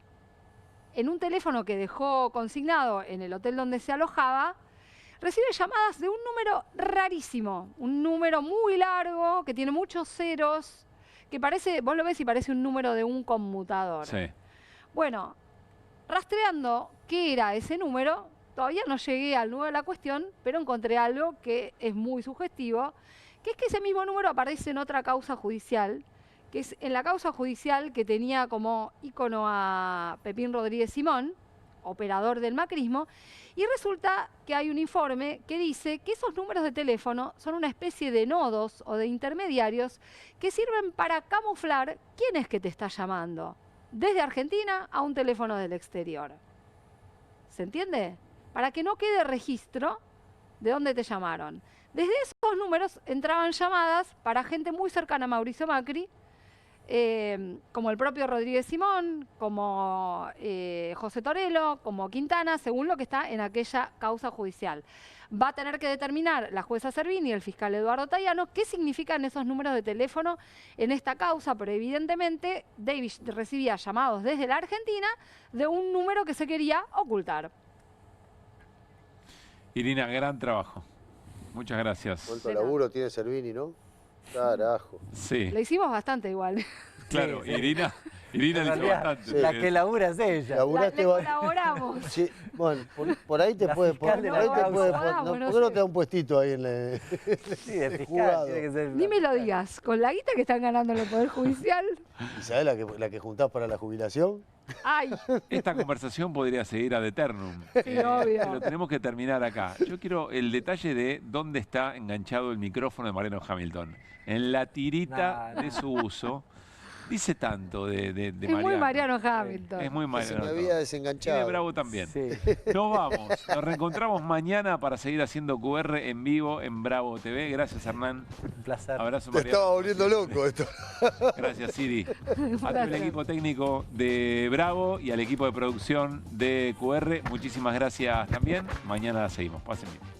en un teléfono que dejó consignado en el hotel donde se alojaba. Recibe llamadas de un número rarísimo, un número muy largo, que tiene muchos ceros, que parece, vos lo ves y parece un número de un conmutador. Sí. Bueno, rastreando qué era ese número, todavía no llegué al nudo de la cuestión, pero encontré algo que es muy sugestivo, que es que ese mismo número aparece en otra causa judicial, que es en la causa judicial que tenía como ícono a Pepín Rodríguez Simón, operador del macrismo, y resulta que hay un informe que dice que esos números de teléfono son una especie de nodos o de intermediarios que sirven para camuflar quién es que te está llamando, desde Argentina a un teléfono del exterior. ¿Se entiende? Para que no quede registro de dónde te llamaron. Desde esos números entraban llamadas para gente muy cercana a Mauricio Macri, como el propio Rodríguez Simón, como José Torello, como Quintana, según lo que está en aquella causa judicial. Va a tener que determinar la jueza Servini y el fiscal Eduardo Tayano qué significan esos números de teléfono en esta causa, pero evidentemente Davis recibía llamados desde la Argentina de un número que se quería ocultar. Irina, gran trabajo. Muchas gracias. ¿Cuánto laburo tiene Servini, no? Carajo. Sí. Le hicimos bastante igual. Claro, Sí. Irina le hizo bastante. La que labura es ella. Le colaboramos. Sí, bueno, por ahí te puede poner. ¿Por qué no te da un puestito ahí en el Sí, de fiscal, juzgado? tiene que ser. Ni me lo digas, con la guita que están ganando en el Poder Judicial. ¿Y sabés la que juntás para la jubilación? ¡Ay! Esta conversación podría seguir ad eternum. Sí, obvio. Pero tenemos que terminar acá. Yo quiero el detalle de dónde está enganchado el micrófono de Mariano Hamilton. En la tirita de su uso. Dice tanto de Mariano. Es muy Mariano Hamilton. Es muy Mariano. Se me había desenganchado. Y de Bravo también. Sí. Nos vamos. Nos reencontramos mañana para seguir haciendo QR en vivo en Bravo TV. Gracias, Hernán. Un placer. Abrazo, Te Mariano. estaba volviendo loco esto. Gracias, Siri. A todo el equipo técnico de Bravo y al equipo de producción de QR, muchísimas gracias también. Mañana seguimos. Pasen bien.